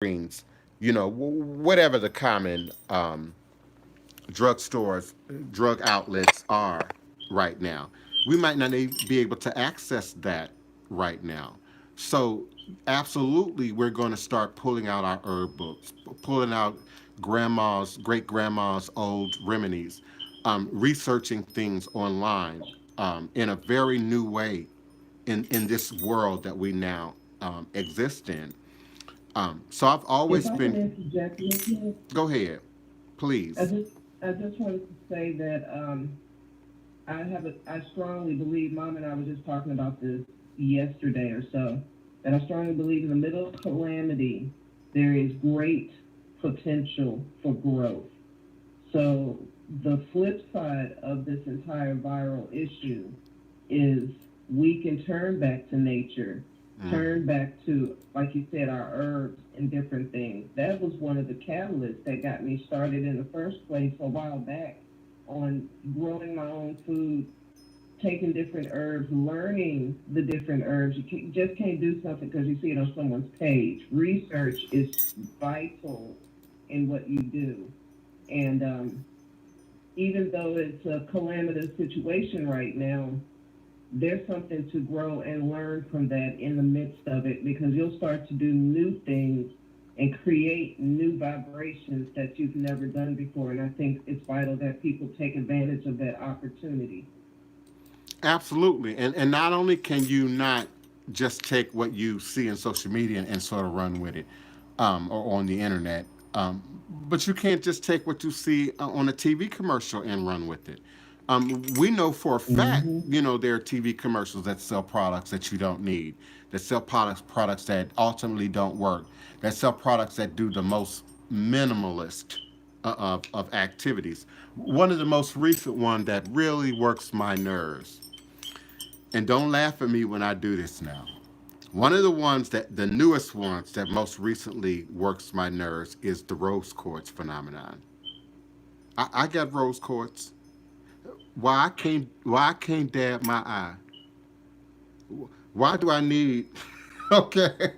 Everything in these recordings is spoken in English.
greens, whatever the common drugstores, drug outlets are right now. We might not be able to access that right now. So, absolutely, we're going to start pulling out our herb books, pulling out grandma's, great grandma's old remedies, researching things online in a very new way in this world that we now exist in. So, I've If always I could been. interject real quick, Go ahead, I please. just I just wanted to say that I strongly believe, Mom and I were just talking about this yesterday or so, that I strongly believe in the middle of calamity there is great potential for growth. So the flip side of this entire viral issue is we can turn back to nature, turn back to, like you said, our herbs and different things. That was one of the catalysts that got me started in the first place a while back on growing my own food, taking different herbs, learning the different herbs. Just can't do something because you see it on someone's page. Research is vital in what you do. And even though it's a calamitous situation right now, there's something to grow and learn from that in the midst of it, because you'll start to do new things and create new vibrations that you've never done before. And I think it's vital that people take advantage of that opportunity. Absolutely. And not only can you not just take what you see in social media and sort of run with it or on the internet, but you can't just take what you see on a TV commercial and run with it. We know for a fact, Hmm. there are TV commercials that sell products that you don't need, that sell products that ultimately don't work, that sell products that do the most minimalist of activities. One of the most recent one that really works my nerves, and don't laugh at me when I do this now. One of the ones that the newest ones that most recently works my nerves is the rose quartz phenomenon. I got rose quartz. Why I can't dab my eye? Why do I need okay?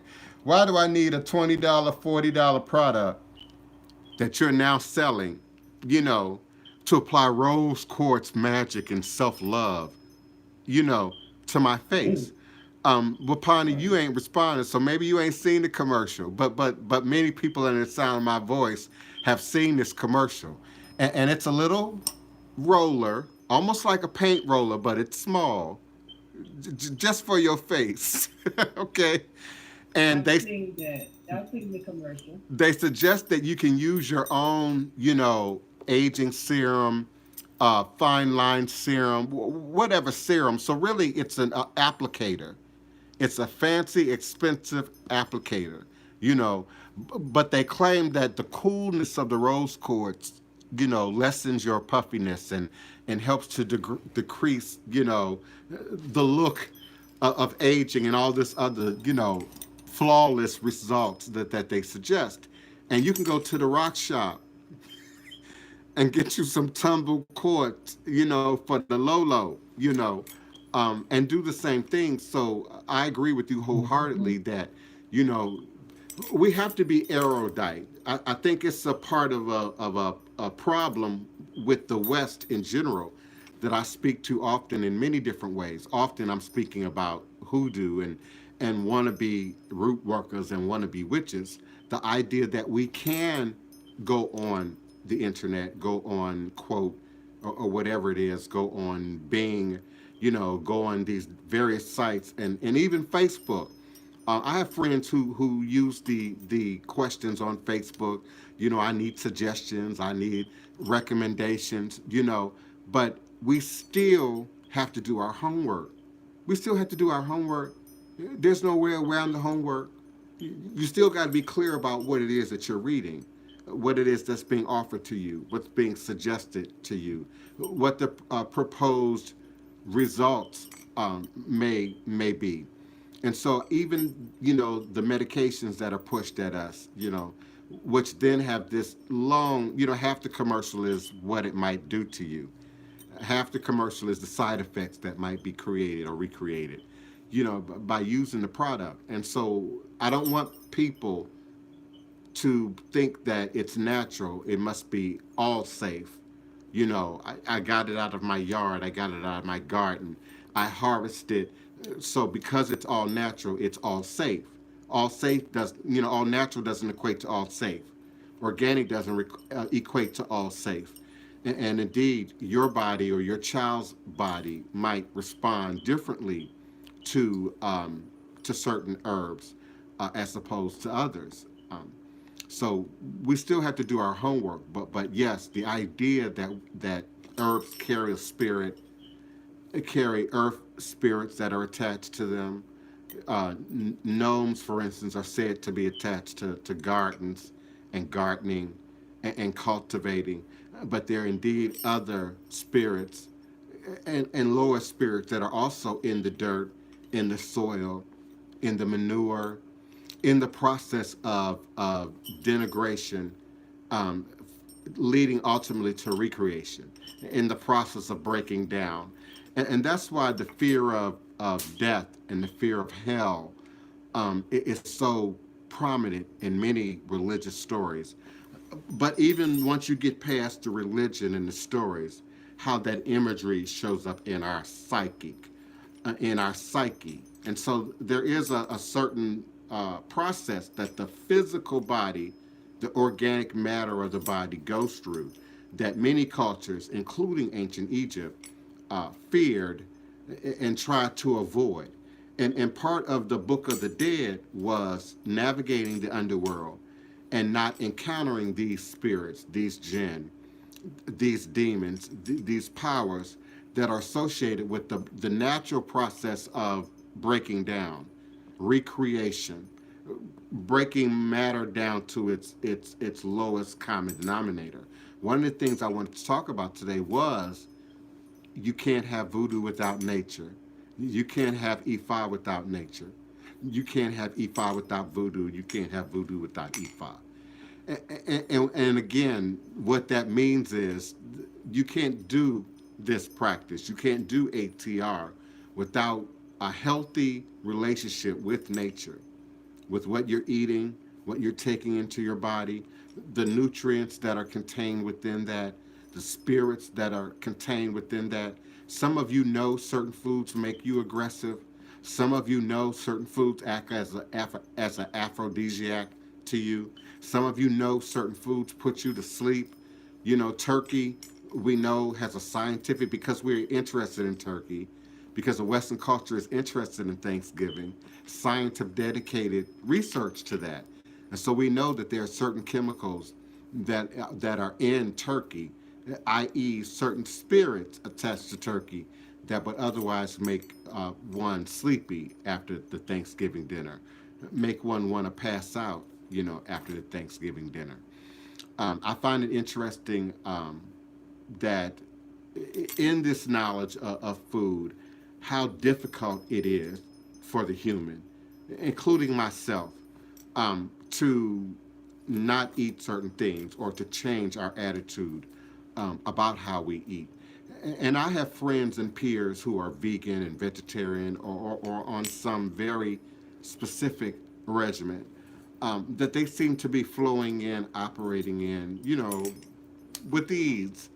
Why do I need a $20, $40 product that you're now selling, you know, to apply rose quartz magic and self-love, you know, to my face? Wapani, you Right. ain't responding, so maybe you ain't seen the commercial. But many people in the sound of my voice have seen this commercial, and it's a little roller, almost like a paint roller, but it's small, just for your face. Okay, and I've they seen that. I've seen the commercial. they suggest that you can use your own, aging serum, fine line serum, whatever serum. So really, it's an applicator. It's a fancy, expensive applicator, you know. But they claim that the coolness of the rose quartz, lessens your puffiness and helps to decrease, the look of aging and all this other, flawless results that they suggest. And you can go to the rock shop and get you some tumble quartz, for the low low, and do the same thing. So I agree with you Hmm. wholeheartedly that, you know, we have to be erudite. I think it's a part of a problem with the West in general that I speak to often in many different ways. Often I'm speaking about hoodoo and wannabe root workers and wannabe witches. The idea that we can go on the internet, go on quote or whatever it is, go on Bing, go on these various sites and even Facebook. I have friends who use the questions on Facebook. I need suggestions, I need recommendations. But we still have to do our homework. We still have to do our homework. There's no way around the homework. You still got to be clear about what it is that you're reading, what it is that's being offered to you, what's being suggested to you, what the proposed results may be. And so even the medications that are pushed at us, which then have this long, half the commercial is what it might do to you, half the commercial is the side effects that might be created or recreated, by using the product. And so I don't want people to think that it's natural, it must be all safe. I got it out of my yard, I got it out of my garden, I harvested. So because it's all natural, it's all safe. All safe does, all natural doesn't equate to all safe. Organic doesn't equate to all safe. And indeed, your body or your child's body might respond differently to certain herbs as opposed to others. So we still have to do our homework, but yes, the idea that herbs carry a spirit, carry earth spirits that are attached to them. Gnomes, for instance, are said to be attached to gardens and gardening and cultivating, but there are indeed other spirits and lower spirits that are also in the dirt, in the soil, in the manure, in the process of denigration, um, leading ultimately to recreation, in the process of breaking down. And that's why the fear of death and the fear of hell is so prominent in many religious stories. But even once you get past the religion and the stories, how that imagery shows up in our psyche. And so there is a certain process that the physical body, the organic matter of the body goes through that many cultures, including ancient Egypt, feared and tried to avoid. And part of the Book of the Dead was navigating the underworld and not encountering these spirits, these jinn, these demons, these powers that are associated with the natural process of breaking down, recreation, breaking matter down to its lowest common denominator. One of the things I wanted to talk about today was you can't have voodoo without nature. You can't have Ifa without nature. You can't have Ifa without voodoo. You can't have voodoo without Ifa. And again, what that means is you can't do this practice. You can't do ATR without a healthy relationship with nature, with what you're eating, what you're taking into your body, the nutrients that are contained within that, the spirits that are contained within that. Some of you know certain foods make you aggressive. Some of you know certain foods act as an aphrodisiac to you. Some of you know certain foods put you to sleep. Turkey, we know, has a scientific, because we're interested in turkey, because the Western culture is interested in Thanksgiving, science have dedicated research to that. And so we know that there are certain chemicals that are in turkey, i.e., certain spirits attached to turkey that would otherwise make one sleepy after the Thanksgiving dinner, make one want to pass out, after the Thanksgiving dinner. I find it interesting that in this knowledge of food, how difficult it is for the human, including myself, to not eat certain things or to change our attitude about how we eat. And I have friends and peers who are vegan and vegetarian or on some very specific regimen that they seem to be flowing in, operating in, with ease.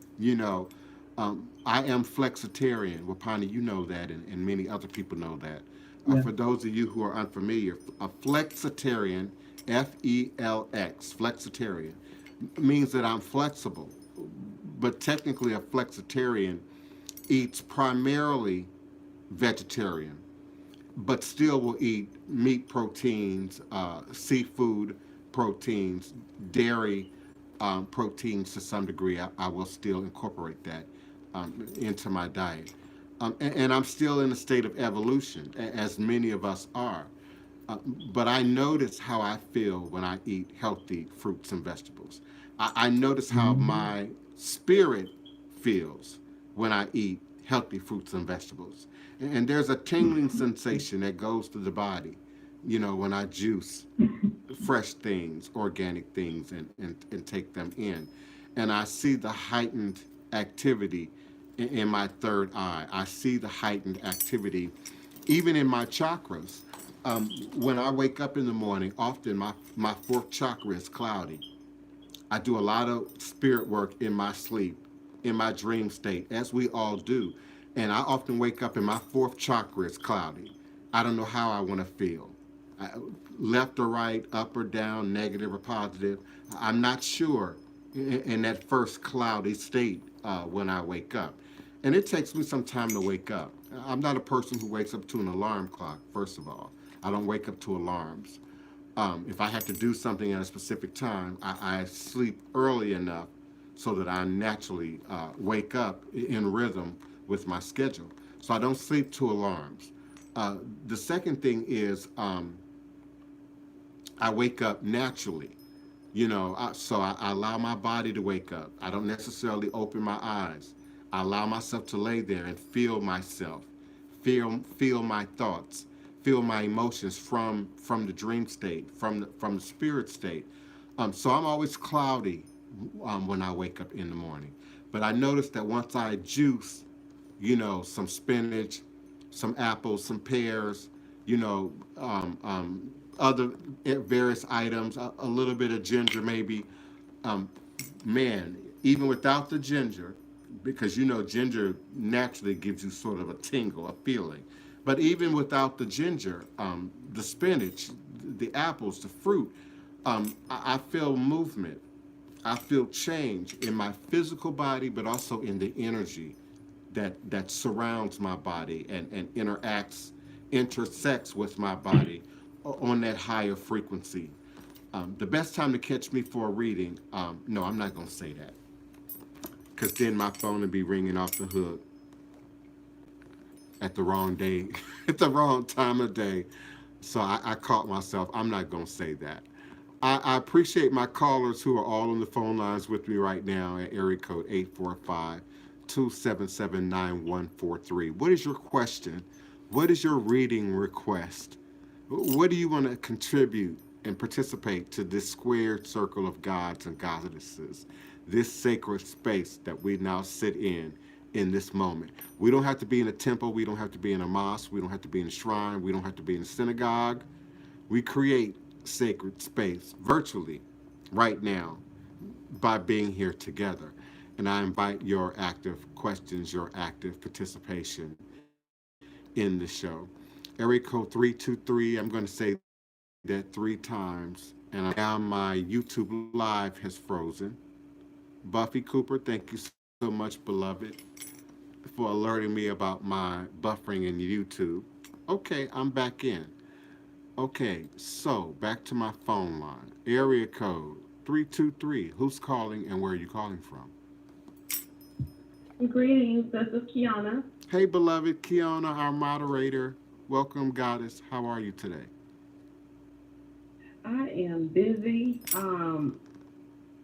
I am flexitarian. Wapani, you know that, and many other people know that. Yeah. For those of you who are unfamiliar, a flexitarian, Felx, flexitarian, means that I'm flexible. But technically, a flexitarian eats primarily vegetarian, but still will eat meat proteins, seafood proteins, dairy proteins to some degree. I will still incorporate that into my diet. And I'm still in a state of evolution, as many of us are. But I notice how I feel when I eat healthy fruits and vegetables. I notice how my spirit feels when I eat healthy fruits and vegetables. And there's a tingling sensation that goes through the body, when I juice fresh things, organic things, and take them in. And I see the heightened activity in my third eye. I see the heightened activity even in my chakras. When I wake up in the morning, often my fourth chakra is cloudy. I do a lot of spirit work in my sleep, in my dream state, as we all do. And I often wake up and my fourth chakra is cloudy. I don't know how I want to feel. I, left or right, up or down, negative or positive. I'm not sure in that first cloudy state when I wake up. And it takes me some time to wake up. I'm not a person who wakes up to an alarm clock, first of all. I don't wake up to alarms. If I have to do something at a specific time, I sleep early enough so that I naturally wake up in rhythm with my schedule. So I don't sleep to alarms. The second thing is I wake up naturally. So I allow my body to wake up. I don't necessarily open my eyes. I allow myself to lay there and feel myself, feel my thoughts, feel my emotions from the dream state, from the spirit state. So I'm always cloudy when I wake up in the morning. But I notice that once I juice, some spinach, some apples, some pears, other various items, a little bit of ginger maybe. Um, Man, even without the ginger, because ginger naturally gives you sort of a tingle, a feeling. But even without the ginger, the spinach, the apples, the fruit, I feel movement. I feel change in my physical body, but also in the energy that surrounds my body and intersects with my body on that higher frequency. The best time to catch me for a reading, no, I'm not going to say that. Because then my phone would be ringing off the hook at the wrong day, at the wrong time of day. So I caught myself. I'm not going to say that. I appreciate my callers who are all on the phone lines with me right now at area code 845-277-9143. What is your question? What is your reading request? What do you want to contribute and participate to this squared circle of gods and goddesses, this sacred space that we now sit in this moment? We don't have to be in a temple. We don't have to be in a mosque. We don't have to be in a shrine. We don't have to be in a synagogue. We create sacred space virtually right now by being here together. And I invite your active questions, your active participation in the show. Area code 323, I'm going to say that 3 times. And now my YouTube Live has frozen. Buffy Cooper, thank you so much, beloved, for alerting me about my buffering in YouTube. Okay, I'm back in. Okay, so back to my phone line. Area code 323. Who's calling and where are you calling from? Greetings, this is Kiana. Hey, beloved Kiana, our moderator. Welcome, goddess. How are you today? I am busy, and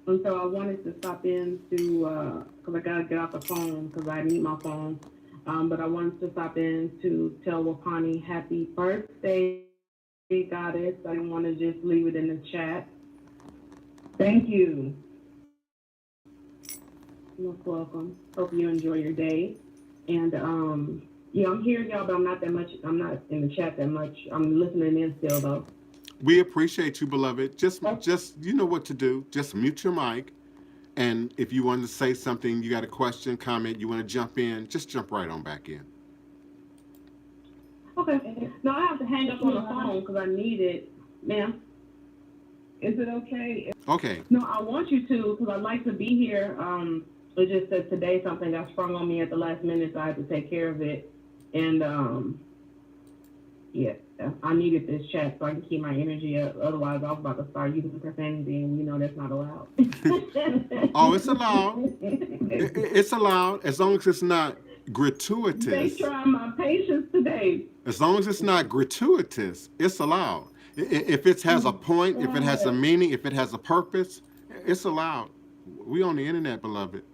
so I wanted to stop in to, because I got to get off the phone because I need my phone. But I wanted to stop in to tell Wapani happy birthday, goddess. I didn't want to just leave it in the chat. Thank you. Most welcome. Hope you enjoy your day. And yeah, I'm here, y'all, but I'm not that much. I'm not in the chat that much. I'm listening in still, though. We appreciate you, beloved. Just you know what to do. Just mute your mic, and if you want to say something, you got a question, comment, you want to jump in, just jump right on back in. Okay. No, I have to hang up on the phone because I need it, ma'am. Is it okay? Okay. No, I want you to because I'd like to be here. It's just that today something got sprung on me at the last minute, so I had to take care of it. And yeah, I needed this chat so I can keep my energy up. Otherwise, I was about to start using profanity, and we know that's not allowed. Oh, it's allowed. It's allowed as long as it's not gratuitous. They try my patience today. As long as it's not gratuitous, it's allowed. If it has a point, if it has a meaning, if it has a purpose, it's allowed. We on the internet, beloved.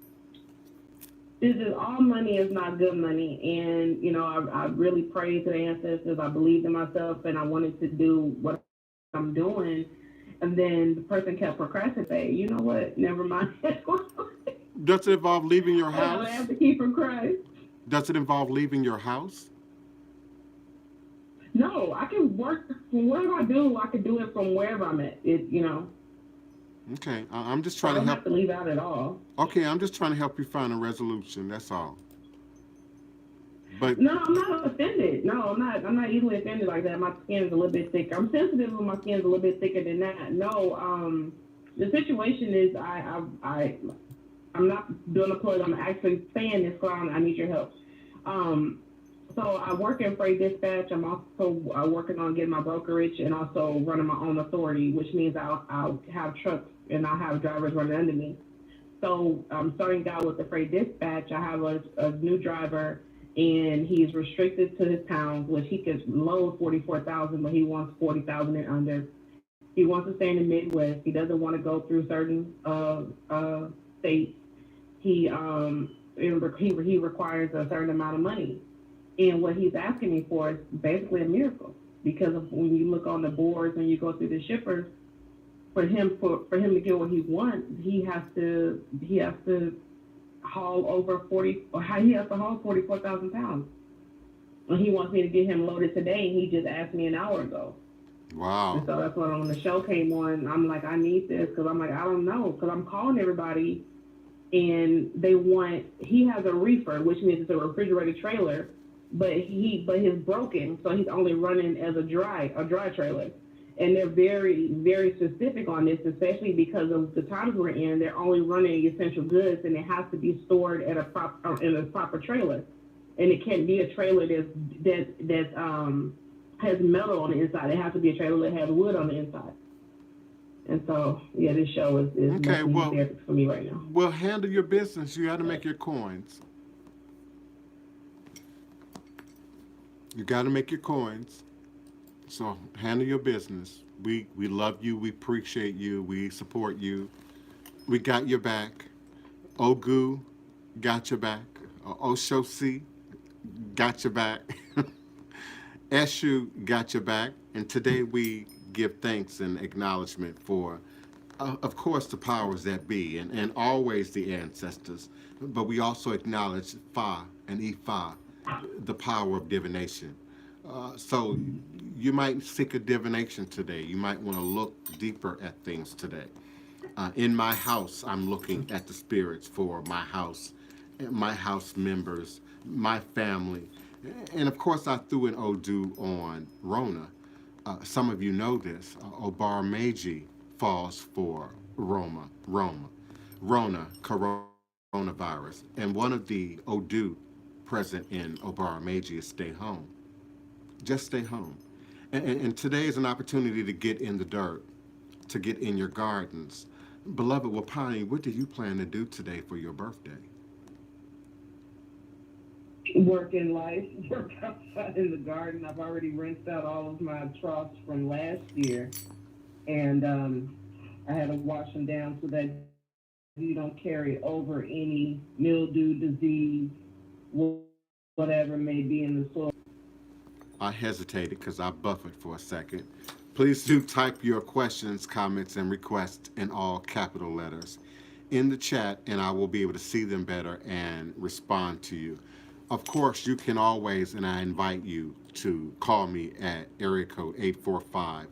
This is all money is not good money, and I really prayed to the ancestors. I believed in myself, and I wanted to do what I'm doing. And then the person kept procrastinating. You know what? Never mind. Does it involve leaving your house? I have to keep procrastinating. Does it involve leaving your house? No, I can work from whatever I do. I can do it from wherever I'm at. Okay, I'm just So I trying to don't help. have to leave out at all. Okay, I'm just trying to help you find a resolution. That's all. But No, I'm not offended. No, I'm not. I'm not easily offended like that. My skin is a little bit thicker. I'm sensitive, but my skin is a little bit thicker than that. No, the situation is I'm not doing a plug. I'm actually saying this, Clown. I need your help. Um, so I work in freight dispatch. I'm also working on getting my brokerage and also running my own authority, which means I'll have trucks and I'll have drivers running under me. So starting out with the freight dispatch, I have a new driver, and he's restricted to his pounds, which he could load 44,000, but he wants 40,000 and under. He wants to stay in the Midwest. He doesn't want to go through certain states. He requires a certain amount of money, and what he's asking me for is basically a miracle. Because of, when you look on the boards and you go through the shippers, for him to get what he wants, he has to haul over 40, or he has to haul 44,000 pounds. And he wants me to get him loaded today, and he just asked me an hour ago. And wow, so that's when the show came on. I'm like, I need this because I'm like, I don't know, because I'm calling everybody, and he has a reefer, which means it's a refrigerated trailer, but his broken, so he's only running as a dry trailer. And they're very, very specific on this, especially because of the times we're in. They're only running essential goods, and it has to be stored at in a proper trailer. And it can't be a trailer that has metal on the inside. It has to be a trailer that has wood on the inside. And so, yeah, this show is okay, mostly well, therapy for me right now. well, handle your business. You got to make your coins. You got to make your coins. So handle your business. We love you. We appreciate you. We support you. We got your back. Ogu got your back. Oshosi got your back. Eshu got your back. And today we give thanks and acknowledgement for, of course, the powers that be and always the ancestors. But we also acknowledge Fa and Ifa, the power of divination. So you might seek a divination today. You might want to look deeper at things today. In my house, I'm looking at the spirits for my house members, my family. And of course, I threw an Odu on Rona. Some of you know this. Obarmeji falls for Rona, coronavirus. And one of the Odu present in Obarmeji is stay home. Just stay home. And today is an opportunity to get in the dirt, to get in your gardens. Beloved Wapani, what do you plan to do today for your birthday? Work in life, work outside in the garden. I've already rinsed out all of my troughs from last year, and I had to wash them down so that you don't carry over any mildew, disease, whatever may be in the soil. I hesitated because I buffered for a second. Please do type your questions, comments, and requests in all capital letters in the chat, and I will be able to see them better and respond to you. Of course, you can always, and I invite you to call me at area code 845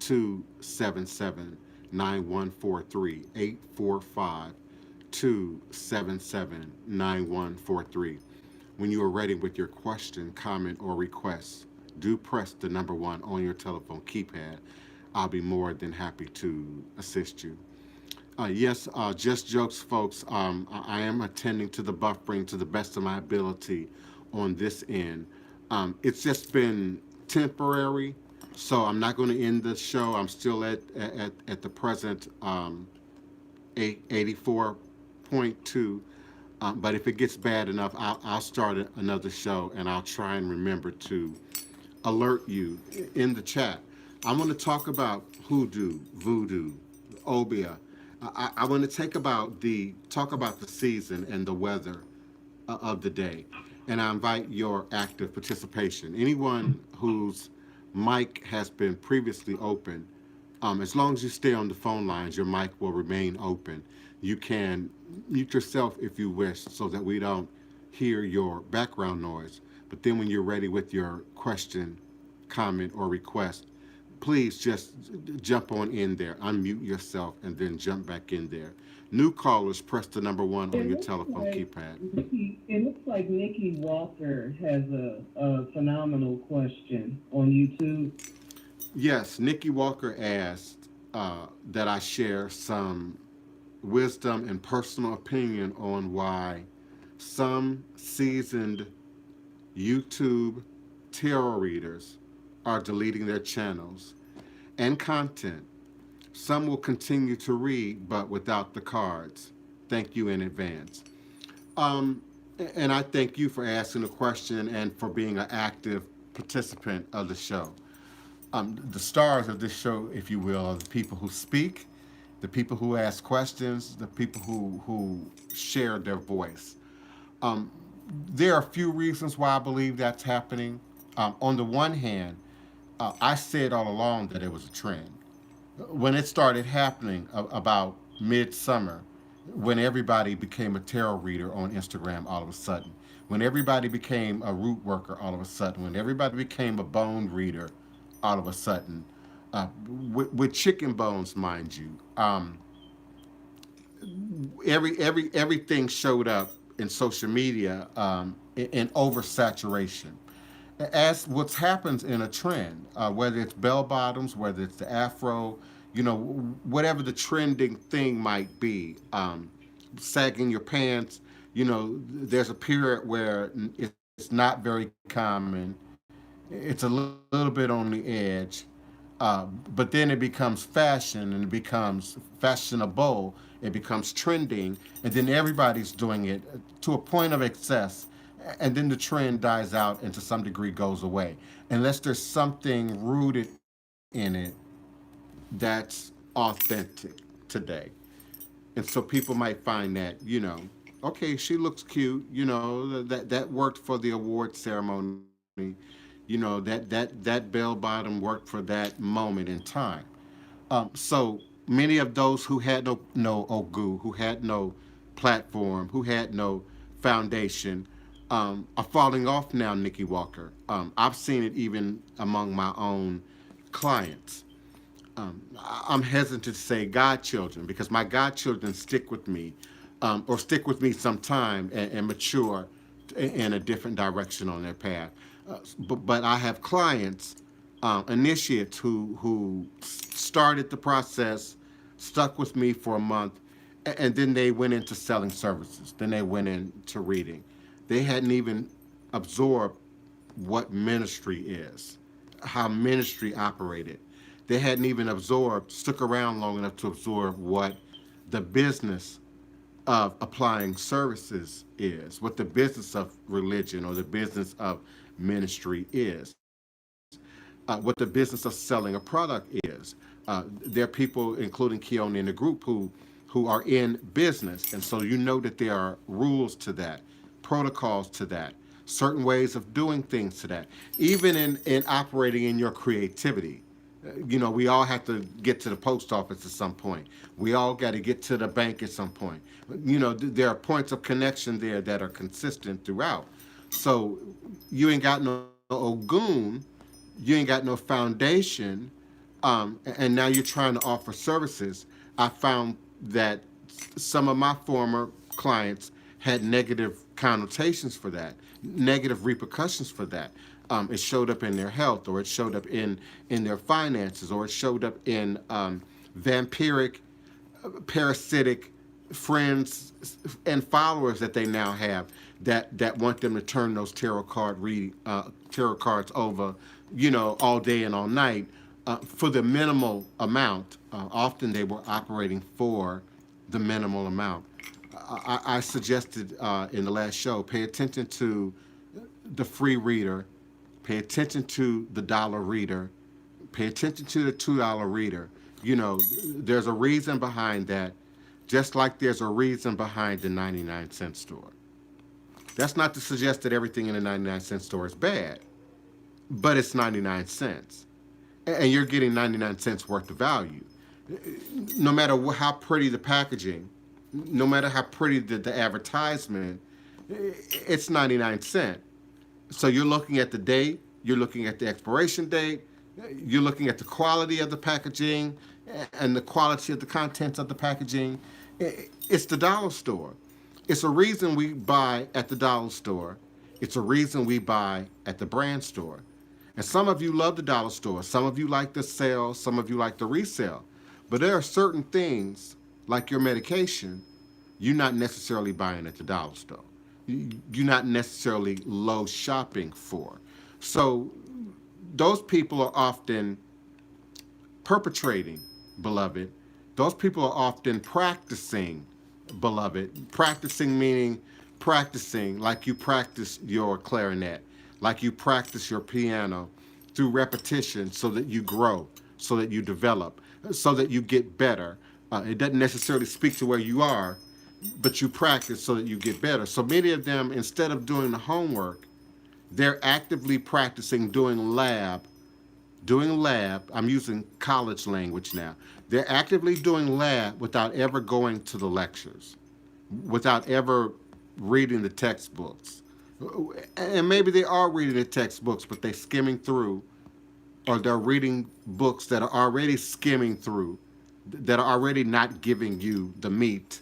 277 9143. 845 277 9143. When you are ready with your question, comment, or request, do press the number 1 on your telephone keypad. I'll be more than happy to assist you. Yes, just jokes, folks. I am attending to the buffering to the best of my ability on this end. It's just been temporary, so I'm not going to end the show. I'm still at the present 84.2. But if it gets bad enough, I'll start another show, and I'll try and remember to alert you in the chat. I'm going to talk about hoodoo, voodoo, obia. I want to talk about the season and the weather of the day, and I invite your active participation. Anyone whose mic has been previously open, as long as you stay on the phone lines, your mic will remain open. You can mute yourself if you wish so that we don't hear your background noise. But then when you're ready with your question comment, or request, please just jump on in there, unmute yourself, and then jump back in there. New callers, press the number 1 on It your looks telephone like keypad. Nikki Walker has a phenomenal question on YouTube. Yes, Nikki Walker asked that I share some wisdom and personal opinion on why some seasoned YouTube tarot readers are deleting their channels and content. Some will continue to read, but without the cards. Thank you in advance. Um, and I thank you for asking the question and for being an active participant of the show. The stars of this show, if you will, are the people who speak, the people who ask questions, the people who share their voice. Um, there are a few reasons why I believe that's happening. On the one hand, I said all along that it was a trend. When it started happening about midsummer, when everybody became a tarot reader on Instagram all of a sudden, when everybody became a root worker all of a sudden, when everybody became a bone reader all of a sudden, with chicken bones, mind you, everything showed up in social media in oversaturation. As what happens in a trend, whether it's bell bottoms, whether it's the afro, whatever the trending thing might be, sagging your pants, there's a period where it's not very common. It's a little bit on the edge, but then it becomes fashion and it becomes fashionable. It becomes trending, and then everybody's doing it to a point of excess, and then the trend dies out and to some degree goes away, unless there's something rooted in it that's authentic today. And so people might find that, okay, she looks cute, that worked for the award ceremony, that bell bottom worked for that moment in time. So many of those who had no ogu, who had no platform, who had no foundation, are falling off now, Nikki Walker. I've seen it even among my own clients. I'm hesitant to say godchildren because my godchildren stick with me, or stick with me sometime and mature in a different direction on their path. But I have clients, initiates who started the process, stuck with me for a month, and then they went into selling services. Then they went into reading. They hadn't even absorbed what ministry is, how ministry operated. They hadn't even stuck around long enough to absorb what the business of applying services is, what the business of religion or the business of ministry is, what the business of selling a product is. There are people, including Keone in the group, who are in business, and so you know that there are rules to that, protocols to that, certain ways of doing things to that, even in operating in your creativity. We all have to get to the post office at some point. We all got to get to the bank at some point. There are points of connection there that are consistent throughout. So you ain't got no Ogun, you ain't got no foundation, and now you're trying to offer services. I found that some of my former clients had negative connotations for that, negative repercussions for that. It showed up in their health, or it showed up in their finances, or it showed up in vampiric, parasitic friends and followers that they now have that want them to turn those tarot cards over, all day and all night for the minimal amount. Often they were operating for the minimal amount. I suggested in the last show, pay attention to the free reader, pay attention to the dollar reader, pay attention to the $2 reader. There's a reason behind that, just like there's a reason behind the 99-cent store. That's not to suggest that everything in the 99-cent store is bad, but it's 99 cents. And you're getting 99 cents worth of value. No matter how pretty the packaging, no matter how pretty the advertisement, it's 99 cents. So you're looking at the date, you're looking at the expiration date, you're looking at the quality of the packaging and the quality of the contents of the packaging. It's the dollar store. It's a reason we buy at the dollar store. It's a reason we buy at the brand store. And some of you love the dollar store. Some of you like the sale. Some of you like the resale. But there are certain things, like your medication, you're not necessarily buying at the dollar store. You're not necessarily low shopping for. So those people are often perpetrating, beloved. Those people are often practicing, beloved. Practicing meaning practicing like you practice your clarinet, like you practice your piano through repetition so that you grow, so that you develop, so that you get better. It doesn't necessarily speak to where you are, but you practice so that you get better. So many of them, instead of doing the homework, they're actively practicing doing lab. I'm using college language now. They're actively doing lab without ever going to the lectures, without ever reading the textbooks. And maybe they are reading the textbooks, but they're skimming through, or they're reading books that are already skimming through, that are already not giving you the meat,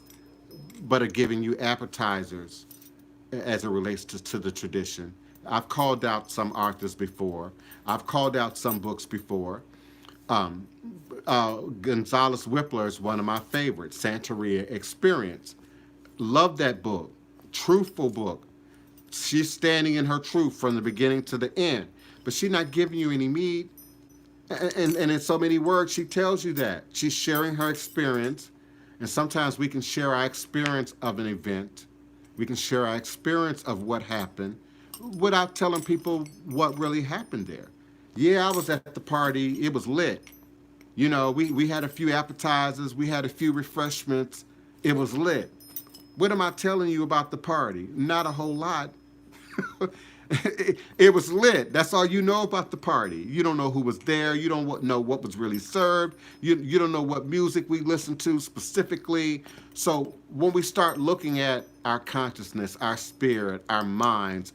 but are giving you appetizers as it relates to the tradition. I've called out some authors before. I've called out some books before. Um, Gonzalez Whippler is one of my favorites, Santeria Experience. Love that book. Truthful book. She's standing in her truth from the beginning to the end, but she's not giving you any meat. And in so many words, she tells you that. She's sharing her experience. And sometimes we can share our experience of an event. We can share our experience of what happened without telling people what really happened there. Yeah, I was at the party. It was lit. You know, we had a few appetizers. We had a few refreshments. It was lit. What am I telling you about the party? Not a whole lot. It was lit. That's all you know about the party. You don't know who was there. You don't know what was really served. You don't know what music we listened to specifically. So when we start looking at our consciousness, our spirit, our minds,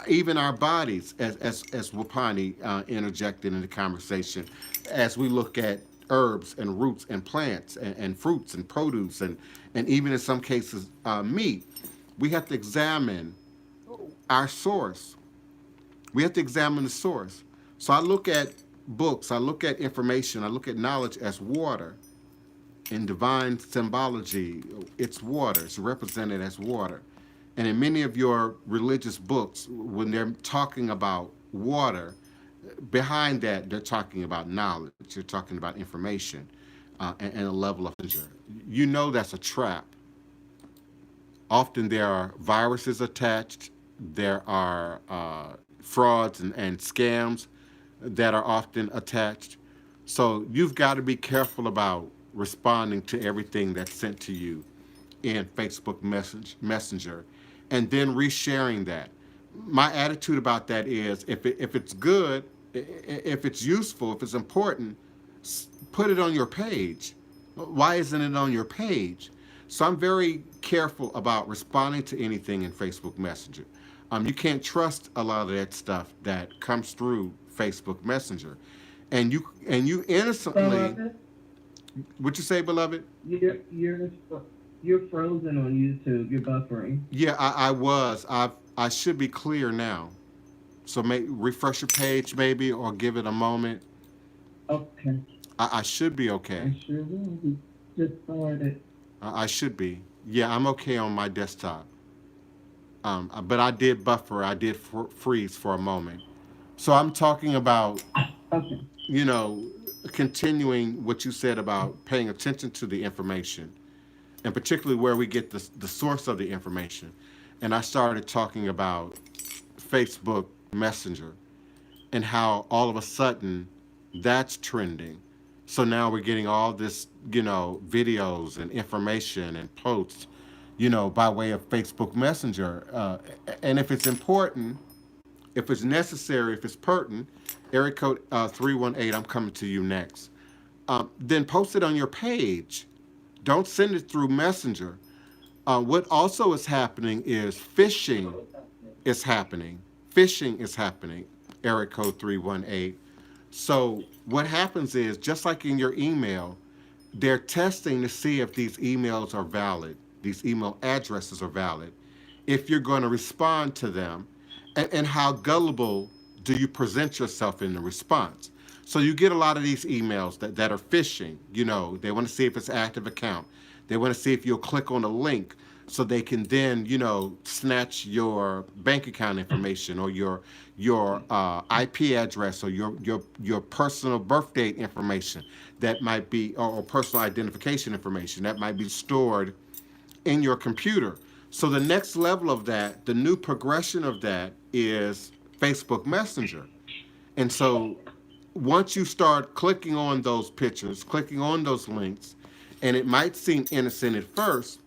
even our bodies, as Wapani interjected in the conversation, as we look at herbs and roots and plants and fruits and produce and even in some cases meat, we have to examine our source. We have to examine the source. So I look at books, I look at information, I look at knowledge as water. In divine symbology, it's water. It's represented as water. And in many of your religious books, when they're talking about water, behind that, they're talking about knowledge. They're talking about information and a level of danger. You know that's a trap. Often there are viruses attached. There are frauds and scams that are often attached. So you've got to be careful about responding to everything that's sent to you in Facebook Messenger and then resharing that. My attitude about that is if it's good, if it's useful, if it's important, put it on your page. Why isn't it on your page? So I'm very careful about responding to anything in Facebook Messenger. You can't trust a lot of that stuff that comes through Facebook Messenger, and you innocently. Beloved, What you say, beloved? you're frozen on YouTube. You're buffering. Yeah, I was. I should be clear now. So refresh your page maybe, or give it a moment. Okay, I should be okay. I sure will. We just started. I should be. Yeah, I'm okay on my desktop. But I did buffer. I did freeze for a moment. So I'm talking about, Okay. you know, continuing what you said about paying attention to the information, and particularly where we get the source of the information. And I started talking about Facebook Messenger and how all of a sudden that's trending. So now we're getting all this, videos and information and posts, by way of Facebook Messenger. And if it's important, if it's necessary, if it's pertinent, area code 318, I'm coming to you next. Then post it on your page. Don't send it through Messenger. What also is happening is phishing is happening. Phishing is happening. area code 318. So what happens is, just like in your email, they're testing to see if these emails are valid, these email addresses are valid, if you're going to respond to them, and how gullible do you present yourself in the response. So you get a lot of these emails that are phishing. They want to see if it's an active account. They want to see if you'll click on a link so they can then, snatch your bank account information, or your IP address, or your personal birth date information that might be, or personal identification information that might be stored in your computer. So the next level of that, the new progression of that, is Facebook Messenger. And so once you start clicking on those pictures, clicking on those links, and it might seem innocent at first,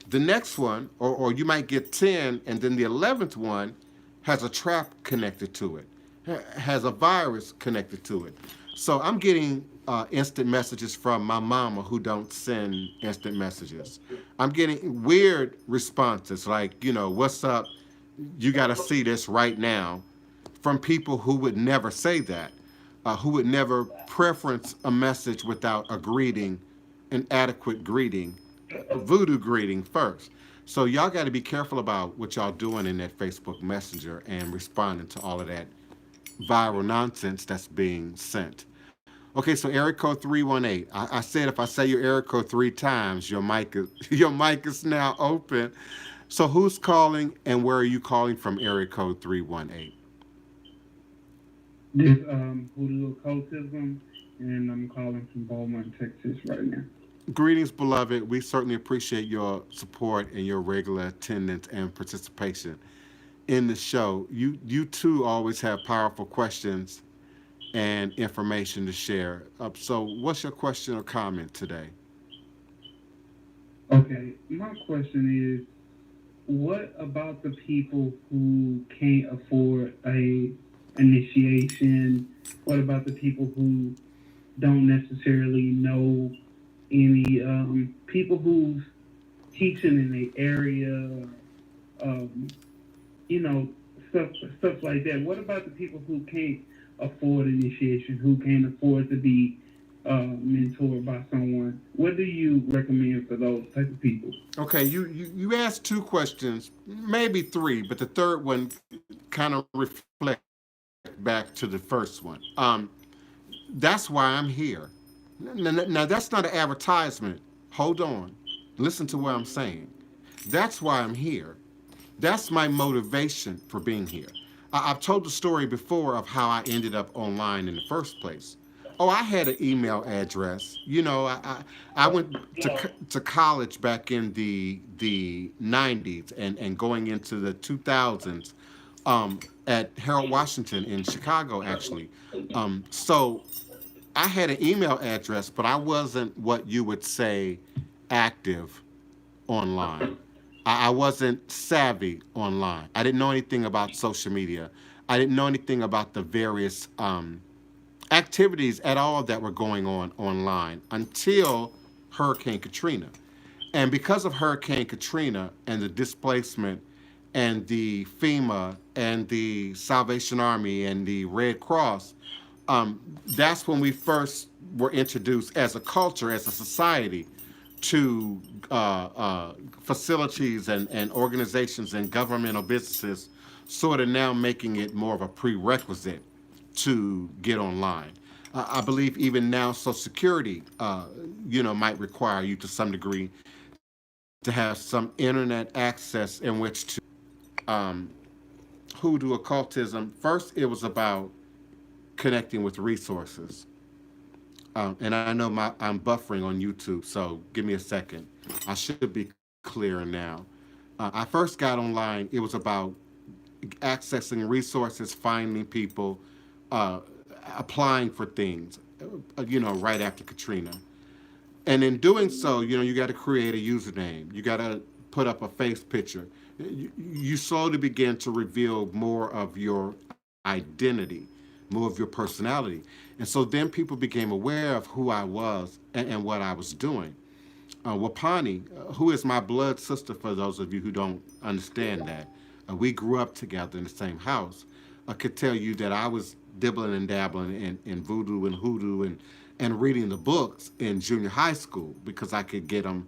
the next one, or you might get 10, and then the 11th one has a trap connected to it, has a virus connected to it. So I'm getting instant messages from my mama, who don't send instant messages. I'm getting weird responses like, what's up? You got to see this right now, from people who would never say that, who would never preference a message without a greeting, an adequate greeting, a voodoo greeting first. So y'all got to be careful about what y'all doing in that Facebook Messenger and responding to all of that viral nonsense that's being sent. Okay, so area code 318. I said if I say your area code 3 times, your mic is your mic is now open. So who's calling, and where are you calling from? Area code 318. This Hoodoo occultism, and I'm calling from Beaumont, Texas right now. Greetings, beloved. We certainly appreciate your support and your regular attendance and participation in the show. You too always have powerful questions and information to share. So what's your question or comment today? Okay, my question is, what about the people who can't afford a initiation? What about the people who don't necessarily know any people who's teaching in the area, um, you know, stuff like that? What about the people who can't afford initiation, who can't afford to be mentored by someone? What do you recommend for those type of people? Okay, you asked two questions, maybe three, but the third one kind of reflects back to the first one. That's why I'm here. Now, that's not an advertisement. Hold on. Listen to what I'm saying. That's why I'm here. That's my motivation for being here. I've told the story before of how I ended up online in the first place. Oh, I had an email address. I went to college back in the 90s, and going into the 2000s, at Harold Washington in Chicago, actually. So I had an email address, but I wasn't what you would say active online. I wasn't savvy online. I didn't know anything about social media. I didn't know anything about the various activities at all that were going on online until Hurricane Katrina. And because of Hurricane Katrina and the displacement and the FEMA and the Salvation Army and the Red Cross, that's when we first were introduced as a culture, as a society, to facilities and organizations and governmental businesses, sort of now making it more of a prerequisite to get online. I believe even now Social Security, might require you to some degree to have some internet access in which to hoodoo occultism. First, it was about connecting with resources. And I know I'm buffering on YouTube, so give me a second. I should be clear now. I first got online. It was about accessing resources, finding people, applying for things, right after Katrina. And in doing so, you got to create a username. You got to put up a face picture. You slowly begin to reveal more of your identity, more of your personality. And so then people became aware of who I was and what I was doing. Wapani, who is my blood sister, for those of you who don't understand that, we grew up together in the same house. could tell you that I was dibbling and dabbling in voodoo and hoodoo and reading the books in junior high school because I could get them,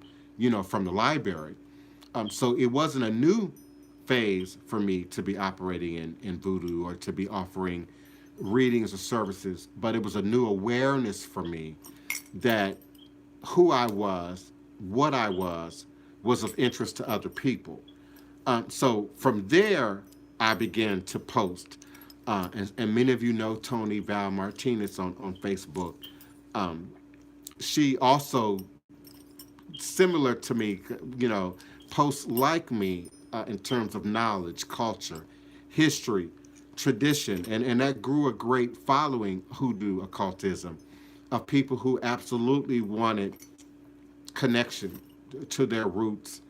from the library. So it wasn't a new phase for me to be operating in voodoo or to be offering readings or services, but it was a new awareness for me that who I was, what I was of interest to other people. So from there, I began to post. And many of you know Tony Val Martinez on Facebook. Um, she also, similar to me, posts like me in terms of knowledge, culture, history, tradition, and that grew a great following hoodoo occultism of people who absolutely wanted connection to their roots,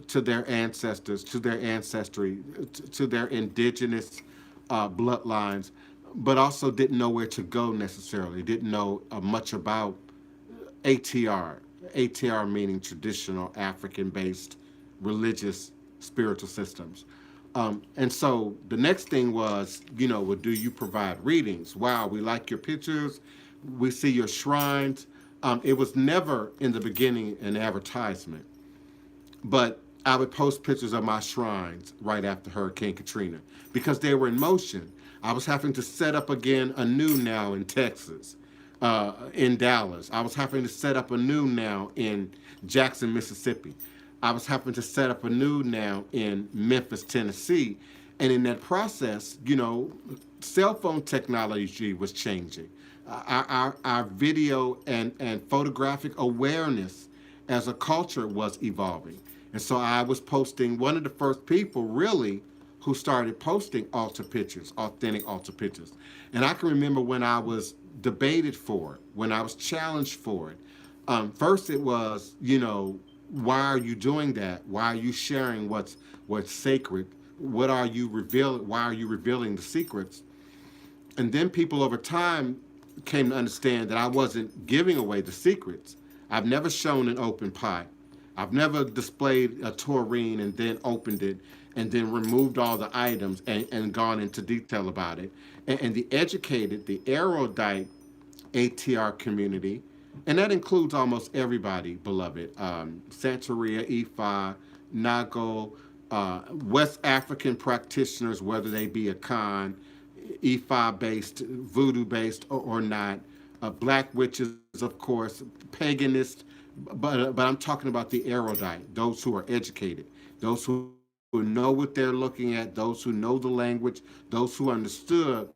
to their ancestors, to their ancestry, to their indigenous bloodlines, but also didn't know where to go necessarily, didn't know much about ATR. ATR meaning traditional African based religious spiritual systems. And so the next thing was, well, do you provide readings? Wow, we like your pictures. We see your shrines. It was never in the beginning an advertisement, but I would post pictures of my shrines right after Hurricane Katrina because they were in motion. I was having to set up again anew now in Texas, in Dallas. I was having to set up anew now in Jackson, Mississippi. I was having to set up anew now in Memphis, Tennessee. And in that process, cell phone technology was changing. Our video and photographic awareness as a culture was evolving. And so I was posting, one of the first people really who started posting altar pictures, authentic altar pictures. And I can remember when I was debated for it, when I was challenged for it. First it was, why are you doing that? Why are you sharing what's sacred? What are you revealing? Why are you revealing the secrets? And then people over time came to understand that I wasn't giving away the secrets. I've never shown an open pie. I've never displayed a taurine and then opened it and then removed all the items and gone into detail about it. And the educated, the erudite ATR community, and that includes almost everybody, beloved. Santeria, Ifa, Nago, West African practitioners, whether they be a Khan, Ifa based, voodoo based, or not. Black witches, of course, paganists, but I'm talking about the erudite, those who are educated, those who know what they're looking at, those who know the language, those who understood,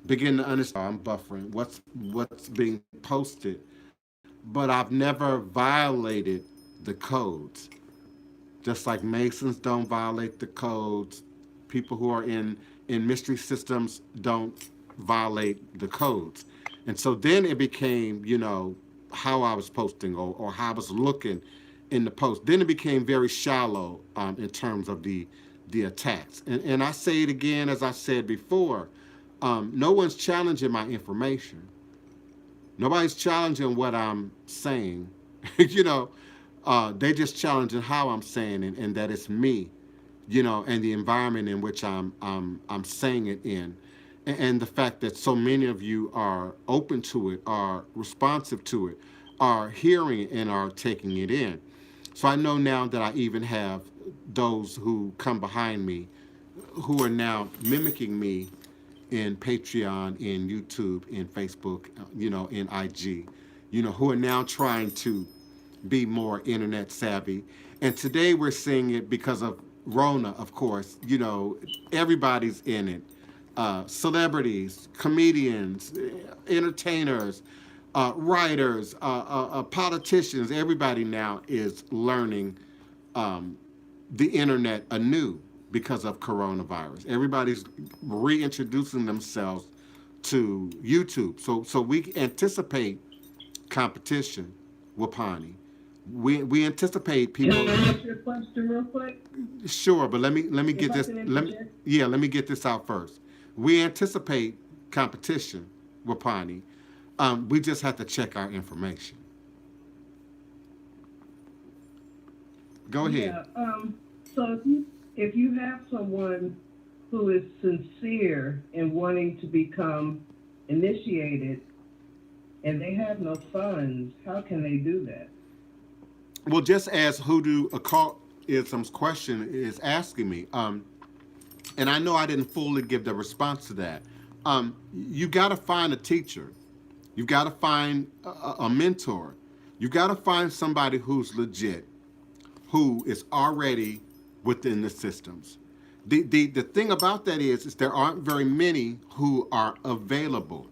begin to understand. I'm buffering what's being posted, but I've never violated the codes. Just like Masons don't violate the codes, people who are in mystery systems don't violate the codes. And so then it became, how I was posting or how I was looking in the post. Then it became very shallow in terms of the attacks. And I say it again, as I said before, no one's challenging my information. Nobody's challenging what I'm saying. They just challenging how I'm saying it and that it's me, and the environment in which I'm saying it in. And the fact that so many of you are open to it, are responsive to it, are hearing it and are taking it in. So I know now that I even have those who come behind me who are now mimicking me in Patreon, in YouTube, in Facebook, in IG, who are now trying to be more internet savvy. And today we're seeing it because of Rona, of course. Everybody's in it. Celebrities, comedians, entertainers, writers, politicians, everybody now is learning the internet anew because of coronavirus. Everybody's reintroducing themselves to YouTube. So we anticipate competition, Wapani. We anticipate people. Can I ask your question real quick? Sure, but let me get If I this. can Let me interject? let me get this out first. We anticipate competition, Wapani. We just have to check our information. Go ahead. Yeah. So if you have someone who is sincere in wanting to become initiated and they have no funds, how can they do that? Well, just as Hoodoo occultism's question is asking me, and I know I didn't fully give the response to that. You got to find a teacher. You got to find a mentor. You got to find somebody who's legit, who is already within the systems. The thing about that is there aren't very many who are available.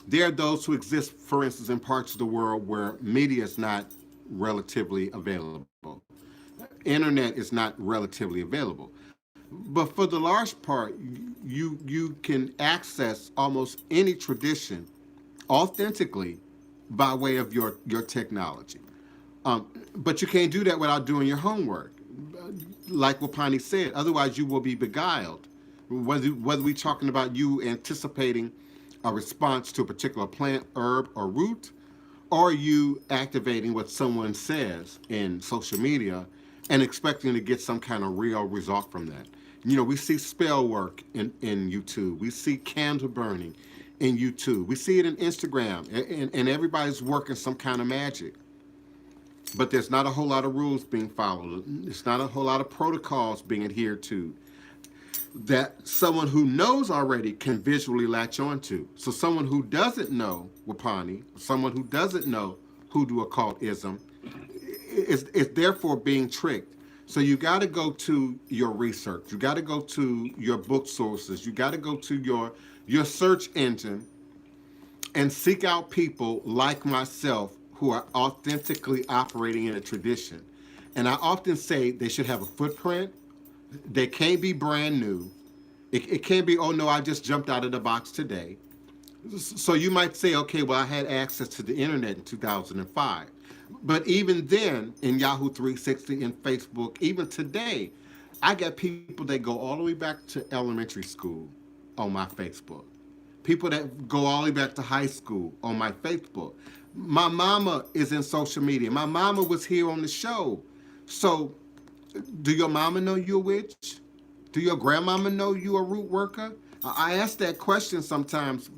There are those who exist, for instance, in parts of the world where media is not relatively available. Internet is not relatively available. But for the large part, you can access almost any tradition authentically by way of your technology. But you can't do that without doing your homework. Like Wapani said, otherwise you will be beguiled. Whether we're talking about you anticipating a response to a particular plant, herb, or root, or you activating what someone says in social media and expecting to get some kind of real result from that. You know, we see spell work in YouTube. We see candle burning in YouTube. We see it in Instagram, and everybody's working some kind of magic. But there's not a whole lot of rules being followed. There's not a whole lot of protocols being adhered to that someone who knows already can visually latch onto. So someone who doesn't know Wapani, someone who doesn't know Hoodoo occultism, is therefore being tricked. So you got to go to your research. You got to go to your book sources. You got to go to your search engine and seek out people like myself who are authentically operating in a tradition. And I often say they should have a footprint. They can't be brand new. It can't be, oh no, I just jumped out of the box today. So you might say, okay, well, I had access to the internet in 2005. But even then, in Yahoo 360 and Facebook, even today, I got people that go all the way back to elementary school on my Facebook. People that go all the way back to high school on my Facebook. My mama is in social media. My mama was here on the show. So do your mama know you're a witch? Do your grandmama know you a root worker? I ask that question sometimes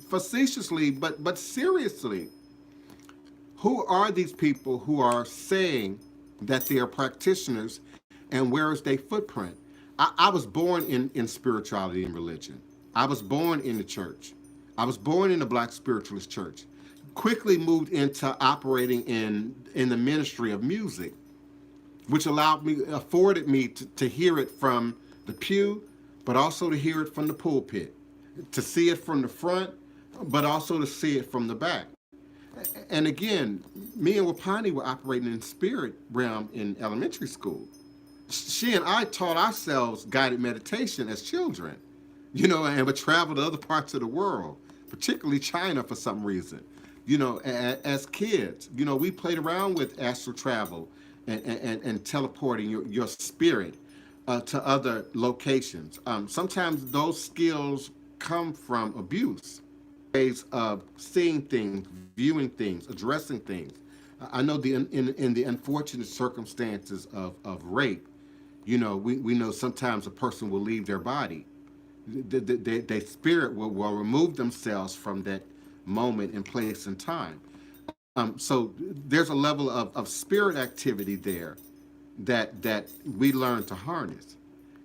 facetiously, but seriously. Who are these people who are saying that they are practitioners, and where is their footprint? I was born in spirituality and religion. I was born in the church. I was born in the Black Spiritualist Church. Quickly moved into operating in the ministry of music, which afforded me to hear it from the pew, but also to hear it from the pulpit, to see it from the front, but also to see it from the back. And again, me and Wapani were operating in spirit realm in elementary school. She and I taught ourselves guided meditation as children, you know, and would travel to other parts of the world, particularly China for some reason. You know, as kids, you know, we played around with astral travel and teleporting your spirit to other locations. Sometimes those skills come from abuse, ways of seeing things, viewing things, addressing things. I know in the unfortunate circumstances of rape, you know, we know sometimes a person will leave their body. Their spirit will remove themselves from that moment and place and time. So there's a level of spirit activity there that we learn to harness.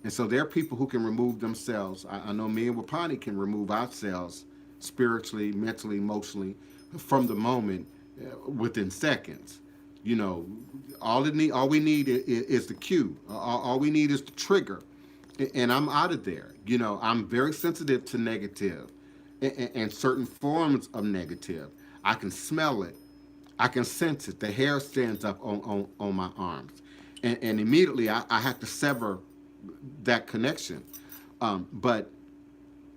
And so there are people who can remove themselves. I know me and Wapani can remove ourselves spiritually, mentally, emotionally from the moment within seconds. You know, all we need is the cue. All we need is the trigger, and I'm out of there. You know, I'm very sensitive to negative and certain forms of negative. I can smell it. I can sense it. The hair stands up on my arms, and immediately I have to sever that connection. But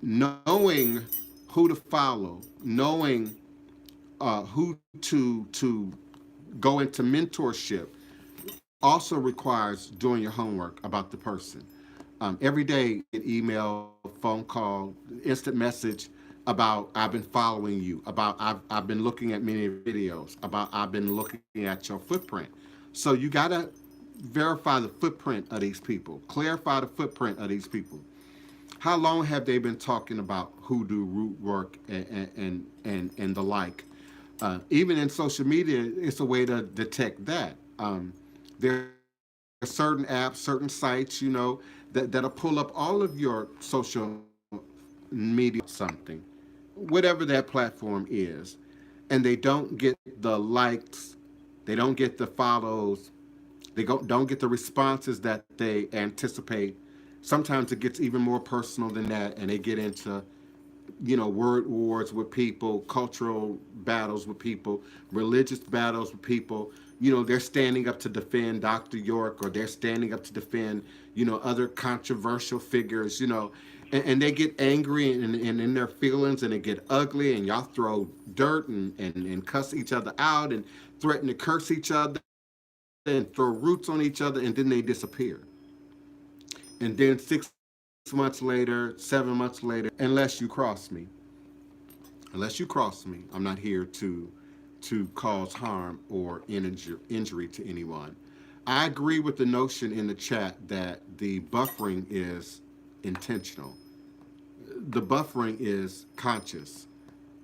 knowing who to follow, knowing who to go into mentorship also requires doing your homework about the person. Every day, an email, phone call, instant message about I've been following you, about I've been looking at many videos, about I've been looking at your footprint. So you gotta verify the footprint of these people, clarify the footprint of these people. How long have they been talking about hoodoo, root work, and the like? Even in social media, it's a way to detect that. There are certain apps, certain sites, that'll pull up all of your social media something, whatever that platform is, and they don't get the likes, they don't get the follows, don't get the responses that they anticipate. Sometimes it gets even more personal than that, and they get into word wars with people, cultural battles with people, religious battles with people. They're standing up to defend Dr. York, or they're standing up to defend, other controversial figures, and they get angry and in their feelings, and they get ugly, and y'all throw dirt and cuss each other out and threaten to curse each other and throw roots on each other, and then they disappear. And then 6 months later, 7 months later, unless you cross me, I'm not here to cause harm or injury to anyone. I agree with the notion in the chat that the buffering is intentional. The buffering is conscious.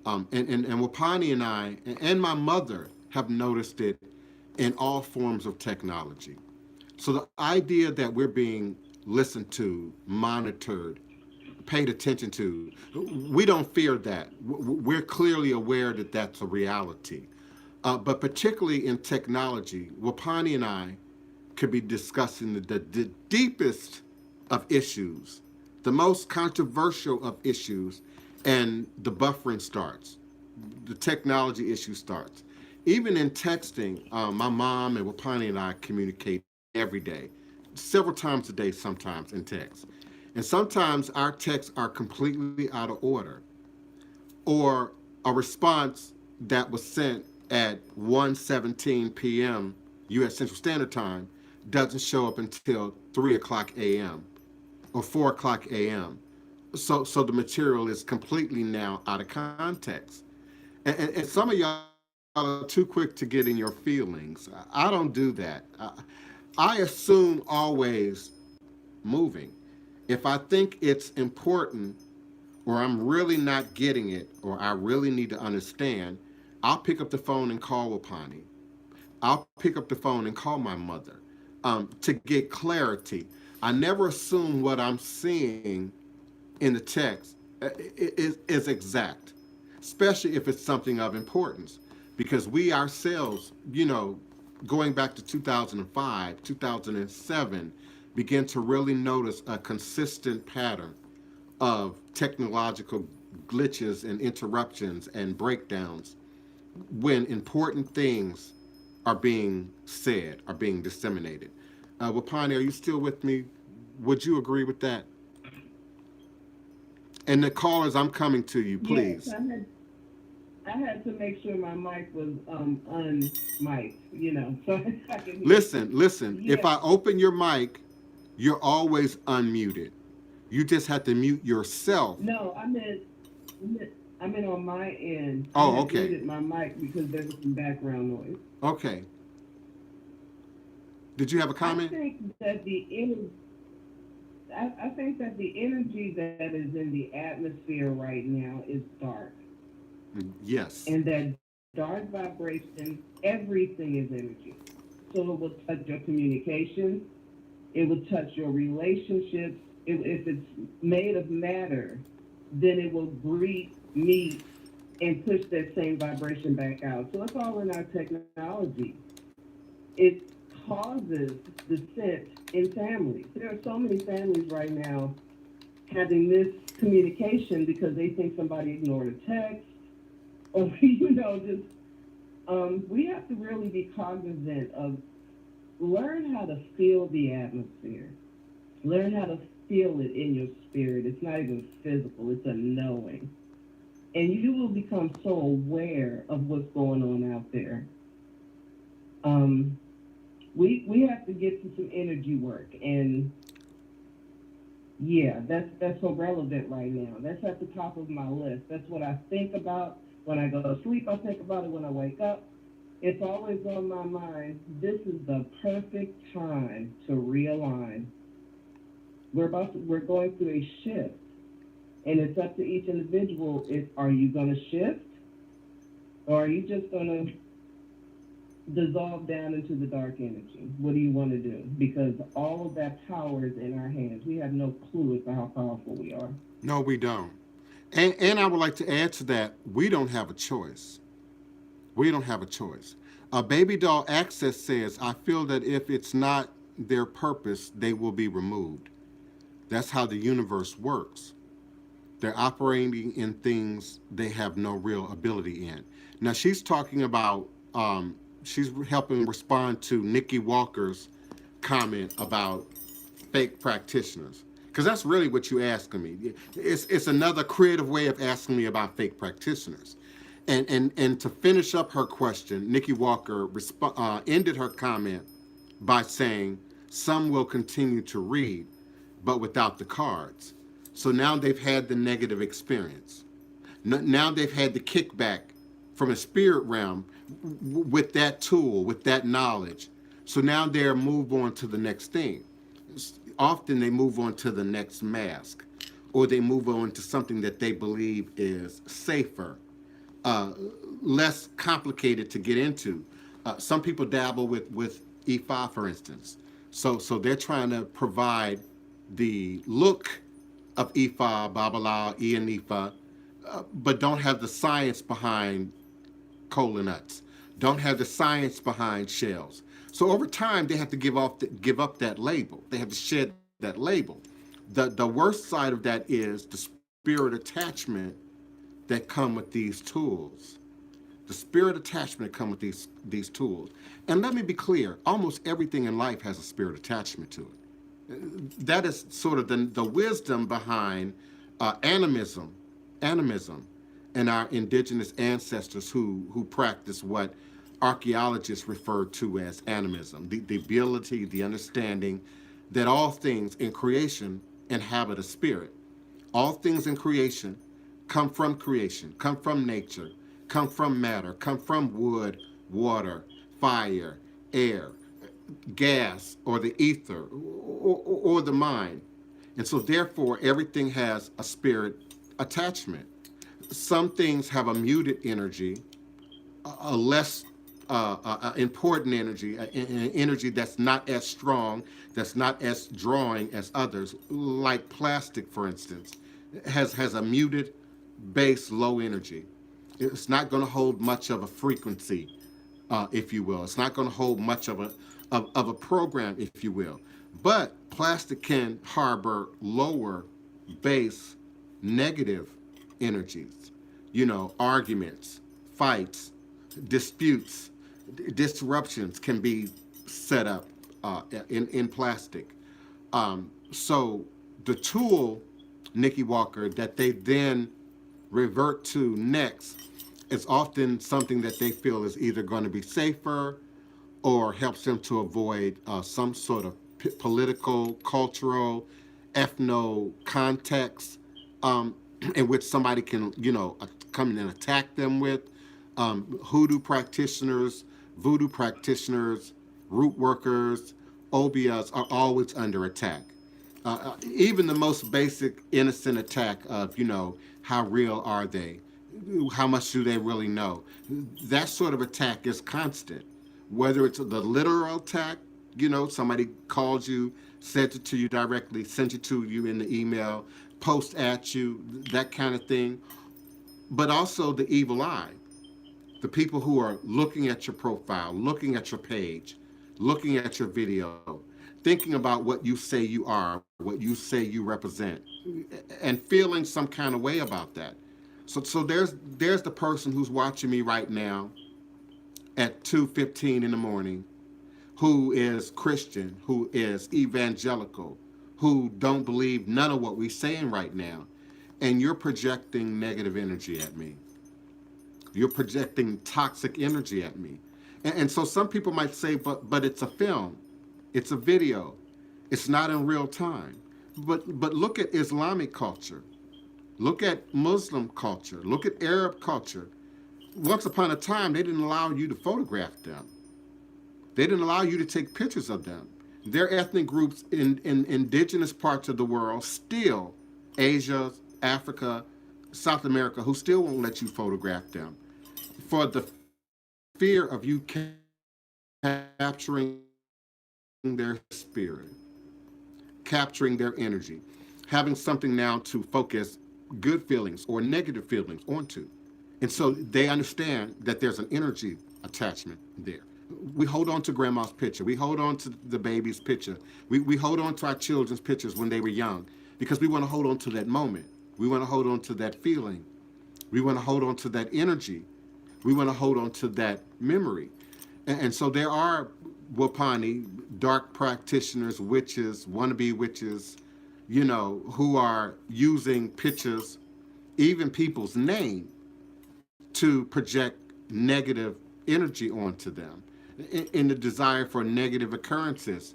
And Wapani and I and my mother have noticed it in all forms of technology. So the idea that we're being listened to, monitored, paid attention to, we don't fear that. We're clearly aware that that's a reality. But particularly in technology, Wapani and I could be discussing the deepest of issues, the most controversial of issues, and the buffering starts. The technology issue starts. Even in texting, my mom and Wapani and I communicate every day, several times a day, sometimes in text. And sometimes our texts are completely out of order, or a response that was sent at 1:17 p.m. U.S. Central Standard Time doesn't show up until 3 o'clock a.m. or 4 o'clock a.m. So the material is completely now out of context. And some of y'all are too quick to get in your feelings. I don't do that. I assume always moving. If I think it's important, or I'm really not getting it, or I really need to understand, I'll pick up the phone and call Wapani. I'll pick up the phone and call my mother, to get clarity. I never assume what I'm seeing in the text is exact, especially if it's something of importance, because we ourselves, going back to 2005, 2007, begin to really notice a consistent pattern of technological glitches and interruptions and breakdowns when important things are being said, are being disseminated. Wapani, are you still with me? Would you agree with that? And the callers, I'm coming to you, Yes, please. I had to make sure my mic was unmiked, so I can hear. Listen. If Yeah, I open your mic, you're always unmuted. You just have to mute yourself. no, I meant on my end. I Oh, had okay. muted my mic because there was some background noise. Okay. Did you have a I comment? think that the energy, I think that the energy that is in the atmosphere right now is dark, Yes. and that dark vibration, everything is energy. So it will touch your communication. It will touch your relationships. If it's made of matter, then it will breed, meet, and push that same vibration back out. So it's all in our technology. It causes dissent in families. There are so many families right now having miscommunication because they think somebody ignored a text, or just we have to really be cognizant of, learn how to feel the atmosphere. Learn how to feel it in your spirit. It's not even physical, it's a knowing. And you will become so aware of what's going on out there. Um, we have to get to some energy work, and yeah, that's so relevant right now. That's at the top of my list. That's what I think about when I go to sleep. I think about it when I wake up. It's always on my mind. This is the perfect time to realign. We're going through a shift, and it's up to each individual. Are you going to shift, or are you just going to dissolve down into the dark energy? What do you want to do? Because all of that power is in our hands. We have no clue as to how powerful we are. No, we don't. And I would like to add to that, we don't have a choice. We don't have a choice. Baby doll access says, I feel that if it's not their purpose, they will be removed. That's how the universe works. They're operating in things they have no real ability in. Now she's talking about, she's helping respond to Nikki Walker's comment about fake practitioners. Because that's really what you're asking me. It's another creative way of asking me about fake practitioners. And to finish up her question, Nikki Walker ended her comment by saying, some will continue to read, but without the cards. So now they've had the negative experience. Now they've had the kickback from a spirit realm with that tool, with that knowledge. So now they're move on to the next thing. Often they move on to the next mask, or they move on to something that they believe is safer, less complicated to get into. Some people dabble with E5, for instance. So they're trying to provide the look of Ifa, Babala, Ianifa, but don't have the science behind cola nuts, don't have the science behind shells. So over time, they have to give up that label. They have to shed that label. The worst side of that is the spirit attachment that come with these tools. The spirit attachment that come with these tools. And let me be clear, almost everything in life has a spirit attachment to it. That is sort of the wisdom behind animism, and our indigenous ancestors who practice what archaeologists refer to as animism, the ability, the understanding that all things in creation inhabit a spirit. All things in creation, come from nature, come from matter, come from wood, water, fire, air, gas, or the ether, or the mind. And so therefore, everything has a spirit attachment. Some things have a muted energy, a less important energy, an energy that's not as strong, that's not as drawing as others, like plastic, for instance, has a muted base, low energy. It's not going to hold much of a frequency, if you will. It's not going to hold much of a program, if you will. But plastic can harbor lower base negative energies, arguments, fights, disputes, disruptions can be set up in plastic. So the tool, Nikki Walker, that they then revert to next is often something that they feel is either going to be safer or helps them to avoid some sort of political, cultural, ethno context in which somebody can, come in and attack them with. Hoodoo practitioners, voodoo practitioners, root workers, obias are always under attack. Even the most basic innocent attack of, how real are they? How much do they really know? That sort of attack is constant. Whether it's the literal attack, somebody called you, said it to you directly, sent it to you in the email, post at you, that kind of thing. But also the evil eye. The people who are looking at your profile, looking at your page, looking at your video, thinking about what you say you are, what you say you represent, and feeling some kind of way about that. So there's the person who's watching me right now at 2:15 in the morning, who is Christian, who is evangelical, who don't believe none of what we're saying right now, and you're projecting negative energy at me. You're projecting toxic energy at me. And so some people might say, but it's a film, it's a video, it's not in real time. But look at Islamic culture, look at Muslim culture, look at Arab culture. Once upon a time, they didn't allow you to photograph them. They didn't allow you to take pictures of them. There are ethnic groups in indigenous parts of the world, still Asia, Africa, South America, who still won't let you photograph them for the fear of you capturing their spirit, capturing their energy, having something now to focus good feelings or negative feelings onto. And so they understand that there's an energy attachment there. We hold on to grandma's picture. We hold on to the baby's picture. We hold on to our children's pictures when they were young because we want to hold on to that moment. We want to hold on to that feeling. We want to hold on to that energy. We want to hold on to that memory. And so there are Wapani, dark practitioners, witches, wannabe witches, who are using pictures, even people's name, to project negative energy onto them in the desire for negative occurrences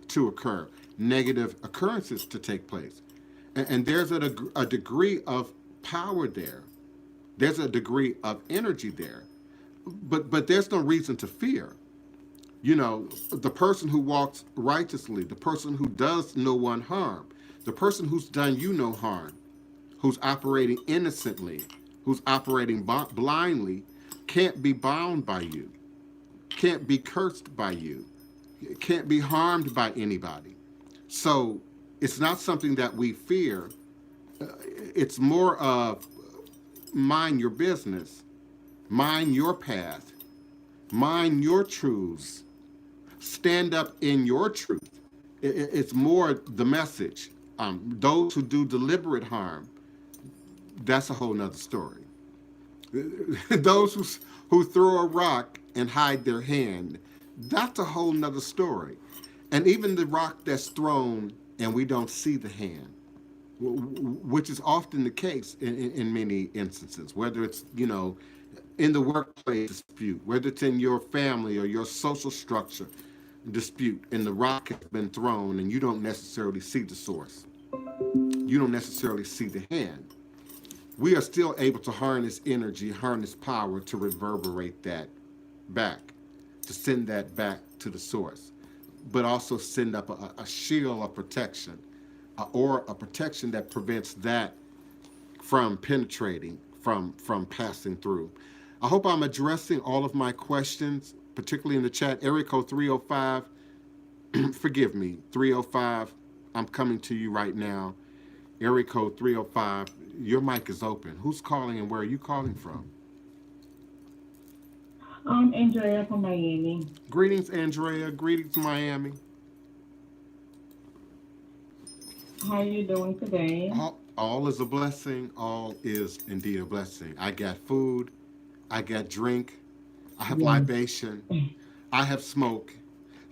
to occur, negative occurrences to take place. And there's a degree of power there. There's a degree of energy there. But there's no reason to fear. The person who walks righteously, the person who does no one harm, the person who's done you no harm, who's operating innocently, who's operating blindly, can't be bound by you, can't be cursed by you, can't be harmed by anybody. So it's not something that we fear. It's more of mind your business, mind your path, mind your truths, stand up in your truth. It's more the message. Those who do deliberate harm, that's a whole nother story. Those who throw a rock and hide their hand, that's a whole nother story. And even the rock that's thrown and we don't see the hand, which is often the case in many instances, whether it's, in the workplace dispute, whether it's in your family or your social structure dispute, and the rock has been thrown and you don't necessarily see the source. You don't necessarily see the hand. We are still able to harness energy, harness power to reverberate that back, to send that back to the source, but also send up a shield of protection, or a protection that prevents that from penetrating, from passing through. I hope I'm addressing all of my questions, particularly in the chat. Area code 305, forgive me, 305, I'm coming to you right now. Area code 305, your mic is open. Who's calling and where are you calling from? Andrea from Miami. Greetings, Andrea. Greetings, Miami. How are you doing today? All is a blessing. All is indeed a blessing. I got food. I got drink. I have libation. I have smoke.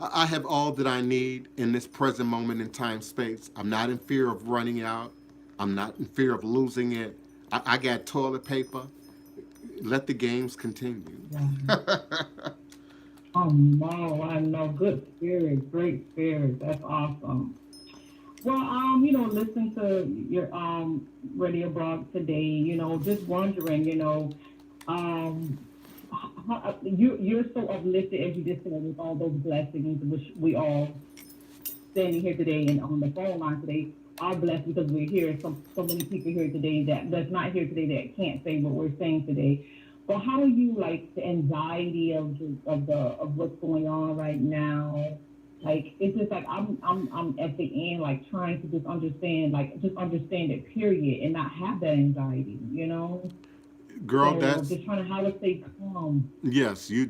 I have all that I need in this present moment in time space. I'm not in fear of running out. I'm not in fear of losing it. I got toilet paper. Let the games continue. Oh no, I know. Good spirit, great spirit. That's awesome. Well, listen to your radio blog today. Just wondering, you're so uplifted as you just said with all those blessings, which we all standing here today and on the phone line today are blessed because we're here. So many people here today that's not here today that can't say what we're saying today. But how do you like the anxiety of what's going on right now? Like it's just like I'm at the end like trying to just understand it period and not have that anxiety, Girl, So that's just trying to how to stay calm. yes. You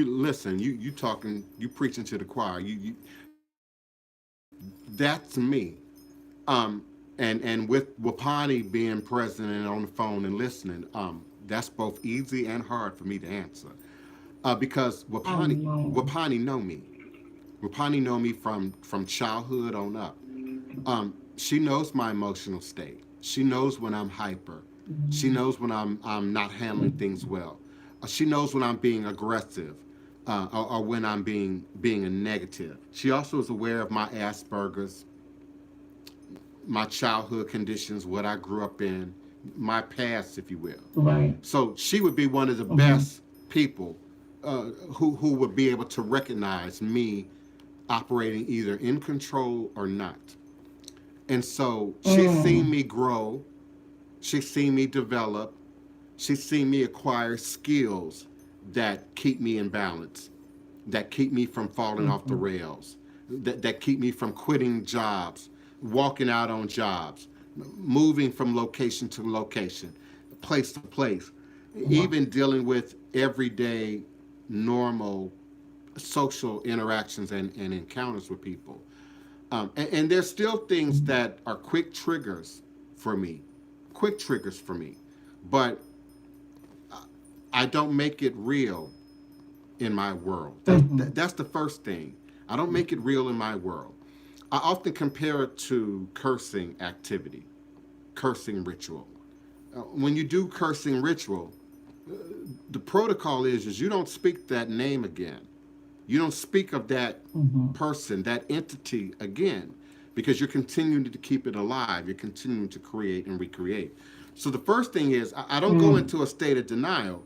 listen. You talking. You preaching to the choir. You that's me. Um, and with Wapani being present and on the phone and listening, that's both easy and hard for me to answer. Because No. Wapani know me. Wapani know me from childhood on up. She knows my emotional state. She knows when I'm hyper. She Mhm. knows when I'm not handling things well. She knows when I'm being aggressive, or when I'm being a negative. She also is aware of my Asperger's, my childhood conditions, what I grew up in, my past, if you will. Right. So she would be one of the best people who would be able to recognize me operating either in control or not. And so she's seen me grow, she's seen me develop, she's seen me acquire skills that keep me in balance, that keep me from falling off the rails, that keep me from quitting jobs, walking out on jobs, moving from location to location, place to place, even dealing with everyday normal social interactions and encounters with people. And there's still things that are quick triggers for me, but I don't make it real in my world. That's the first thing. I don't make it real in my world. I often compare it to cursing activity, cursing ritual. When you do cursing ritual, the protocol is you don't speak that name again. You don't speak of that person, that entity again, because you're continuing to keep it alive. You're continuing to create and recreate. So the first thing is I don't go into a state of denial.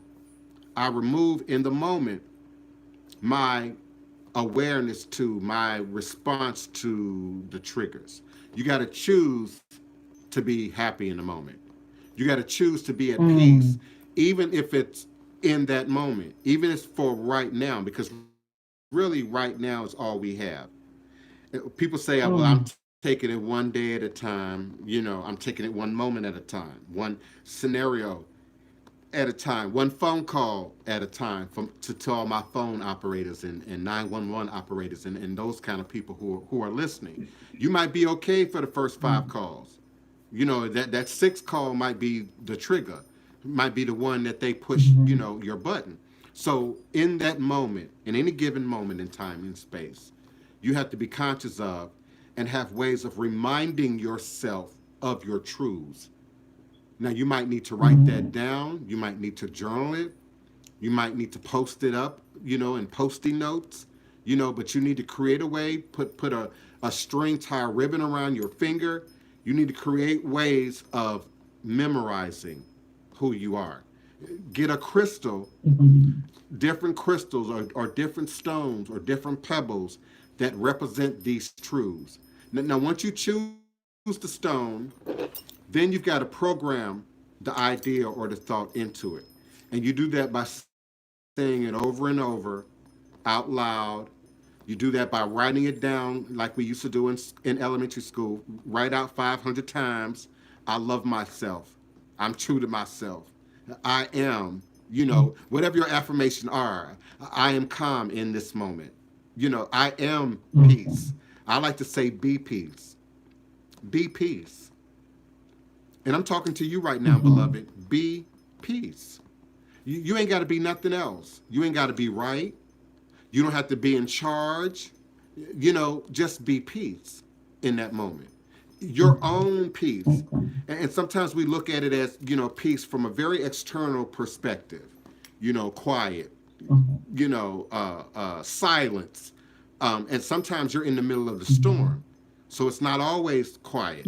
I remove in the moment my awareness to, my response to the triggers. You got to choose to be happy in the moment. You got to choose to be at peace, even if it's in that moment, even if it's for right now, because really right now is all we have. People say, well, I'm taking it one day at a time. I'm taking it one moment at a time, one scenario at a time, one phone call at a time, to all my phone operators and 911 operators and those kind of people who are listening. You might be okay for the first 5 calls. That 6th call might be the trigger, might be the one that they push, your button. So in that moment, in any given moment in time and space, you have to be conscious of and have ways of reminding yourself of your truths. Now, you might need to write that down. You might need to journal it. You might need to post it up, in Post-it notes, but you need to create a way, put a string, tie a ribbon around your finger. You need to create ways of memorizing who you are. Get a crystal, different crystals or different stones or different pebbles that represent these truths. Now, once you choose the stone, then you've got to program the idea or the thought into it. And you do that by saying it over and over out loud. You do that by writing it down like we used to do in elementary school. Write out 500 times, I love myself. I'm true to myself. I am, whatever your affirmation are. I am calm in this moment. I am peace. I like to say be peace. Be peace. And I'm talking to you right now, beloved. Be peace. You ain't got to be nothing else. You ain't got to be right. You don't have to be in charge. Just be peace in that moment. Your own peace. And sometimes we look at it as, peace from a very external perspective. Quiet, silence. And sometimes you're in the middle of the storm. So it's not always quiet.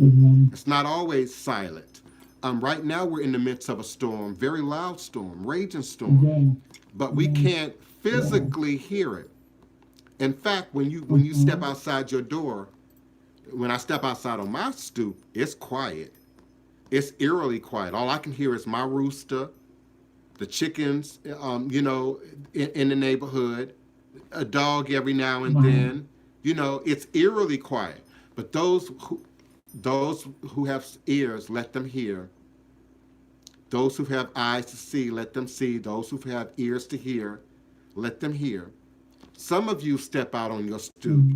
It's not always silent. Right now we're in the midst of a storm, very loud storm, raging storm. But we can't physically hear it. In fact, when you step outside your door, when I step outside on my stoop, it's quiet. It's eerily quiet. All I can hear is my rooster, the chickens, in the neighborhood, a dog every now and then. It's eerily quiet. But those who have ears, let them hear. Those who have eyes to see, let them see. Those who have ears to hear, let them hear. Some of you step out on your stoop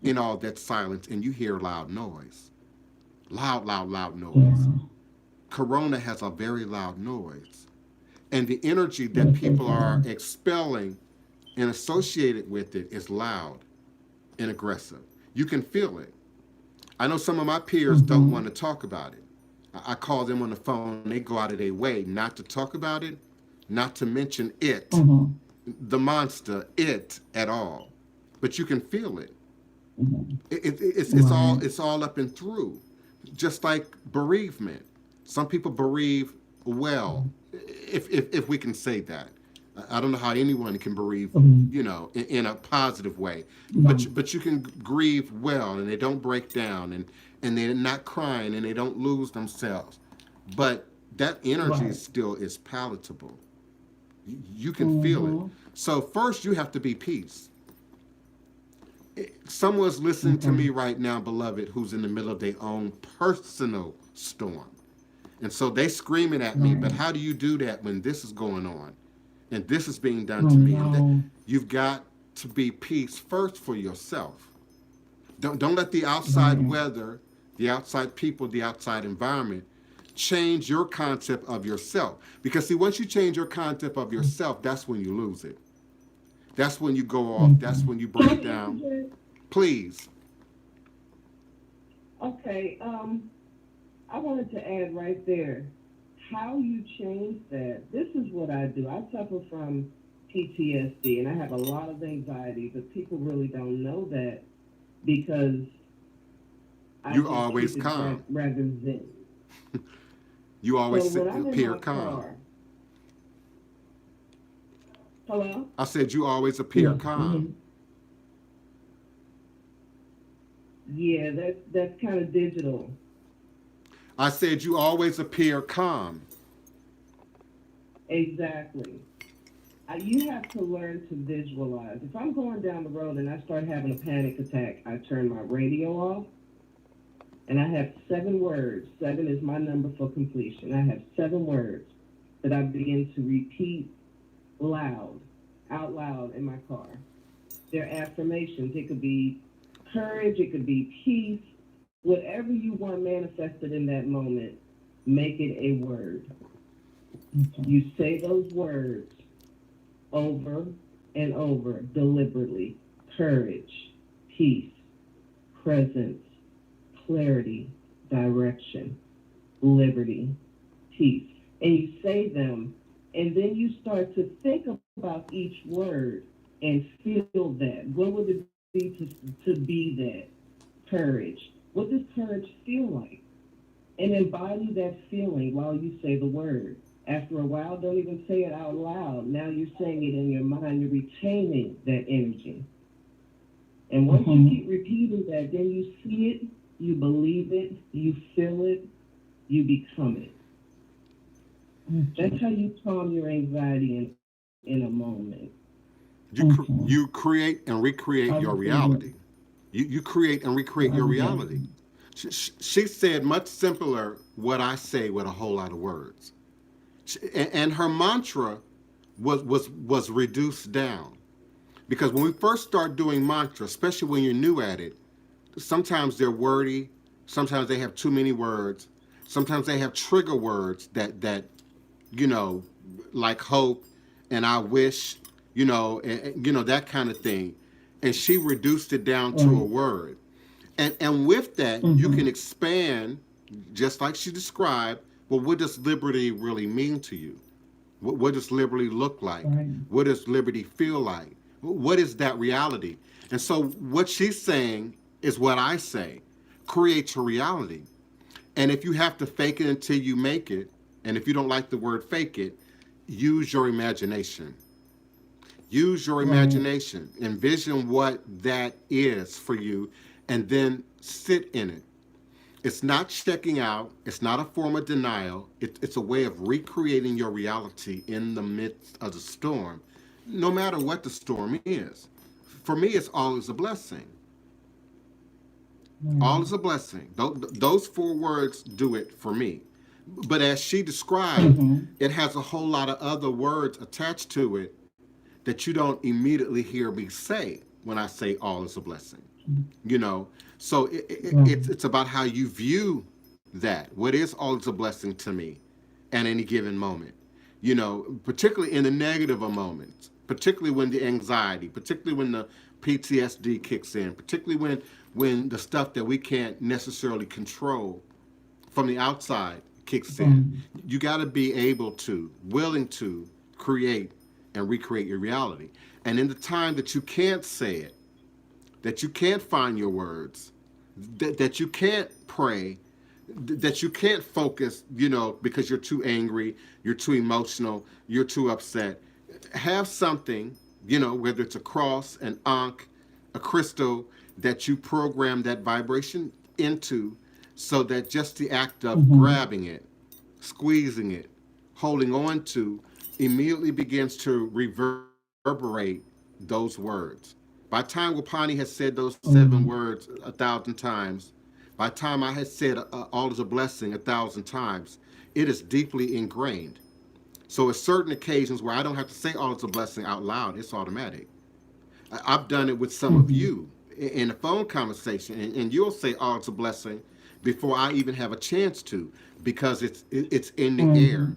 in all that silence and you hear loud noise. Loud noise. Corona has a very loud noise. And the energy that people are expelling and associated with it is loud and aggressive. You can feel it. I know some of my peers don't want to talk about it. I call them on the phone. They go out of their way not to talk about it, not to mention it, the monster, it at all. But you can feel it. It's all up and through. Just like bereavement. Some people bereave well, if we can say that. I don't know how anyone can bereave, in a positive way, but you can grieve well, and they don't break down, and they're not crying, and they don't lose themselves. But that energy Right. still is palatable. You can feel it. So first, you have to be peace. Someone's listening to me right now, beloved, who's in the middle of their own personal storm. And so they screaming at me, but how do you do that when this is going on and this is being done to me? And that you've got to be peace first for yourself. Don't let the outside weather, the outside people, the outside environment change your concept of yourself. Because see, once you change your concept of yourself, that's when you lose it. That's when you go off. That's when you break down. Please. Okay, I wanted to add right there how you change that. This is what I do. I suffer from PTSD and I have a lot of anxiety, but people really don't know that because I You just always keep it calm. rather zen. You always So when I'm in appear my calm. car, hello? I said you always appear calm. Yeah, that's kind of digital. I said you always appear calm. Exactly. You have to learn to visualize. If I'm going down the road and I start having a panic attack, I turn my radio off and I have 7 words. 7 is my number for completion. I have 7 words that I begin to repeat out loud in my car. They're affirmations. It could be courage, it could be peace, whatever you want manifested in that moment, make it a word. You say those words over and over deliberately. Courage, peace, presence, clarity, direction, liberty, peace. And you say them, and then you start to think about each word and feel that. What would it be to be that? Courage. What does courage feel like? And embody that feeling while you say the word. After a while, don't even say it out loud. Now you're saying it in your mind. You're retaining that energy. And once you keep repeating that, then you see it, you believe it, you feel it, you become it. That's how you calm your anxiety in a moment. You create and recreate your reality. You create and recreate your reality. She said much simpler what I say with a whole lot of words. And her mantra was reduced down. Because when we first start doing mantra, especially when you're new at it, sometimes they're wordy, sometimes they have too many words, sometimes they have trigger words that like hope and I wish, that kind of thing. And she reduced it down to a word. And with that, you can expand, just like she described, well, what does liberty really mean to you? What does liberty look like? What does liberty feel like? What is that reality? And so what she's saying is what I say. Create your reality. And if you have to fake it until you make it, and if you don't like the word fake it, use your imagination. Use your imagination. Envision what that is for you, and then sit in it. It's not checking out. It's not a form of denial. It's a way of recreating your reality in the midst of the storm, no matter what the storm is. For me, it's always a blessing. All is a blessing. Those 4 words do it for me. But as she described, it has a whole lot of other words attached to it that you don't immediately hear me say when I say all is a blessing. So it's about how you view that. What is all is a blessing to me at any given moment? Particularly in the negative of moments, particularly when the anxiety, particularly when the PTSD kicks in, particularly when the stuff that we can't necessarily control from the outside kicks in. You got to be willing to create and recreate your reality. And in the time that you can't say it, that you can't find your words, that you can't pray, that you can't focus, because you're too angry, you're too emotional, you're too upset. Have something, whether it's a cross, an ankh, a crystal, that you program that vibration into, so that just the act of grabbing it, squeezing it, holding on to, immediately begins to reverberate those words. By the time Wapani has said those 7 words 1,000 times, by the time I had said all is a blessing 1,000 times, it is deeply ingrained. So at certain occasions where I don't have to say all is a blessing out loud, it's automatic. I've done it with some of you in a phone conversation, and you'll say all is a blessing before I even have a chance to, because it's in the air.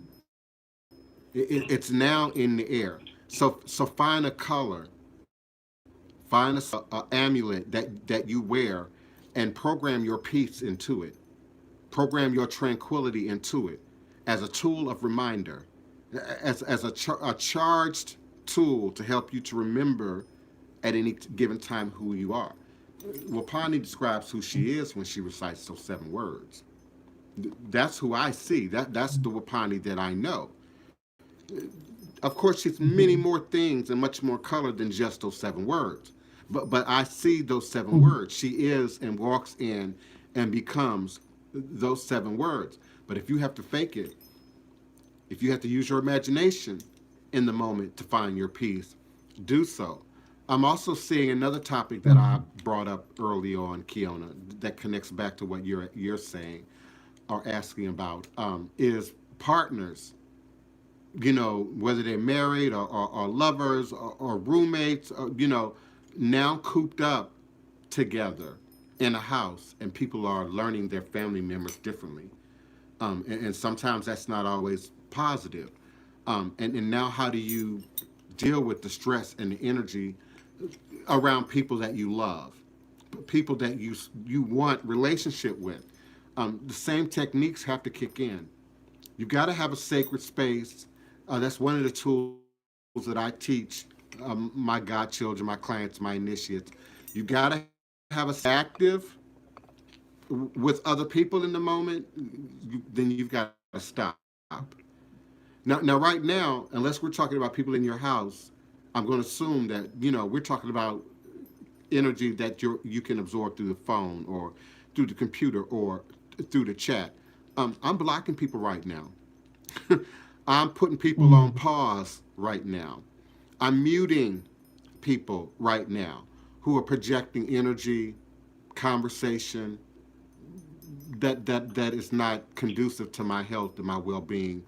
It's now in the air. So find a color, find a amulet that you wear, and program your peace into it. Program your tranquility into it as a tool of reminder, as a charged tool to help you to remember at any given time who you are. Wapani describes who she is when she recites those 7 words. That's who I see. That's the Wapani that I know. Of course, she's many more things and much more color than just those 7 words. But I see those 7 words. She is and walks in and becomes those 7 words. But if you have to fake it, if you have to use your imagination in the moment to find your peace, do so. I'm also seeing another topic that I brought up early on, Kiona, that connects back to what you're saying or asking about, is partners. Whether they're married or lovers or roommates, now cooped up together in a house, and people are learning their family members differently. And sometimes that's not always positive. And now, how do you deal with the stress and the energy around people that you love, people that you want relationship with? The same techniques have to kick in. You got to have a sacred space. That's one of the tools that I teach my godchildren, my clients, my initiates. You got to have a active with other people in the moment. Then you've got to stop. Now, right now, unless we're talking about people in your house, I'm going to assume that we're talking about energy that you can absorb through the phone or through the computer or through the chat. I'm blocking people right now. I'm putting people on pause right now. I'm muting people right now who are projecting energy, conversation that is not conducive to my health and my well-being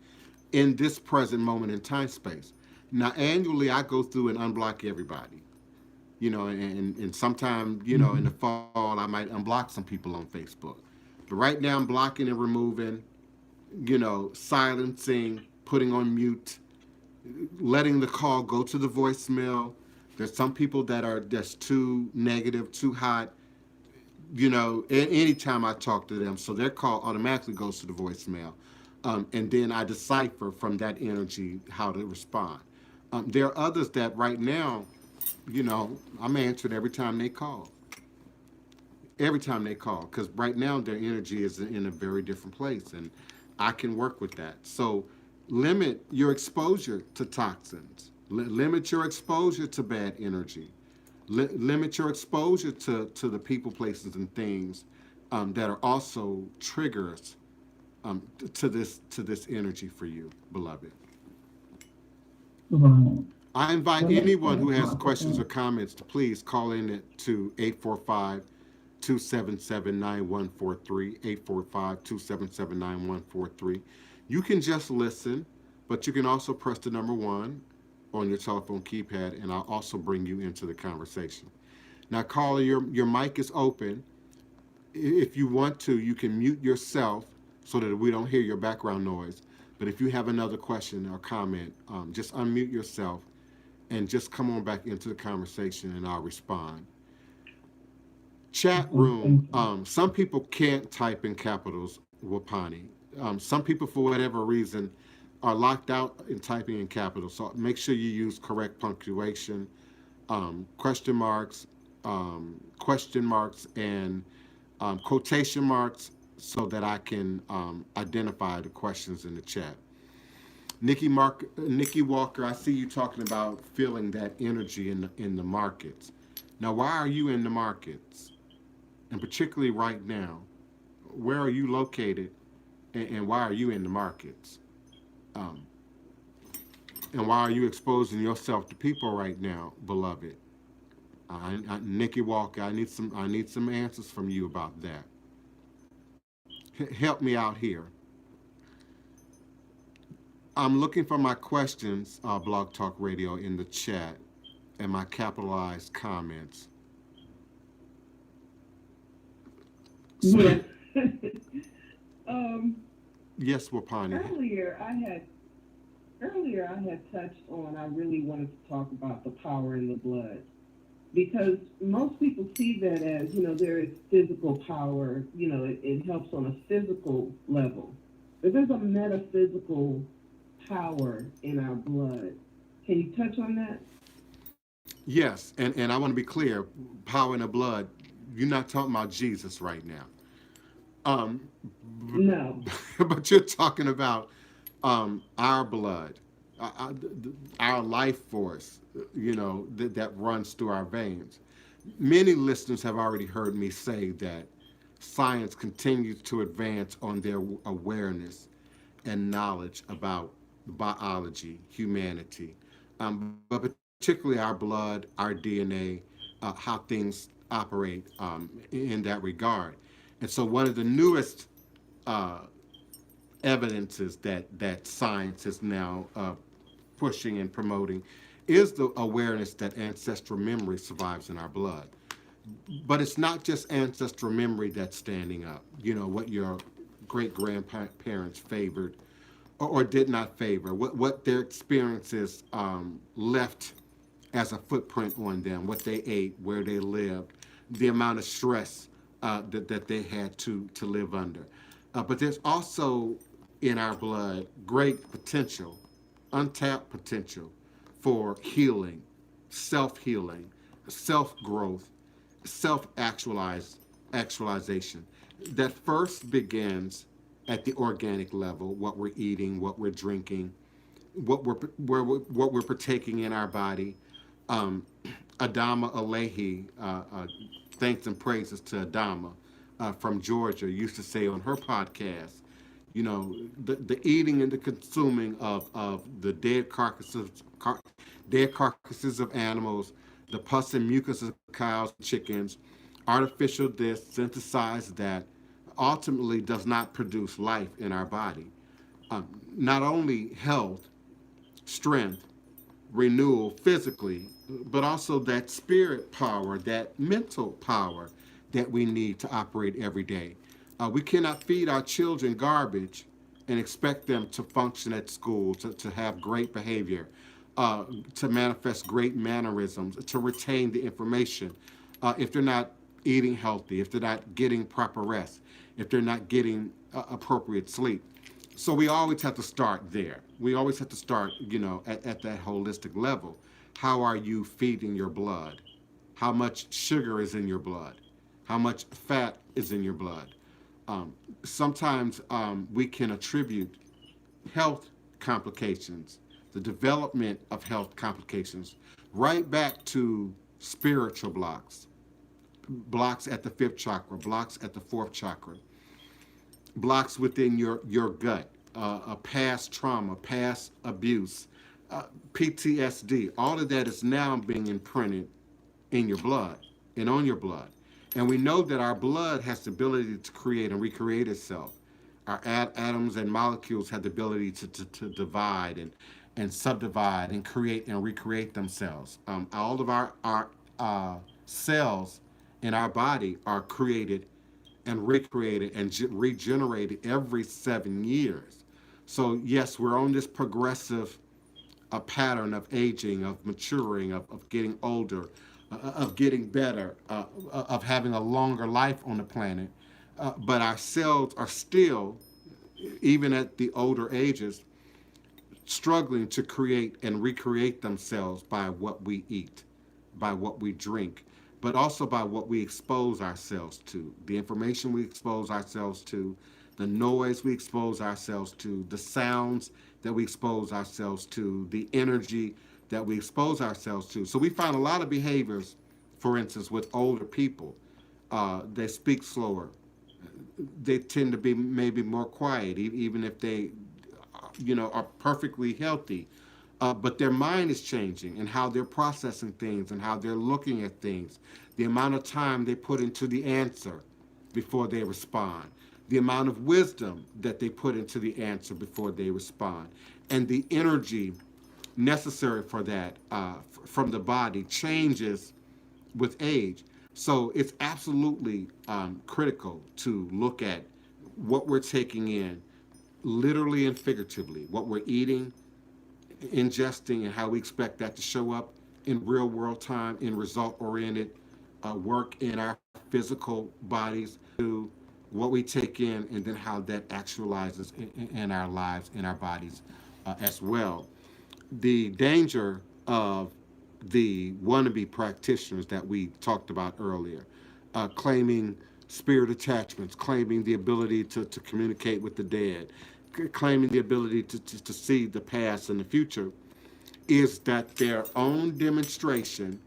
in this present moment in time space. Now, annually, I go through and unblock everybody. And sometime, in the fall, I might unblock some people on Facebook. But right now, I'm blocking and removing, silencing, putting on mute, letting the call go to the voicemail. There's some people that are just too negative, too hot, anytime I talk to them. So their call automatically goes to the voicemail. And then I decipher from that energy how to respond. There are others that right now, I'm answering every time they call. Every time they call, because right now their energy is in a very different place, and I can work with that. So limit your exposure to toxins. Limit your exposure to bad energy. Limit your exposure to the people, places, and things that are also triggers to this energy for you, beloved. I invite anyone who has questions or comments to please call in to 845-277-9143, 845-277-9143. You can just listen, but you can also press the number 1 on your telephone keypad, and I'll also bring you into the conversation. Now, caller, your mic is open. If you want to, you can mute yourself so that we don't hear your background noise. But if you have another question or comment, just unmute yourself and just come on back into the conversation, and I'll respond. Chat room. Some people can't type in capitals, Wapani. Some people, for whatever reason, are locked out in typing in capitals. So make sure you use correct punctuation, question marks, and quotation marks, so that I can identify the questions in the chat. Nikki Walker, I see you talking about feeling that energy in the markets. Now, why are you in the markets, and particularly right now? Where are you located, and why are you in the markets? Um, and why are you exposing yourself to people right now, beloved? Nikki Walker, I need some answers from you about that. Help me out here. I'm looking for my questions, Blog Talk Radio, in the chat and my capitalized comments. So, Yeah. um, yes, Wapani. earlier I had touched on. I really wanted to talk about the power in the blood because most people see that as, there is physical power. It helps on a physical level, but there's a metaphysical power in our blood. Can you touch on that? Yes, and I want to be clear, power in the blood, you're not talking about Jesus right now. Um, No. but you're talking about our blood, our life force, that runs through our veins. Many listeners have already heard me say that science continues to advance on their awareness and knowledge about biology, humanity, but particularly our blood, our DNA, how things operate in that regard. And so, one of the newest uh, evidences that science is now pushing and promoting is the awareness that ancestral memory survives in our blood. But it's not just ancestral memory that's standing up. What your great grandparents favored or did not favor, what their experiences left as a footprint on them, what they ate, where they lived, the amount of stress that they had to live under. But there's also in our blood great potential, untapped potential for healing, self healing, self growth, self actualization that first begins at the organic level, what we're eating, what we're drinking, what we're partaking in our body. Um, Adama Alehi, thanks and praises to Adama from Georgia, used to say on her podcast, the eating and the consuming of the dead carcasses of animals, the pus and mucus of cows, chickens, artificial this, synthesized that, ultimately does not produce life in our body. Not only health, strength, renewal physically, but also that spirit power, that mental power that we need to operate every day. We cannot feed our children garbage and expect them to function at school, to have great behavior, to manifest great mannerisms, to retain the information if they're not eating healthy, if they're not getting proper rest, if they're not getting appropriate sleep. So we always have to start there. We always have to start, at that holistic level. How are you feeding your blood? How much sugar is in your blood? How much fat is in your blood? Sometimes we can attribute health complications, the development of health complications, right back to spiritual blocks at the fifth chakra, blocks at the fourth chakra, blocks within your gut, a past trauma, past abuse, PTSD. All of that is now being imprinted in your blood and on your blood. And we know that our blood has the ability to create and recreate itself. Our atoms and molecules have the ability to divide and subdivide and create and recreate themselves. All of our cells in our body are created and recreated and regenerated every 7 years. So, yes, we're on this progressive pattern of aging, of maturing, of getting older, of getting better, of having a longer life on the planet. But our cells are still, even at the older ages, struggling to create and recreate themselves by what we eat, by what we drink, but also by what we expose ourselves to, the information we expose ourselves to, the noise we expose ourselves to, the sounds that we expose ourselves to, the energy that we expose ourselves to. So we find a lot of behaviors, for instance, with older people. They speak slower. They tend to be maybe more quiet, even if they, are perfectly healthy. But their mind is changing and how they're processing things and how they're looking at things. The amount of time they put into the answer before they respond. The amount of wisdom that they put into the answer before they respond. And the energy necessary for that from the body changes with age. So it's absolutely critical to look at what we're taking in, literally and figuratively, what we're eating, ingesting, and how we expect that to show up in real world time, in result oriented work in our physical bodies, to what we take in, and then how that actualizes in our lives, in our bodies as well. The danger of the wannabe practitioners that we talked about earlier, claiming spirit attachments, claiming the ability to communicate with the dead, claiming the ability to see the past and the future, is that their own demonstration,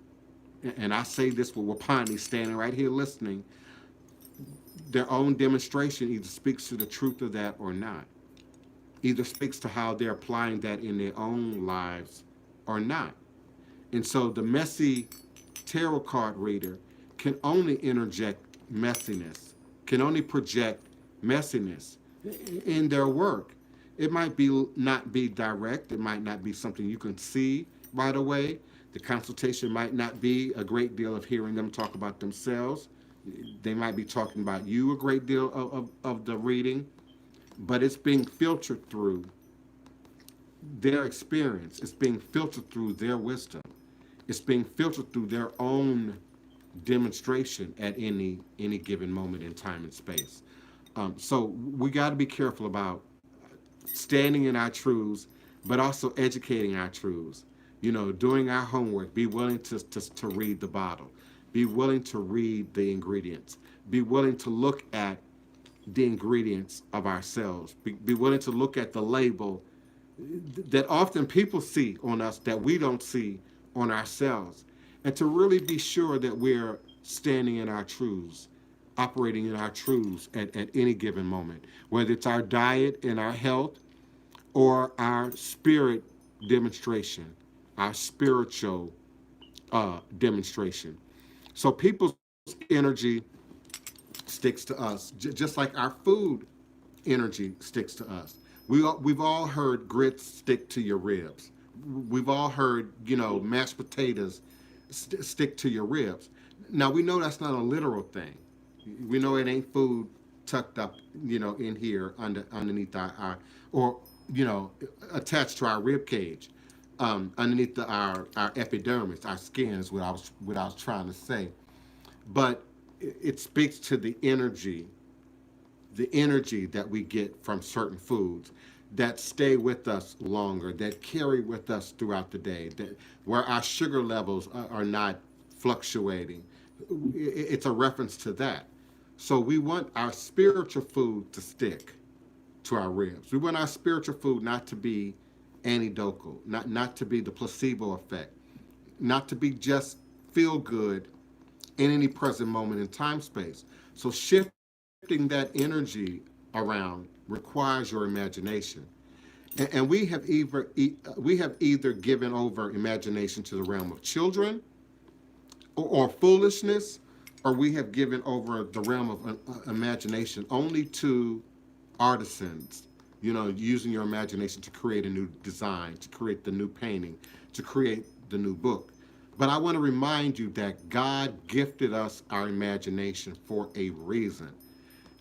and I say this with Wapani standing right here listening, their own demonstration either speaks to the truth of that or not, either speaks to how they're applying that in their own lives or not. And so the messy tarot card reader can only interject messiness, can only project messiness in their work. It might be not be direct, it might not be something you can see right away. The consultation might not be a great deal of hearing them talk about themselves. They might be talking about you a great deal of the reading, but it's being filtered through their experience. It's being filtered through their wisdom. It's being filtered through their own demonstration at any given moment in time and space. So we got to be careful about standing in our truths, but also educating our truths. Doing our homework. Be willing to read the bottle. Be willing to read the ingredients. Be willing to look at the ingredients of ourselves. Be willing to look at the label that often people see on us that we don't see on ourselves, and to really be sure that we're standing in our truths, operating in our truths at any given moment, whether it's our diet and our health or our spirit demonstration, our spiritual demonstration. So people's energy sticks to us, just like our food energy sticks to us. We've all heard grits stick to your ribs. We've all heard, mashed potatoes stick to your ribs. Now we know that's not a literal thing. We know it ain't food tucked up, in here underneath our or attached to our rib cage, underneath our epidermis, our skin is what I was trying to say. But it speaks to the energy that we get from certain foods that stay with us longer, that carry with us throughout the day, that where our sugar levels are not fluctuating. It's a reference to that. So we want our spiritual food to stick to our ribs. We want our spiritual food not to be anecdotal, not to be the placebo effect, not to be just feel good in any present moment in time space. So shifting that energy around requires your imagination. And we have either given over imagination to the realm of children or foolishness, or we have given over the realm of imagination only to artisans, using your imagination to create a new design, to create the new painting, to create the new book. But I want to remind you that God gifted us our imagination for a reason.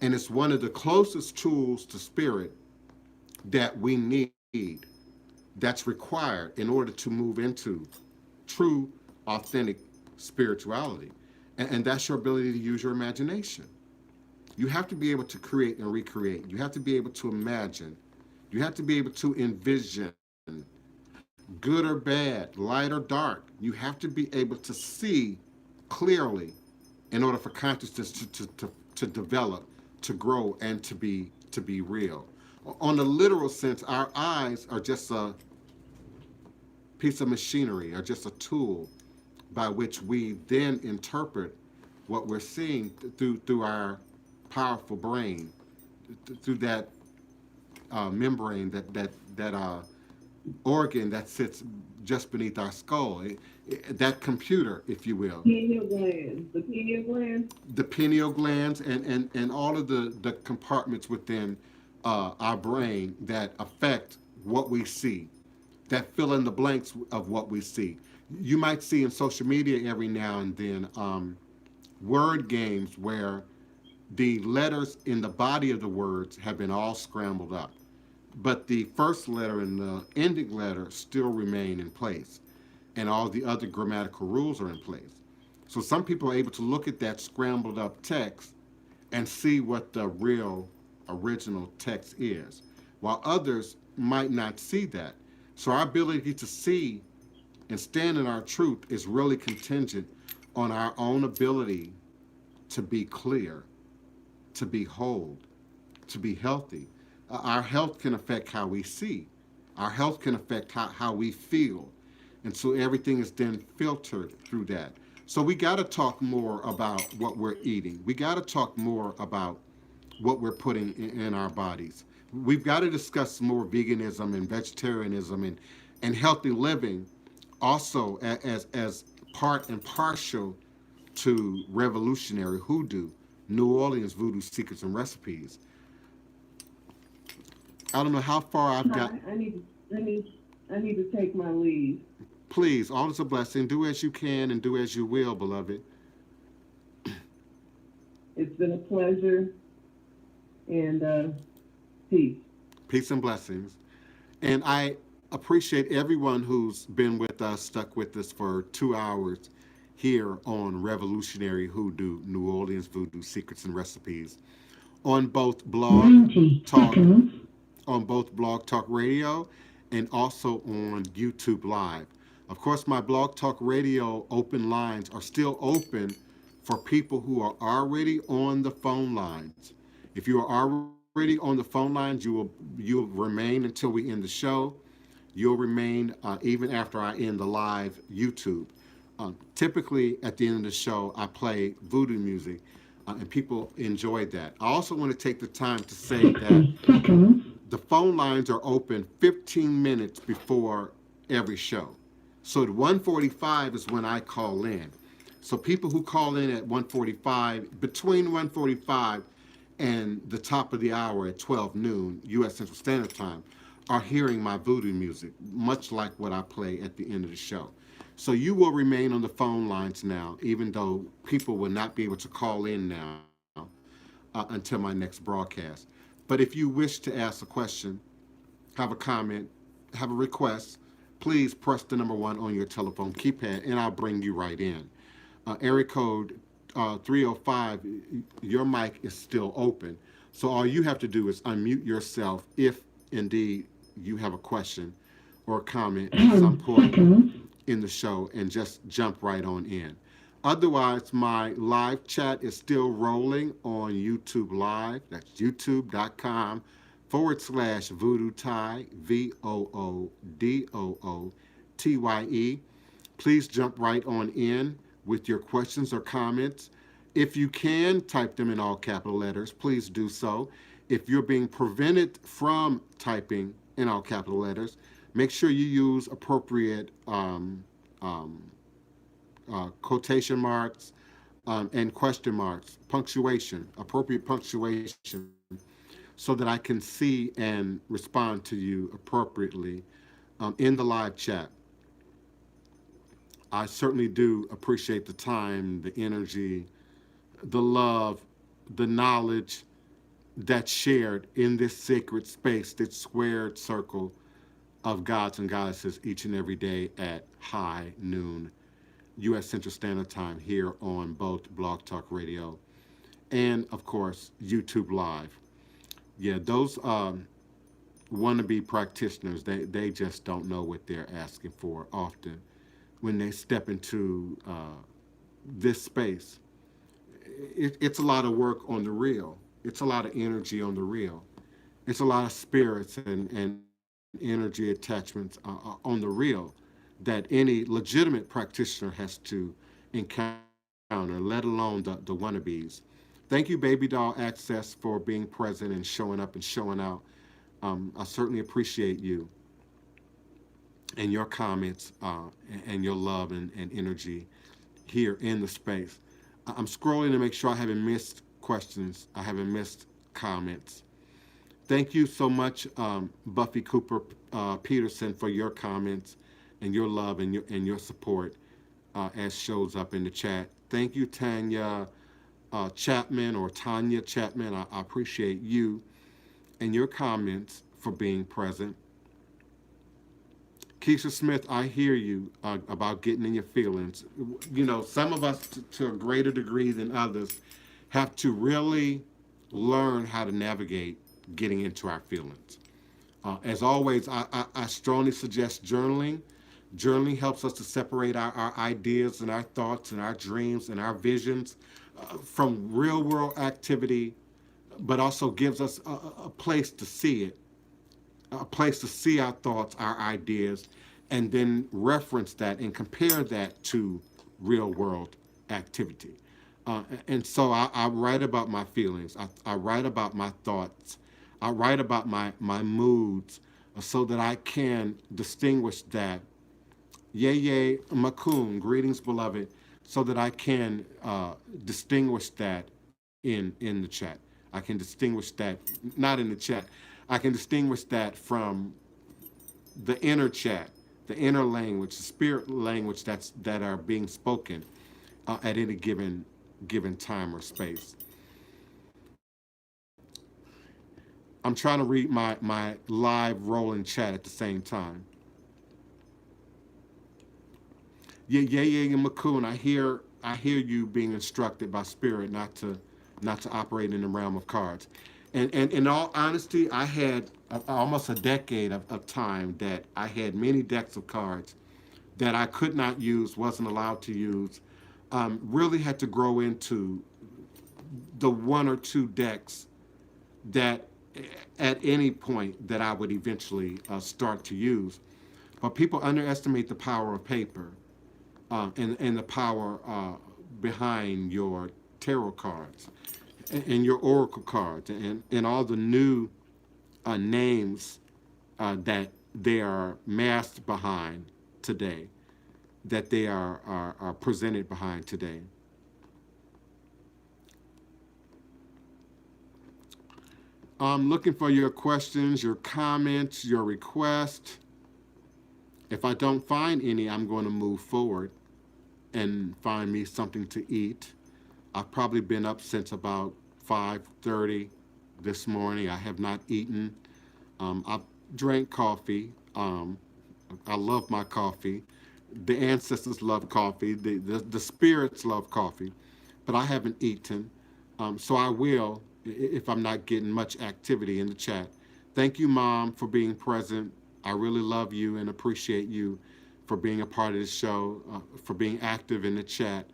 And it's one of the closest tools to spirit that we need, that's required in order to move into true, authentic spirituality. And that's your ability to use your imagination. You have to be able to create and recreate. You have to be able to imagine. You have to be able to envision, good or bad, light or dark. You have to be able to see clearly in order for consciousness to develop, to grow, and to be real. On the literal sense, our eyes are just a piece of machinery, or just a tool by which we then interpret what we're seeing through our powerful brain, through that membrane, that organ that sits just beneath our skull, that computer, if you will. Pineal glands. The pineal glands. The pineal glands, and all of the compartments within our brain that affect what we see, that fill in the blanks of what we see. You might see in social media every now and then word games where the letters in the body of the words have been all scrambled up, but the first letter and the ending letter still remain in place, and all the other grammatical rules are in place. So some people are able to look at that scrambled up text and see what the real original text is, while others might not see that. So our ability to see and stand in our truth is really contingent on our own ability to be clear, to be whole, to be healthy. Our health can affect how we see. Our health can affect how we feel. And so everything is then filtered through that. So we got to talk more about what we're eating. We got to talk more about what we're putting in our bodies. We've got to discuss more veganism and vegetarianism and healthy living also as part and partial to revolutionary Hoodoo, New Orleans Voodoo secrets and recipes. I don't know how far I've got. I need to take my leave. Please, all is a blessing. Do as you can and do as you will, beloved. It's been a pleasure, and peace. Peace and blessings. And I appreciate everyone who's been with us, stuck with us for 2 hours here on Revolutionary Hoodoo, New Orleans Voodoo Secrets and Recipes, on both Blog Talk Radio and also on YouTube Live. Of course, my Blog Talk Radio open lines are still open for people who are already on the phone lines. If you are already on the phone lines, you'll remain until we end the show. You'll remain even after I end the live YouTube. Typically, at the end of the show, I play voodoo music, and people enjoy that. I also want to take the time to say that the phone lines are open 15 minutes before every show. So at 1:45 is when I call in. So people who call in at 1:45, between 1:45 and the top of the hour at 12 noon, U.S. Central Standard Time, are hearing my voodoo music, much like what I play at the end of the show. So you will remain on the phone lines now, even though people will not be able to call in now until my next broadcast. But if you wish to ask a question, have a comment, have a request, please press the number 1 on your telephone keypad, and I'll bring you right in. Area code 305, your mic is still open. So all you have to do is unmute yourself if indeed you have a question or a comment at some point in the show, and just jump right on in. Otherwise, my live chat is still rolling on YouTube Live. That's youtube.com/Voodoo Ty, VOODOOTYE. Please jump right on in with your questions or comments. If you can type them in all capital letters, please do so. If you're being prevented from typing in all capital letters, make sure you use appropriate quotation marks and question marks, punctuation, appropriate punctuation, so that I can see and respond to you appropriately in the live chat. I certainly do appreciate the time, the energy, the love, the knowledge that's shared in this sacred space, this squared circle of gods and goddesses each and every day at high noon, U.S. Central Standard Time, here on both Blog Talk Radio and, of course, YouTube Live. Yeah, those wannabe practitioners, they just don't know what they're asking for often when they step into this space. It's a lot of work on the real. It's a lot of energy on the real. It's a lot of spirits and energy attachments on the real that any legitimate practitioner has to encounter, let alone the wannabes. Thank you, Baby Doll Access, for being present and showing up and showing out. I certainly appreciate you and your comments and your love and energy here in the space. I'm scrolling to make sure I haven't missed questions, I haven't missed comments. Thank you so much, Buffy Cooper Peterson, for your comments and your love and your support as shows up in the chat. Thank you, Tanya Chapman or Tanya Chapman. I appreciate you and your comments for being present. Keisha Smith, I hear you about getting in your feelings. You know, some of us, to a greater degree than others, have to really learn how to navigate getting into our feelings. As always, I strongly suggest journaling. Journaling helps us to separate our ideas and our thoughts and our dreams and our visions from real world activity, but also gives us a place to see it, a place to see our thoughts, our ideas, and then reference that and compare that to real world activity. And so I write about my feelings. I write about my thoughts. I write about my moods so that I can distinguish that. Yay, yay, Makun, greetings, beloved, so that I can distinguish that in the chat. I can distinguish that, not in the chat. I can distinguish that from the inner chat, the inner language, the spirit language that are being spoken at any given time or space. I'm trying to read my live rolling chat at the same time. Yeah, Makun. I hear you being instructed by spirit not to operate in the realm of cards. And in all honesty, I had almost a decade of time that I had many decks of cards that I could not use, wasn't allowed to use. Really had to grow into the one or two decks that at any point that I would eventually start to use. But people underestimate the power of paper and the power behind your tarot cards and your oracle cards and all the new names that they are masked behind today, that they are presented behind today. I'm looking for your questions, your comments, your requests. If I don't find any, I'm going to move forward and find me something to eat. I've probably been up since about 5:30 this morning. I have not eaten. I drank coffee. I love my coffee. The ancestors love coffee. The spirits love coffee, but I haven't eaten. So I will if I'm not getting much activity in the chat. Thank you, Mom, for being present. I really love you and appreciate you for being a part of the show, for being active in the chat,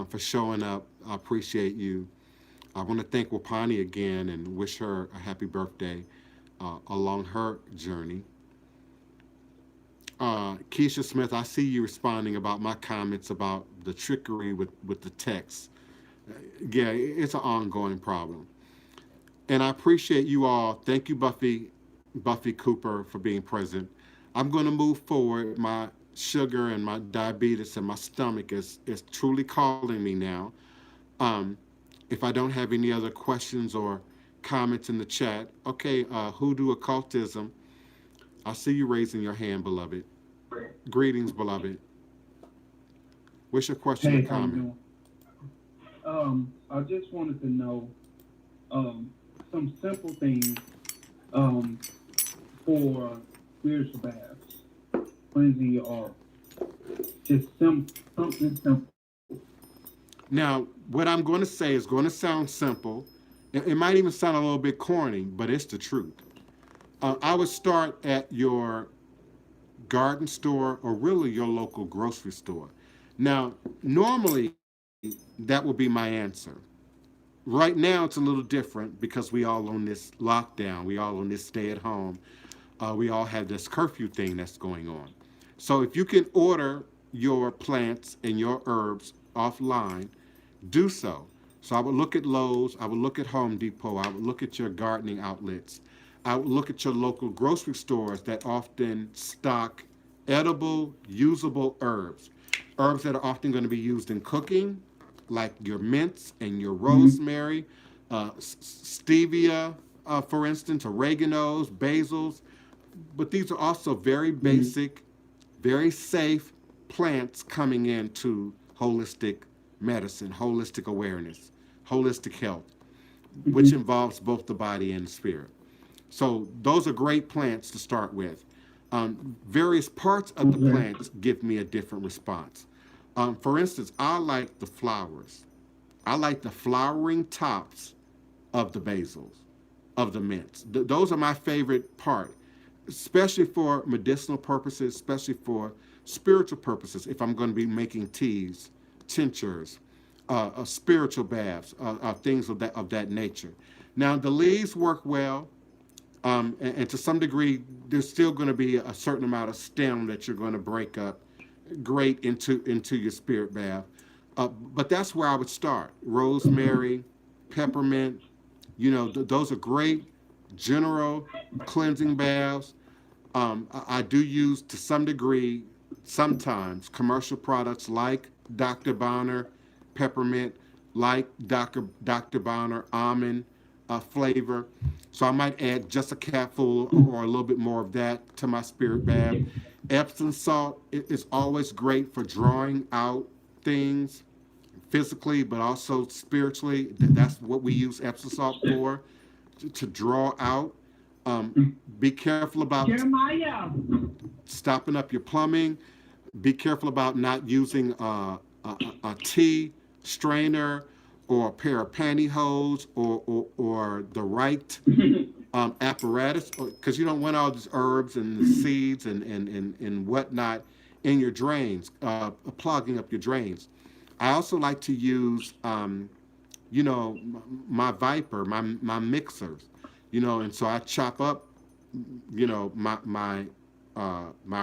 for showing up. I appreciate you. I want to thank Wapani again and wish her a happy birthday along her journey. Keisha Smith, I see you responding about my comments about the trickery with the text. Yeah, it's an ongoing problem. And I appreciate you all. Thank you, Buffy Cooper, for being present. I'm going to move forward. My sugar and my diabetes and my stomach is truly calling me now. If I don't have any other questions or comments in the chat, okay, Hoodoo Occultism, I see you raising your hand, beloved. Greetings, beloved. What's your question or Hey, how you comment? doing? I just wanted to know some simple things for spiritual baths, cleansing your aura. Just something simple. Now, what I'm going to say is going to sound simple. It might even sound a little bit corny, but it's the truth. I would start at your garden store or really your local grocery store. Now, normally that would be my answer. Right now, it's a little different because we all on this lockdown. We all on this stay at home. We all have this curfew thing that's going on. So if you can order your plants and your herbs offline, do so. So I would look at Lowe's, I would look at Home Depot, I would look at your gardening outlets, I would look at your local grocery stores that often stock edible, usable herbs. Herbs that are often going to be used in cooking, like your mints and your rosemary, stevia, for instance, oreganos, basils. But these are also very basic, very safe plants coming into holistic medicine, holistic awareness, holistic health, which involves both the body and the spirit. So those are great plants to start with. Various parts of the plants give me a different response. For instance, I like the flowers. I like the flowering tops of the basils, of the mints. Those are my favorite part, especially for medicinal purposes, especially for spiritual purposes. If I'm going to be making teas, tinctures, spiritual baths, things of that nature. Now the leaves work well, and to some degree, there's still going to be a certain amount of stem that you're going to break up, great into your spirit bath. But that's where I would start. Rosemary, peppermint, those are great general cleansing baths. I do use to some degree sometimes commercial products like Dr. Bonner peppermint, like Dr. Bonner almond flavor. So I might add just a capful or a little bit more of that to my spirit bath. Epsom salt is always great for drawing out things physically, but also spiritually. That's what we use Epsom salt for, to draw out. Be careful about Jeremiah. stopping up your plumbing. Be careful about not using a tea strainer or a pair of pantyhose or the right apparatus, because you don't want all these herbs and the seeds and whatnot in your drains, clogging up your drains. I also like to use, my Viper, my mixers, and so I chop up, my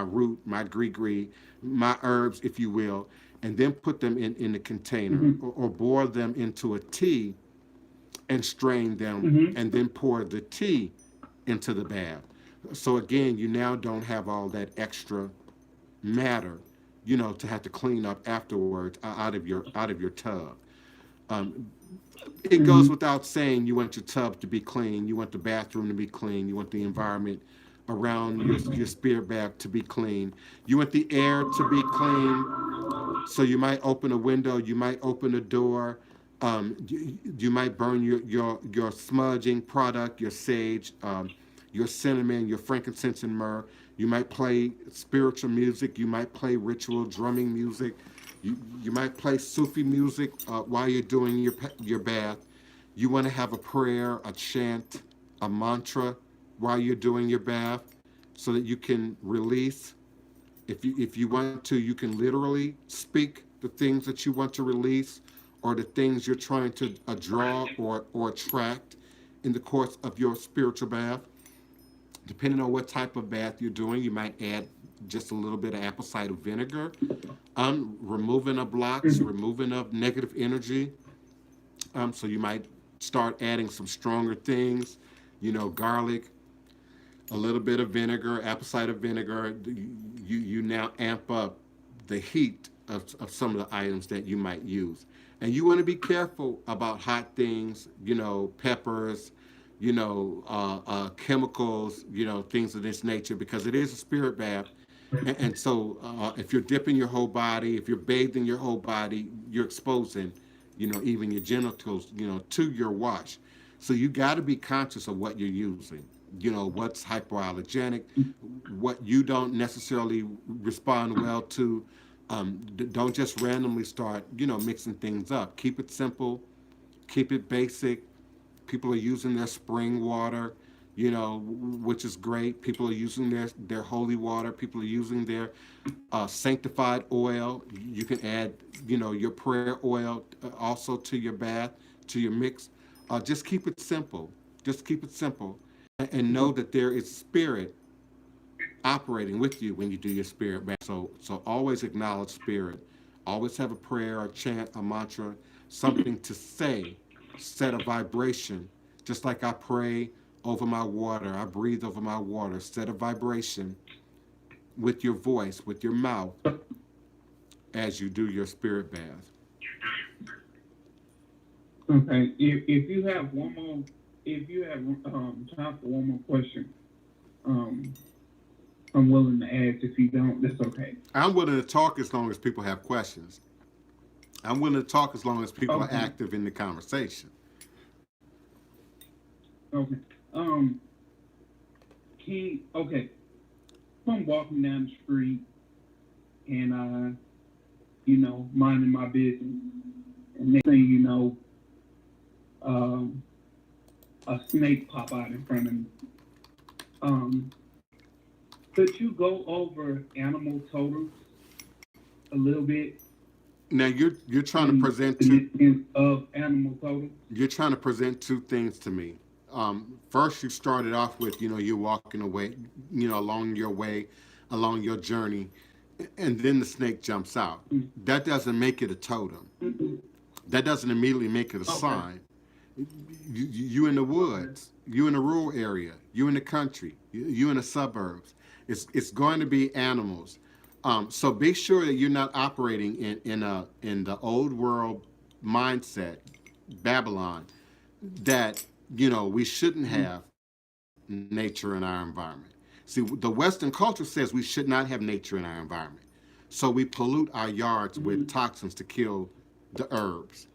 root, my gree, my herbs, if you will, and then put them in a container, or boil them into a tea and strain them, and then pour the tea into the bath. So again, you now don't have all that extra matter, to have to clean up afterwards out of your tub. Um, it goes without saying, you want your tub to be clean, you want the bathroom to be clean, you want the environment around your spirit bath to be clean, you want the air to be clean. So you might open a window, you might open a door, you might burn your smudging product, your sage, your cinnamon, your frankincense and myrrh. You might play spiritual music. You might play ritual drumming music. You might play Sufi music while you're doing your bath. You want to have a prayer, a chant, a mantra while you're doing your bath, so that you can release. If you want to, you can literally speak the things that you want to release, or the things you're trying to draw or attract in the course of your spiritual bath. Depending on what type of bath you're doing, you might add just a little bit of apple cider vinegar, removing of blocks, removing of negative energy. So you might start adding some stronger things, garlic, a little bit of vinegar, apple cider vinegar. You now amp up the heat of some of the items that you might use. And you want to be careful about hot things, peppers, chemicals, things of this nature, because it is a spirit bath. And so if you're dipping your whole body, if you're bathing your whole body, you're exposing, even your genitals, to your wash. So you got to be conscious of what you're using, what's hypoallergenic, what you don't necessarily respond well to. Don't just randomly start, mixing things up. Keep it simple, keep it basic. People are using their spring water, which is great. People are using their holy water. People are using their sanctified oil. You can add, your prayer oil also to your bath, to your mix. Just keep it simple. Just keep it simple, and know that there is spirit operating with you when you do your spirit bath. So always acknowledge spirit. Always have a prayer, a chant, a mantra, something to say, set a vibration. Just like I pray over my water, I breathe over my water, set a vibration with your voice, with your mouth, as you do your spirit bath. Okay. If you have one more, if you have time for one more question, um, I'm willing to ask. If you don't, that's okay. I'm willing to talk as long as people have questions. I'm willing to talk as long as people are Okay. active in the conversation. Okay. Okay. If I'm walking down the street and minding my business, and next thing you know, um, a snake pop out in front of me. Um, could you go over animal totems a little bit Now you're trying to and present two significance of animal totems? you're trying to present two things to me. First, you started off with you're walking away, along your way, along your journey, and then the snake jumps out. That doesn't make it a totem. Mm-hmm. That doesn't immediately make it a Okay. sign. You in the Okay. woods, you in a rural area, you in the country, you in the suburbs. It's going to be animals. So be sure that you're not operating in the old world mindset, Babylon, that we shouldn't have nature in our environment. See, the Western culture says we should not have nature in our environment. So we pollute our yards with Mm-hmm. toxins to kill the herbs,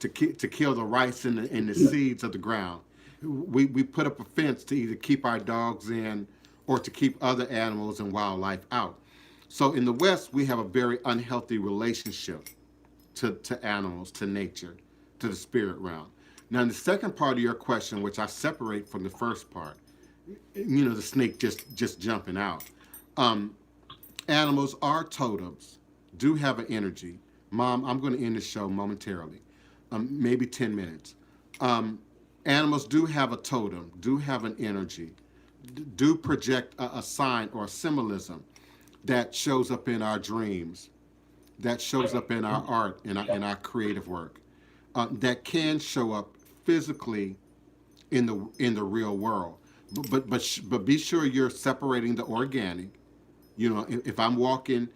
to kill the rice and the Yeah. seeds of the ground. We put up a fence to either keep our dogs in or to keep other animals and wildlife out. So in the West, we have a very unhealthy relationship to animals, to nature, to the spirit realm. Now, in the second part of your question, which I separate from the first part, the snake just jumping out. Um, Animals are totems, do have an energy. Mom, I'm going to end the show momentarily, maybe 10 minutes. Um, Animals do have a totem, do have an energy, do project a sign or a symbolism that shows up in our dreams, that shows up in our art, in our creative work, that can show up physically in the real world. But be sure you're separating the organic. If I'm walking,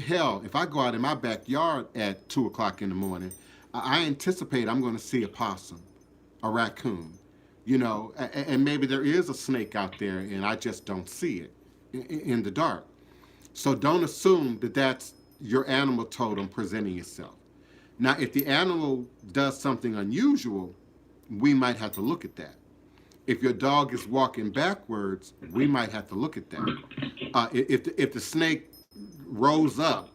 hell, if I go out in my backyard at 2 o'clock in the morning, I anticipate I'm going to see a possum, a raccoon, and maybe there is a snake out there and I just don't see it in the dark. So don't assume that that's your animal totem presenting itself. Now, if the animal does something unusual, we might have to look at that. If your dog is walking backwards, we might have to look at that. If the snake rose up,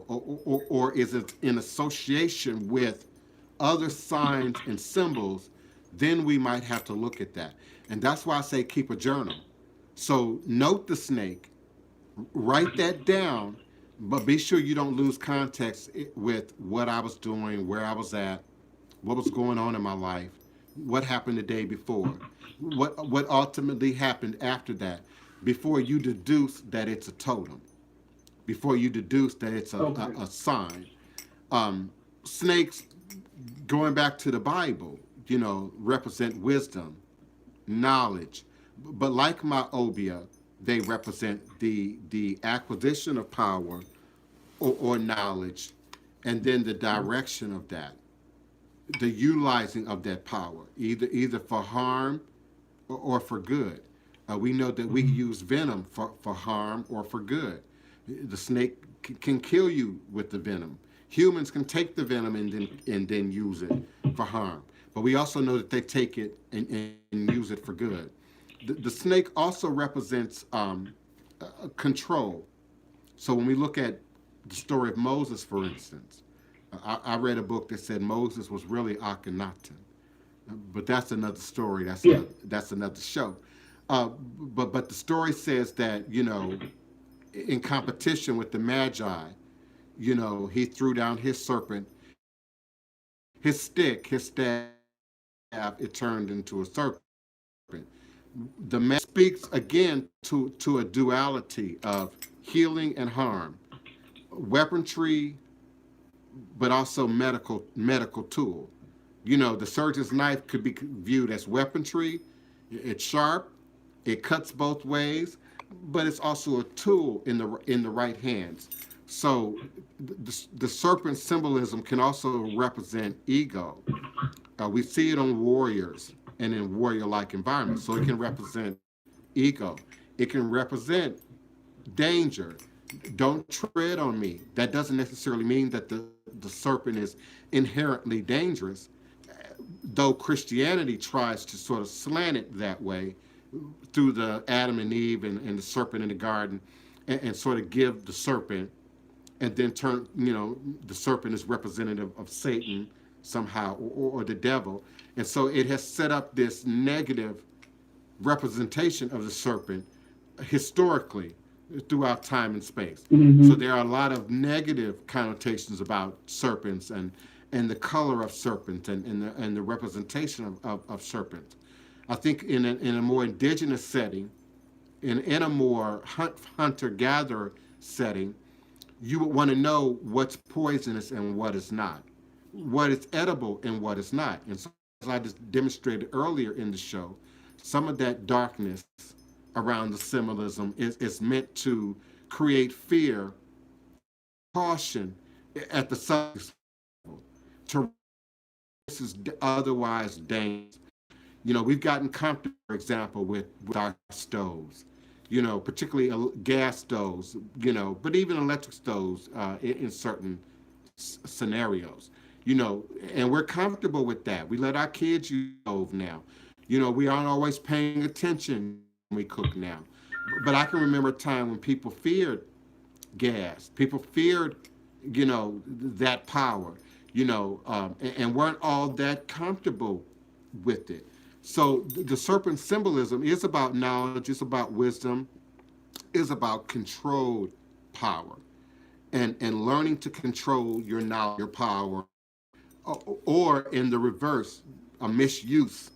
or is it in association with other signs and symbols, then we might have to look at that. And that's why I say keep a journal. So note the snake, write that down, but be sure you don't lose context with what I was doing, where I was at, what was going on in my life, what happened the day before, what ultimately happened after that, before you deduce that it's a totem, before you deduce that it's Okay. a sign. Snakes, going back to the Bible, represent wisdom, knowledge, but like myobia, they represent the acquisition of power or knowledge, and then the direction of that, the utilizing of that power, either for harm or for good. We know that we use venom for harm or for good. The snake can kill you with the venom. Humans can take the venom and then use it for harm. But we also know that they take it and use it for good. The snake also represents control. So when we look at the story of Moses, for instance, I read a book that said Moses was really Akhenaten. but that's another story. Yeah. That's another show. But the story says that, in competition with the Magi, he threw down his serpent, his stick, his staff. It turned into a serpent. The man speaks again to a duality of healing and harm, weaponry, but also medical tool. The surgeon's knife could be viewed as weaponry. It's sharp, it cuts both ways, but it's also a tool in the right hands. So the serpent symbolism can also represent ego. We see it on warriors and in warrior-like environments. So it can represent ego. It can represent danger. Don't tread on me. That doesn't necessarily mean that the serpent is inherently dangerous, though Christianity tries to sort of slant it that way through the Adam and Eve and the serpent in the garden, and sort of give the serpent, and then turn, the serpent is representative of Satan somehow, or the devil. And so it has set up this negative representation of the serpent historically throughout time and space. Mm-hmm. So there are a lot of negative connotations about serpents and the color of serpent and the representation of serpent. I think in a more indigenous setting, in a more hunter-gatherer setting, you would want to know what's poisonous and what is not, what is edible and what is not. And so, as I just demonstrated earlier in the show, some of that darkness around the symbolism is meant to create fear, caution at the surface level, to this is otherwise dangerous. We've gotten comfortable, for example, with our stoves, particularly gas stoves, but even electric stoves in certain scenarios, and we're comfortable with that. We let our kids use stove now. We aren't always paying attention when we cook now. But I can remember a time when people feared gas. People feared, that power, and weren't all that comfortable with it. So the serpent symbolism is about knowledge, it's about wisdom, is about controlled power, and learning to control your knowledge, your power, or in the reverse, a misuse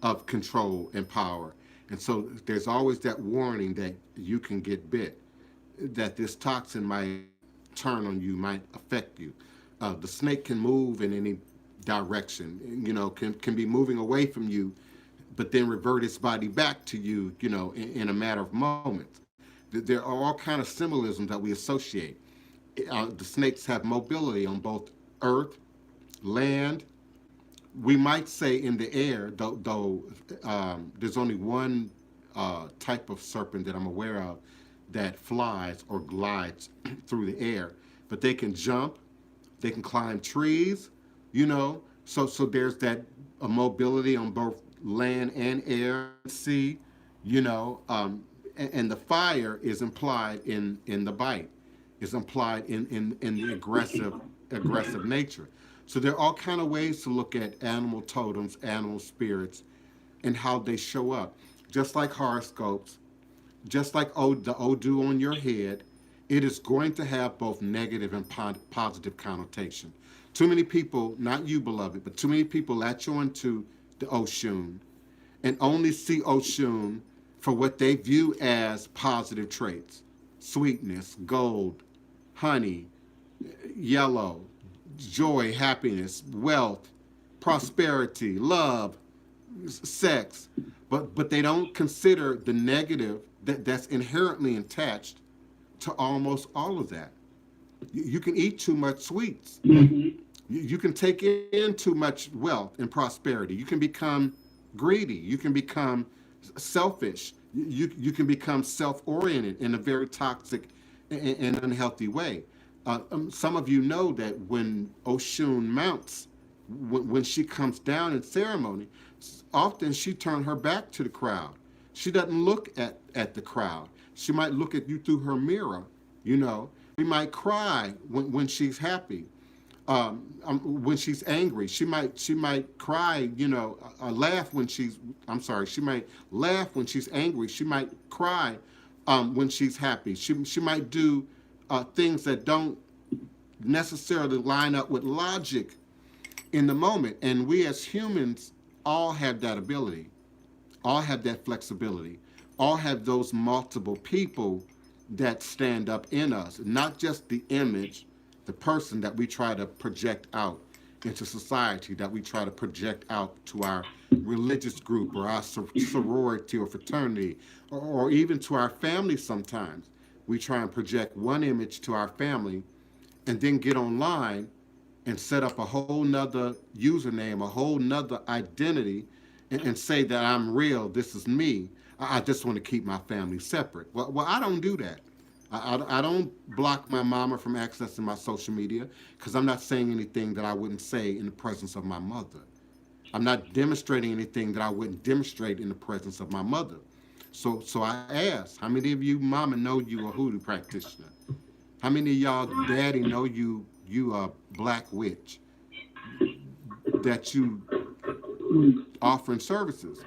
of control and power. And so there's always that warning that you can get bit, that this toxin might turn on you, might affect you. The snake can move in any direction, can be moving away from you, but then revert its body back to you, in a matter of moments. There are all kind of symbolism that we associate. The snakes have mobility on both earth, land. We might say in the air, though there's only one type of serpent that I'm aware of that flies or glides through the air, but they can jump, they can climb trees, So there's that mobility on both land and air, sea, and the fire is implied in the bite, is implied in the aggressive nature. So there are all kind of ways to look at animal totems, animal spirits, and how they show up. Just like horoscopes, just like the Hoodoo on your head, it is going to have both negative and positive connotation. Too many people, not you, beloved, but too many people latch on to the Oshun and only see Oshun for what they view as positive traits: sweetness, gold, honey, yellow, joy, happiness, wealth, prosperity, love, sex, but they don't consider the negative that's inherently attached to almost all of that. You can eat too much sweets. Mm-hmm. You can take in too much wealth and prosperity. You can become greedy. You can become selfish. You can become self-oriented in a very toxic and unhealthy way. Some of you know that when Oshun mounts, when she comes down in ceremony, often she turns her back to the crowd. She doesn't look at the crowd. She might look at you through her mirror, She might cry when she's happy. When she's angry, she might cry, laugh when she's. I'm sorry, she might laugh when she's angry. She might cry when she's happy. She might do things that don't necessarily line up with logic in the moment. And we as humans all have that ability, all have that flexibility, all have those multiple people that stand up in us, not just the image, the person that we try to project out into society, that we try to project out to our religious group or our sorority or fraternity, or even to our family sometimes. We try and project one image to our family and then get online and set up a whole nother username, a whole nother identity, and say that I'm real, this is me. I just want to keep my family separate. Well, I don't do that. I don't block my mama from accessing my social media because I'm not saying anything that I wouldn't say in the presence of my mother. I'm not demonstrating anything that I wouldn't demonstrate in the presence of my mother. So I ask, how many of you mama know you a hoodoo practitioner? How many of y'all daddy know you a black witch that you offering services?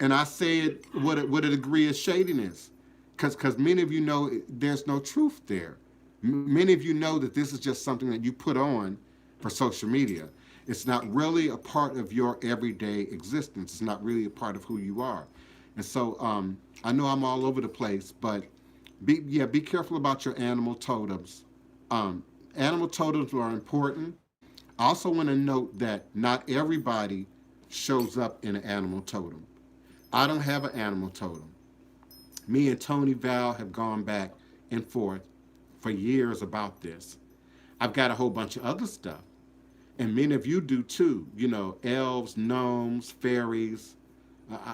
And I say it with a degree of shadiness, because many of you know there's no truth there. Many of you know that this is just something that you put on for social media. It's not really a part of your everyday existence. It's not really a part of who you are. And so I know I'm all over the place, but be careful about your animal totems. Animal totems are important. I also want to note that not everybody shows up in an animal totem. I don't have an animal totem. Me and Tony Val have gone back and forth for years about this. I've got a whole bunch of other stuff, and many of you do too. Elves, gnomes, fairies.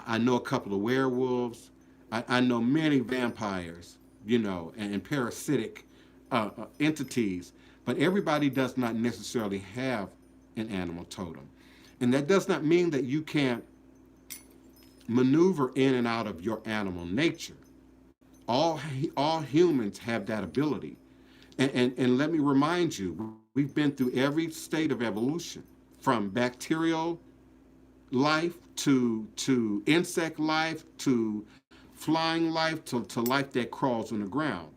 I know a couple of werewolves. I know many vampires, and parasitic entities. But everybody does not necessarily have an animal totem. And that does not mean that you can't maneuver in and out of your animal nature. All humans have that ability. And let me remind you, we've been through every state of evolution, from bacterial life to insect life to flying life to life that crawls on the ground.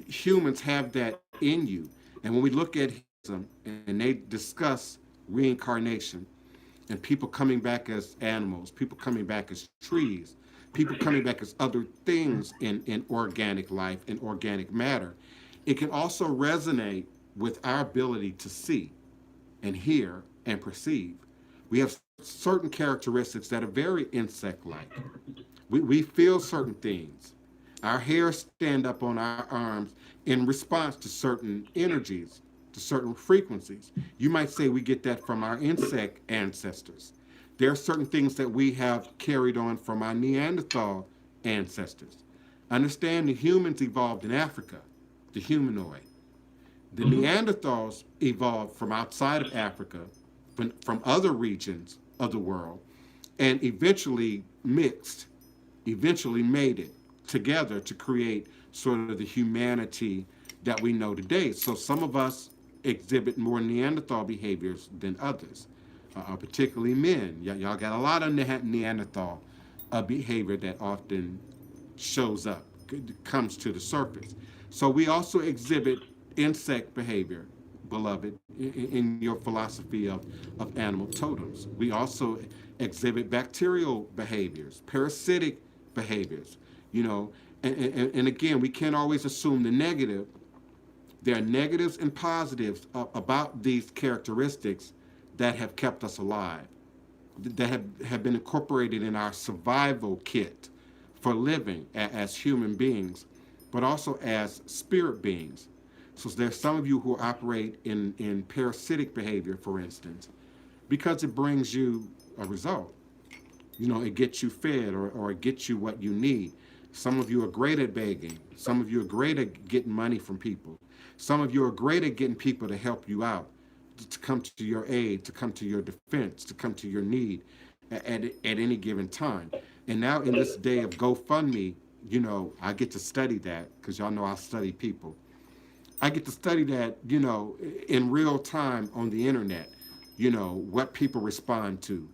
Humans have that in you. And when we look at Hinduism and they discuss reincarnation and people coming back as animals, people coming back as trees, people coming back as other things in organic life, in organic matter, it can also resonate with our ability to see and hear and perceive. We have certain characteristics that are very insect-like. We feel certain things. Our hairs stand up on our arms in response to certain energies, to certain frequencies. You might say we get that from our insect ancestors. There are certain things that we have carried on from our Neanderthal ancestors. Understand the humans evolved in Africa, the humanoid. The Neanderthals evolved from outside of Africa, from other regions of the world, and eventually mixed, eventually mated together to create sort of the humanity that we know today. So some of us exhibit more Neanderthal behaviors than others, particularly men. Y'all got a lot of Neanderthal behavior that often shows up, comes to the surface. So we also exhibit insect behavior, beloved, in your philosophy of animal totems. We also exhibit bacterial behaviors, parasitic behaviors, and again, we can't always assume the negative. There are negatives and positives about these characteristics that have kept us alive, that have been incorporated in our survival kit for living as human beings, but also as spirit beings. So there's some of you who operate in parasitic behavior, for instance, because it brings you a result. It gets you fed or it gets you what you need. Some of you are great at begging. Some of you are great at getting money from people. Some of you are great at getting people to help you out, to come to your aid, to come to your defense, to come to your need at any given time. And now in this day of GoFundMe, I get to study that because y'all know I study people. I get to study that, in real time on the internet, what people respond to.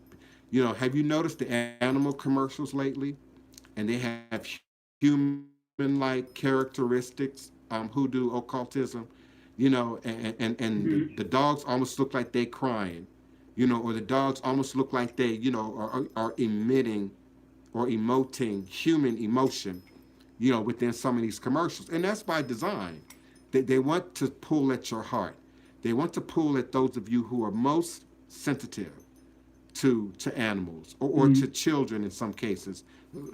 Have you noticed the animal commercials lately? And they have human-like characteristics, hoodoo, occultism, and the Mm-hmm. dogs almost look like they crying, or the dogs almost look like they, are emitting or emoting human emotion, within some of these commercials. And that's by design. They want to pull at your heart. They want to pull at those of you who are most sensitive to animals, or to Mm-hmm. children in some cases,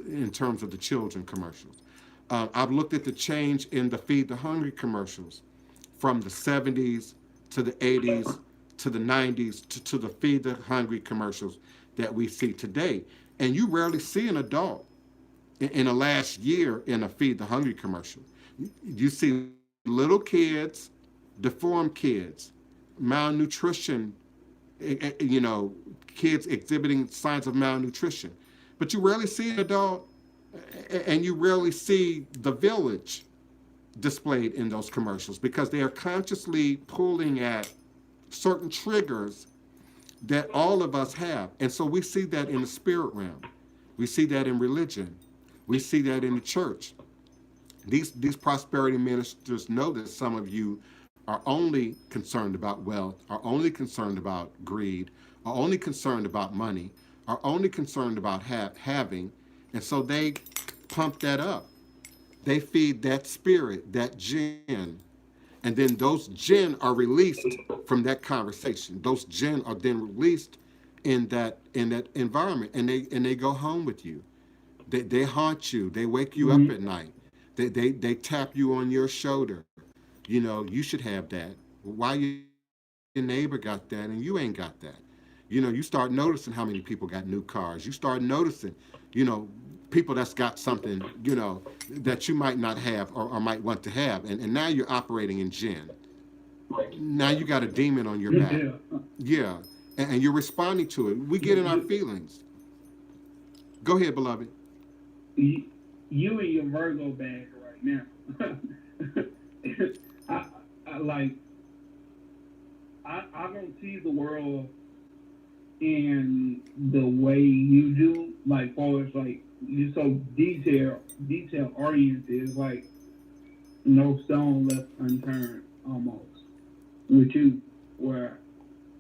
in terms of the children commercials. I've looked at the change in the Feed the Hungry commercials from the 70s to the 80s to the 90s to the Feed the Hungry commercials that we see today. And you rarely see an adult in the last year in a Feed the Hungry commercial. You see little kids, deformed kids, malnutrition, kids exhibiting signs of malnutrition. But you rarely see an adult, and you rarely see the village displayed in those commercials because they are consciously pulling at certain triggers that all of us have. And so we see that in the spirit realm. We see that in religion. We see that in the church. These prosperity ministers know that some of you are only concerned about wealth, are only concerned about greed, are only concerned about money, are only concerned about having, and so they pump that up. They feed that spirit, that jinn, and then those jinn are released from that conversation. Those jinn are then released in that environment, and they go home with you. They haunt you. They wake you up Mm-hmm. at night. They tap you on your shoulder. You should have that. Why your neighbor got that and you ain't got that? You start noticing how many people got new cars. You start noticing, people that's got something, that you might not have, or might want to have. And now you're operating in jinn. Now you got a demon on your back. Yeah. Yeah. And you're responding to it. We get in our You, feelings. Go ahead, beloved. you, you in your Virgo bag right now. I, I like. I don't see the world in the way you do. Like, far as like you're so detail oriented. It's like no stone left unturned almost with you, where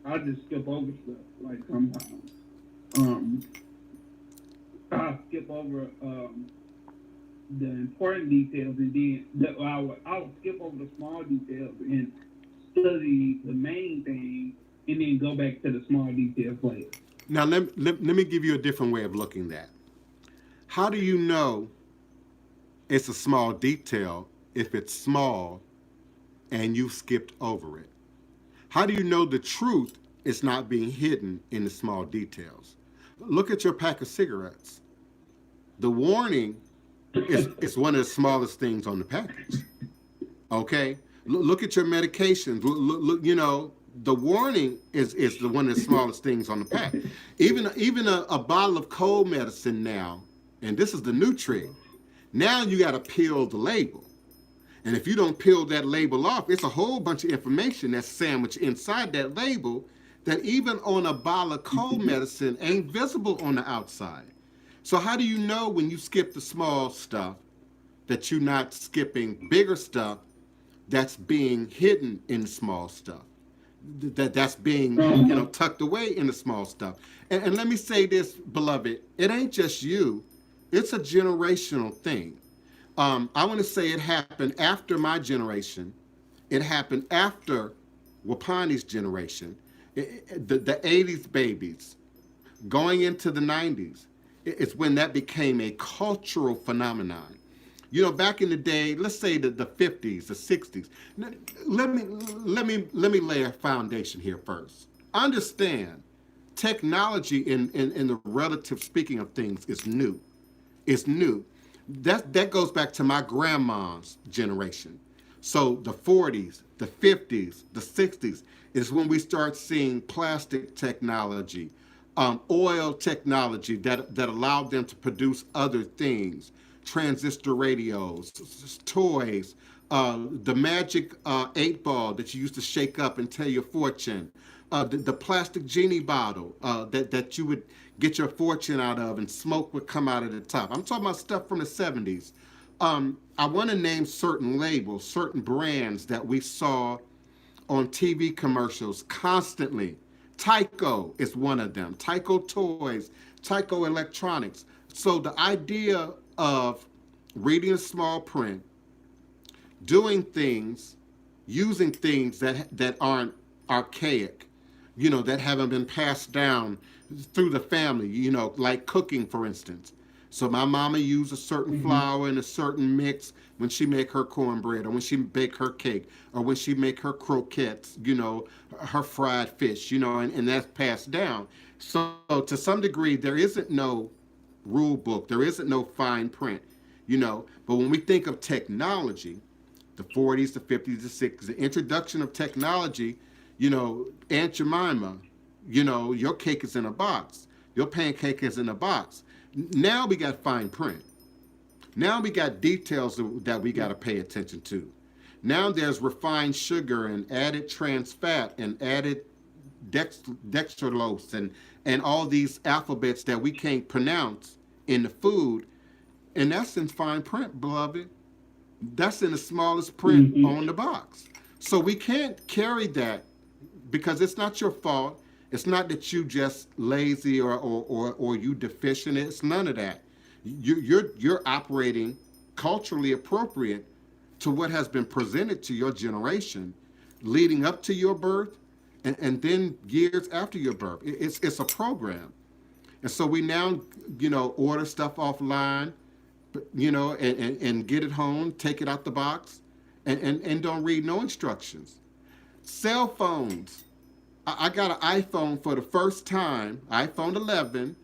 I just skip over stuff. Like sometimes, um, I skip over the important details, and then I would skip over the small details and study the main thing, and then go back to the small details later. Now, let me give you a different way of looking at that. How do you know it's a small detail if it's small and you skipped over it? How do you know the truth is not being hidden in the small details? Look at your pack of cigarettes. The warning is one of the smallest things on the package. Okay? Look at your medications. The warning is the one of the smallest things on the pack. Even a bottle of cold medicine now, and this is the new trick. Now you got to peel the label. And if you don't peel that label off, it's a whole bunch of information that's sandwiched inside that label that even on a bottle of cold medicine ain't visible on the outside. So how do you know when you skip the small stuff that you're not skipping bigger stuff that's being hidden in the small stuff? That's being tucked away in the small stuff. And let me say this, beloved, it ain't just you. It's a generational thing. I want to say it happened after my generation. It happened after Wapani's generation. The 80s babies going into the 90s. It's when that became a cultural phenomenon. Back in the day, let's say the 50s, the 60s. Let me lay a foundation here first. Understand, technology in the relative speaking of things is new. It's new. That goes back to my grandma's generation. So the 40s, the 50s, the 60s is when we start seeing plastic technology, oil technology that allowed them to produce other things, transistor radios, toys, the magic 8 ball that you used to shake up and tell your fortune, the plastic genie bottle that you would get your fortune out of and smoke would come out of the top. I'm talking about stuff from the 70s. I want to name certain labels, certain brands that we saw on TV commercials constantly. Tyco is one of them. Tyco Toys, Tyco Electronics. So the idea of reading a small print, doing things, using things that aren't archaic, that haven't been passed down through the family, like cooking, for instance. So my mama used a certain flour and a certain mix when she make her cornbread, or when she bake her cake, or when she make her croquettes, her fried fish, and that's passed down. So to some degree, there isn't no rule book, there isn't no fine print, But when we think of technology, the 40s, the 50s, the 60s, the introduction of technology, Aunt Jemima, your cake is in a box, your pancake is in a box. Now we got fine print. Now we got details that we got to pay attention to. Now there's refined sugar and added trans fat and added dextrose and all these alphabets that we can't pronounce in the food. And that's in fine print, beloved. That's in the smallest print on the box. So we can't carry that because it's not your fault. It's not that you just lazy or you deficient. It's none of that. You're operating culturally appropriate to what has been presented to your generation leading up to your birth and then years after your birth. It's a program. And so we now, order stuff offline, and get it home, take it out the box, and don't read no instructions. Cell phones. I got an iPhone for the first time, iPhone 11,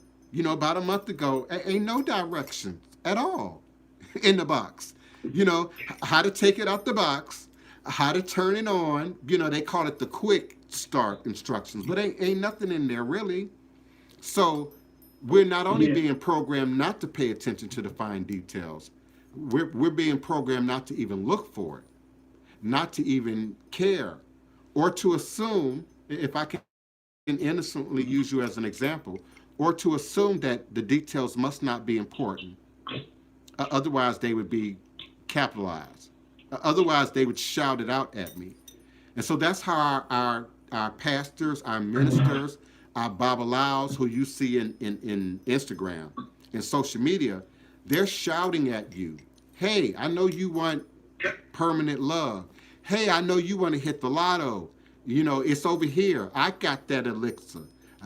about a month ago. Ain't no directions at all in the box. How to take it out the box, how to turn it on. They call it the quick start instructions, but ain't nothing in there really. So we're not only being programmed not to pay attention to the fine details, we're being programmed not to even look for it, not to even care, or to assume, if I can innocently use you as an example, or to assume that the details must not be important. Otherwise, they would be capitalized. Otherwise, they would shout it out at me. And so that's how our pastors, our ministers, our babalaos who you see in Instagram, in social media, they're shouting at you. Hey, I know you want permanent love. Hey, I know you want to hit the lotto. It's over here. I got that elixir.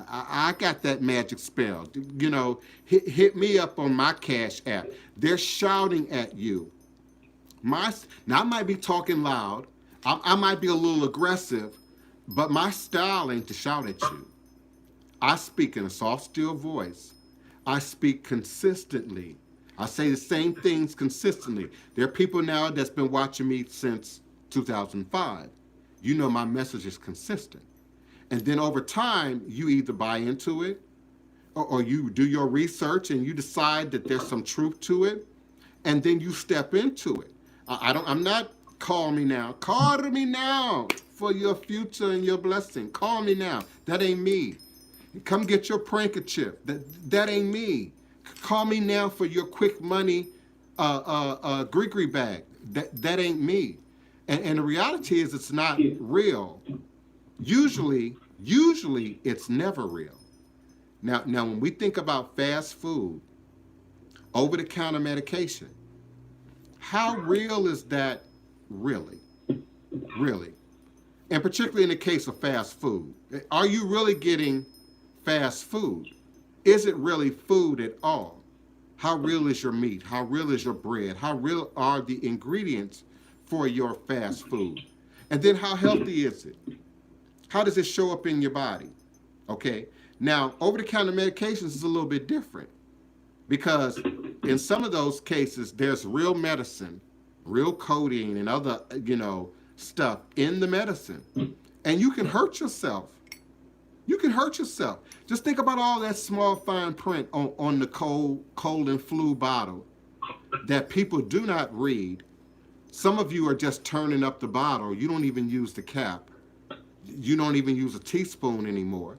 I got that magic spell. Hit me up on my Cash App. They're shouting at you. Now I might be talking loud. I might be a little aggressive, but my style ain't to shout at you. I speak in a soft, still voice. I speak consistently. I say the same things consistently. There are people now that's been watching me since 2005. My message is consistent. And then over time, you either buy into it or you do your research and you decide that there's some truth to it, and then you step into it. I'm not call me now. Call to me now for your future and your blessing. Call me now. That ain't me. Come get your prankerchip. That ain't me. Call me now for your quick money Gregory bag. That ain't me. And the reality is it's not real. Usually it's never real. Now when we think about fast food, over-the-counter medication, how real is that really? Really? And particularly in the case of fast food. Are you really getting fast food? Is it really food at all? How real is your meat? How real is your bread? How real are the ingredients for your fast food? And then how healthy is it? How does it show up in your body? Okay. Now, over-the-counter medications is a little bit different because in some of those cases, there's real medicine, real codeine and other, stuff in the medicine. And you can hurt yourself. You can hurt yourself. Just think about all that small fine print on the cold and flu bottle that people do not read. Some of you are just turning up the bottle. You don't even use the cap. You don't even use a teaspoon anymore.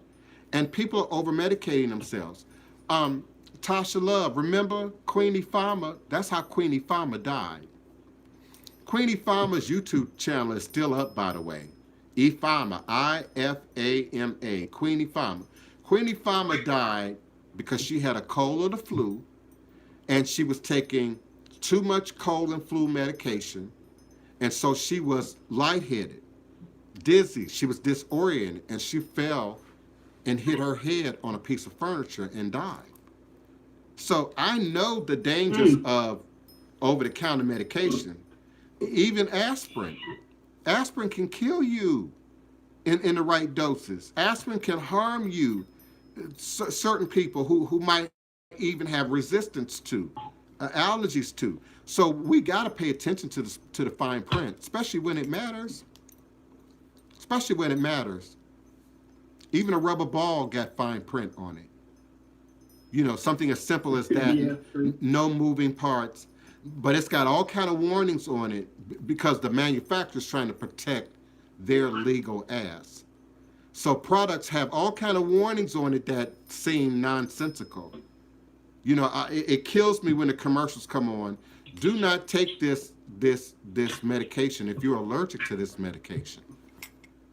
And people are over medicating themselves. Tasha Love, remember Queenie Farmer? That's how Queenie Farmer died. Queenie Farmer's YouTube channel is still up, by the way. Ifama, I-F-A-M-A, Queenie Farmer. Queenie Farmer died because she had a cold or the flu, and she was taking too much cold and flu medication, and so she was lightheaded, dizzy, she was disoriented, and she fell and hit her head on a piece of furniture and died. So I know the dangers of over-the-counter medication. Even aspirin. Aspirin can kill you in the right doses. Aspirin can harm you. Certain people who might even have resistance to, allergies to. So we got to pay attention to the fine print, especially when it matters. Especially when it matters. Even a rubber ball got fine print on it. You know, something as simple as that. Yeah, true. No moving parts. But it's got all kind of warnings on it because the manufacturer's trying to protect their legal ass. So products have all kind of warnings on it that seem nonsensical. You know, it kills me when the commercials come on. Do not take this medication if you're allergic to this medication.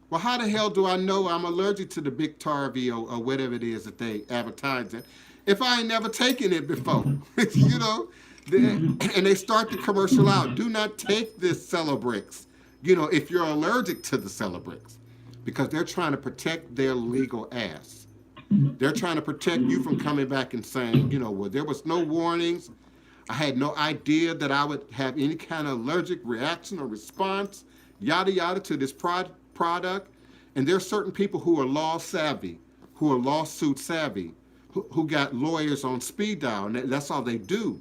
Well, how the hell do I know I'm allergic to the Big Tarvy or whatever it is that they advertise it if I ain't never taken it before? You know, and they start the commercial out. Do not take this Celebrix, you know, if you're allergic to the Celebrix, because they're trying to protect their legal ass. They're trying to protect you from coming back and saying, you know, well, there was no warnings. I had no idea that I would have any kind of allergic reaction or response, yada, yada, to this product. And there are certain people who are law savvy, who are lawsuit savvy, who got lawyers on speed dial. And that's all they do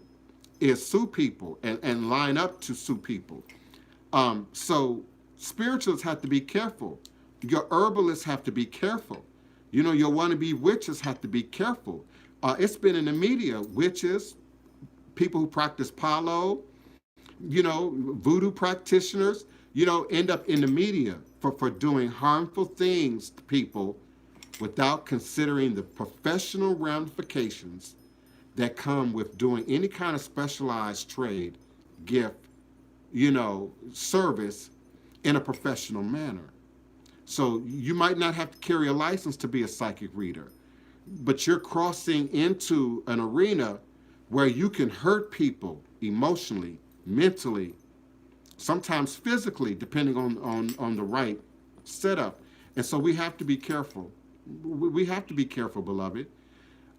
is sue people and line up to sue people. So spiritualists have to be careful. Your herbalists have to be careful. You know, your wannabe witches have to be careful. It's been in the media, witches, people who practice palo, you know, voodoo practitioners, you know, end up in the media for doing harmful things to people without considering the professional ramifications that come with doing any kind of specialized trade, gift, you know, service in a professional manner. So you might not have to carry a license to be a psychic reader, but you're crossing into an arena where you can hurt people emotionally, mentally, sometimes physically, depending on the right setup. And so we have to be careful. We have to be careful, beloved.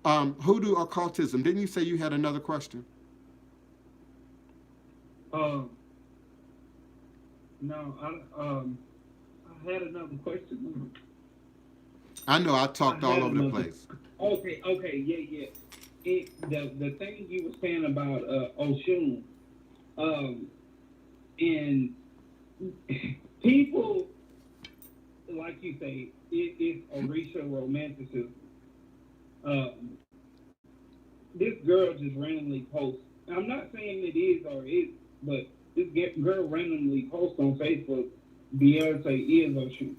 Hoodoo occultism, didn't you say you had another question? No, I had another question. I know I talked all over the place. Okay, yeah. The thing you were saying about Oshun, and people, like you say, it's Orisha romanticism. This girl just randomly posts. I'm not saying it is or isn't, but this girl randomly posts on Facebook, Beyonce is Oshun.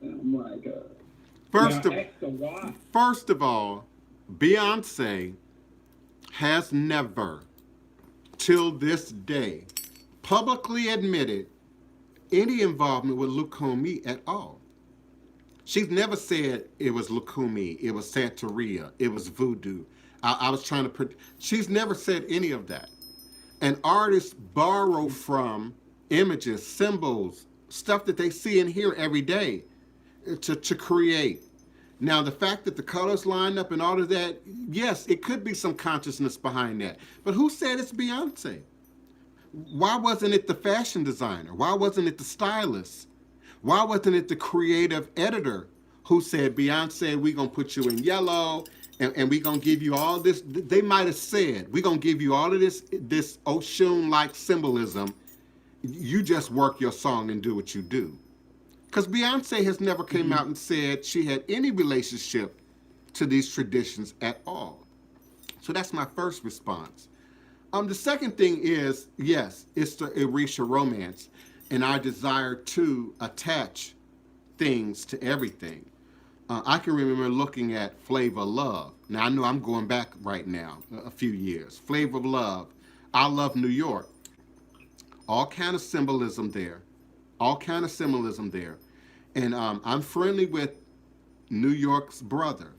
And I'm like, First of all, Beyonce has never, till this day, publicly admitted any involvement with Lukumi at all. She's never said it was Lukumi, it was Santeria, it was Voodoo. I was trying to she's never said any of that. And artists borrow from images, symbols, stuff that they see and hear every day to create. Now, the fact that the colors line up and all of that, yes, it could be some consciousness behind that. But who said it's Beyonce? Why wasn't it the fashion designer? Why wasn't it the stylist? Why wasn't it the creative editor who said, Beyonce, we're going to put you in yellow and we're going to give you all this? They might have said, we're going to give you all of this Oshun-like symbolism. You just work your song and do what you do. Because Beyonce has never came out and said she had any relationship to these traditions at all. So that's my first response. The second thing is, yes, it's the Orisha romance and our desire to attach things to everything. I can remember looking at Flavor of Love. Now, I know I'm going back right now, a few years. Flavor of Love. I Love New York. All kind of symbolism there. All kind of symbolism there. And I'm friendly with New York's brother.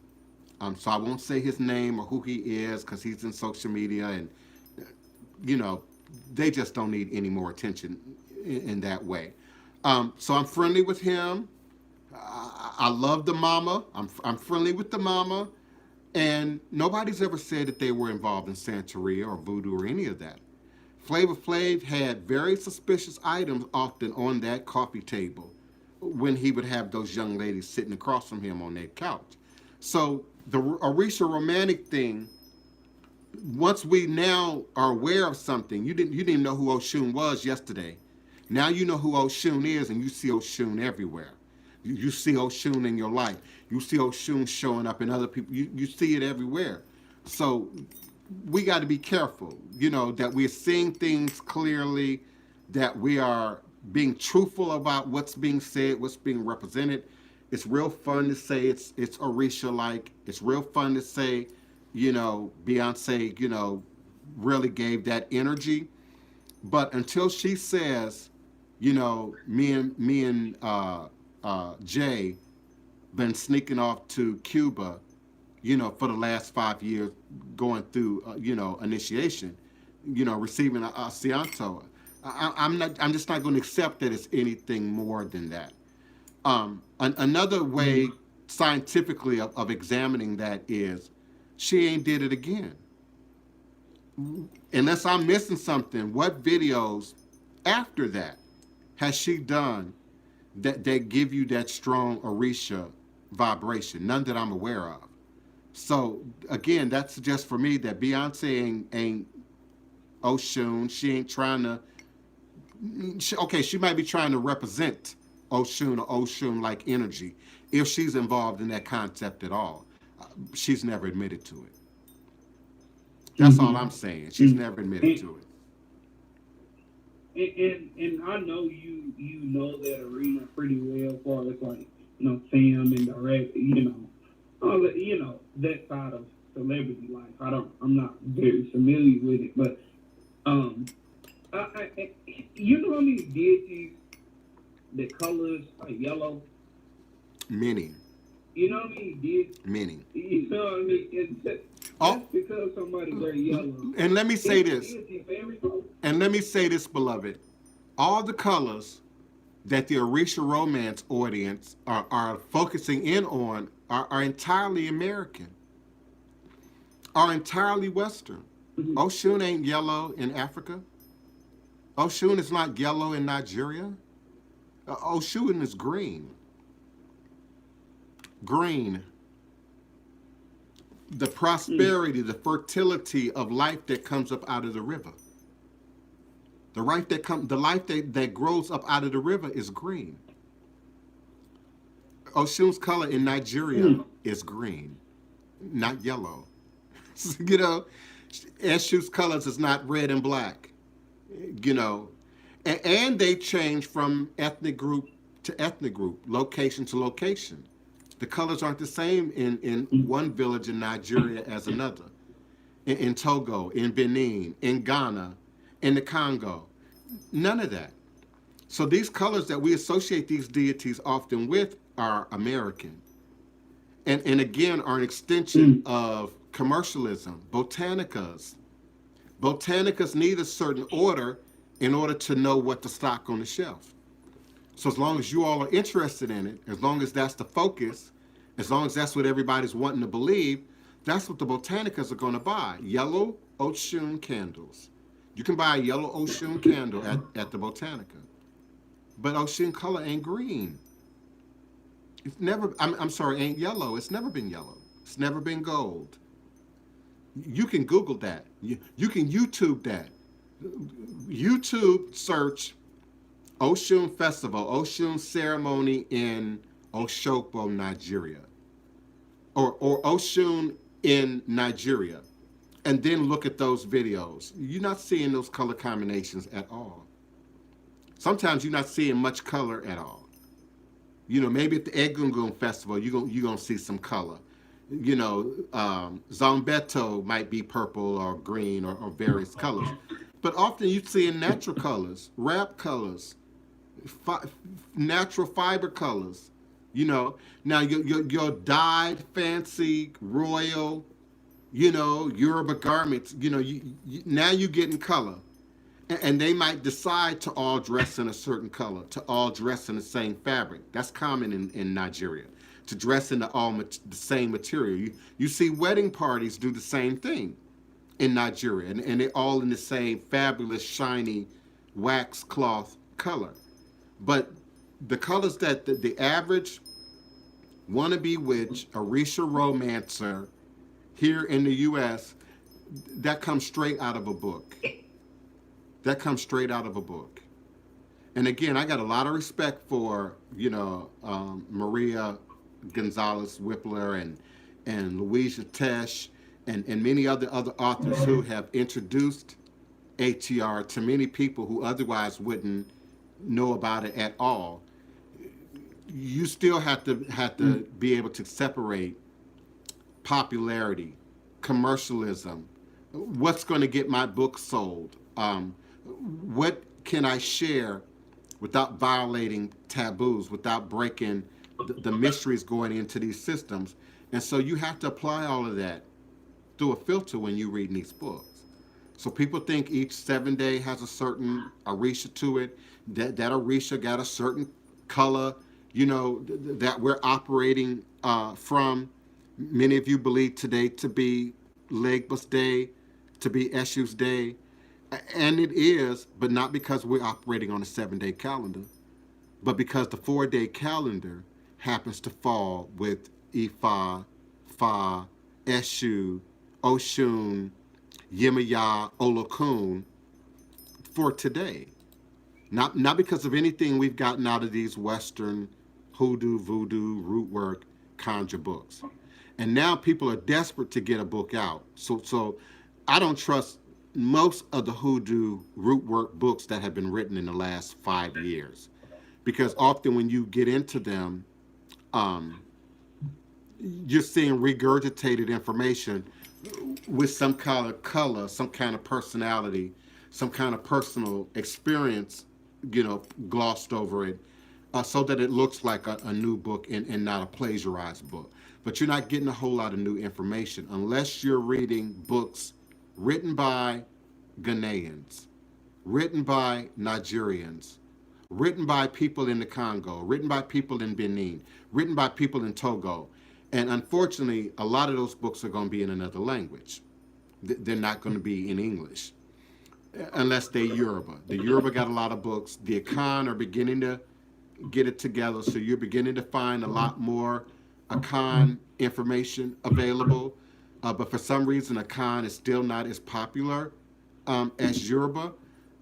So I won't say his name or who he is because he's in social media and, you know, they just don't need any more attention in that way. So I'm friendly with him. I love the mama. I'm friendly with the mama. And nobody's ever said that they were involved in Santeria or voodoo or any of that. Flavor Flav had very suspicious items often on that coffee table when he would have those young ladies sitting across from him on that couch. So the Orisha romantic thing, once we now are aware of something, you didn't even know who Oshun was yesterday. Now you know who Oshun is, and you see Oshun everywhere. You see Oshun in your life. You see Oshun showing up in other people. You see it everywhere. So we got to be careful, you know, that we're seeing things clearly, that we are being truthful about what's being said, what's being represented. It's real fun to say it's Orisha-like. It's real fun to say, you know, Beyonce, you know, really gave that energy. But until she says, you know, me and Jay been sneaking off to Cuba, you know, for the last 5 years, going through, you know, initiation, you know, receiving a Asianto. I'm just not going to accept that it's anything more than that. Another way scientifically of examining that is she ain't did it again. Unless I'm missing something, what videos after that has she done that give you that strong Orisha vibration? None that I'm aware of. So again, that suggests for me that Beyonce ain't Oshun. She ain't trying to. She might be trying to represent Oshun or Oshun-like energy if she's involved in that concept at all. She's never admitted to it. That's all I'm saying. She's never admitted to it. And I know you know that arena pretty well, as far as like, you know, film and direct, you know, all that, you know, that side of celebrity life. I'm not very familiar with it, but you know how many deities the colors are yellow? Many. You know what I mean? Many. You know what I mean? It's just because somebody wear yellow. And let me say this. And let me say this, beloved. All the colors that the Orisha romance audience are focusing in on are entirely American, are entirely Western. Mm-hmm. Oshun ain't yellow in Africa. Oshun is not yellow in Nigeria. Oshun is green. Green. The prosperity, the fertility of life that comes up out of the river. The life that grows up out of the river is green. Oshun's color in Nigeria is green, not yellow. You know, Eshu's colors is not red and black. You know, and they change from ethnic group to ethnic group, location to location. The colors aren't the same in one village in Nigeria as another. In Togo, in Benin, in Ghana, in the Congo. None of that. So these colors that we associate these deities often with are American. And again, are an extension of commercialism, botanicas. Botanicas need a certain order in order to know what to stock on the shelf. So as long as you all are interested in it, as long as that's the focus, as long as that's what everybody's wanting to believe, that's what the botanicas are going to buy. Yellow Oshun candles. You can buy a yellow Oshun candle at the Botanica. But Oshun color ain't green. It's never, I'm sorry, ain't yellow. It's never been yellow. It's never been gold. You can Google that. You can YouTube that. YouTube search Oshun Festival, Oshun ceremony in Oshogbo, Nigeria. Or Oshun in Nigeria. and then look at those videos. You're not seeing those color combinations at all. Sometimes you're not seeing much color at all. Maybe at the Egungun Festival, you're gonna see some color. Zombeto might be purple or green or various colors. But often you see in natural colors, wrap colors, fi- natural fiber colors. Now your dyed, fancy, royal, Yoruba garments, now you're getting color. And they might decide to all dress in a certain color, to all dress in the same fabric. That's common in Nigeria, to dress in the same material. You see wedding parties do the same thing in Nigeria, and they're all in the same fabulous, shiny, wax cloth color. But the colors that the average wannabe witch, Orisha romancer here in the U.S., that comes straight out of a book. That comes straight out of a book. And again, I got a lot of respect for, Maria Gonzalez Whippler and Louisa Tesh and many other authors who have introduced ATR to many people who otherwise wouldn't know about it at all. You still have to be able to separate popularity, commercialism, what's going to get my book sold, what can I share without violating taboos, without breaking the mysteries going into these systems. And so you have to apply all of that through a filter when you read these books. So people think each 7-day has a certain Orisha to it, that Orisha got a certain color, that we're operating from. Many of you believe today to be Legbus Day, to be Eshu's Day. And it is, but not because we're operating on a 7-day calendar, but because the 4-day calendar happens to fall with Ifa, Fa, Eshu, Oshun, Yemaya, Olokun for today. Not because of anything we've gotten out of these Western hoodoo, voodoo, root work, conjure books. And now people are desperate to get a book out. So I don't trust most of the hoodoo root work books that have been written in the last 5 years. Because often when you get into them, you're seeing regurgitated information with some kind of color, some kind of personality, some kind of personal experience, glossed over it, so that it looks like a new book and not a plagiarized book. But you're not getting a whole lot of new information unless you're reading books written by Ghanaians, written by Nigerians, written by people in the Congo, written by people in Benin, written by people in Togo. And unfortunately, a lot of those books are going to be in another language. They're not going to be in English, unless they're Yoruba. The Yoruba got a lot of books. The Akan are beginning to get it together, so you're beginning to find a lot more Akan information available. But for some reason, Akan is still not as popular as Yoruba.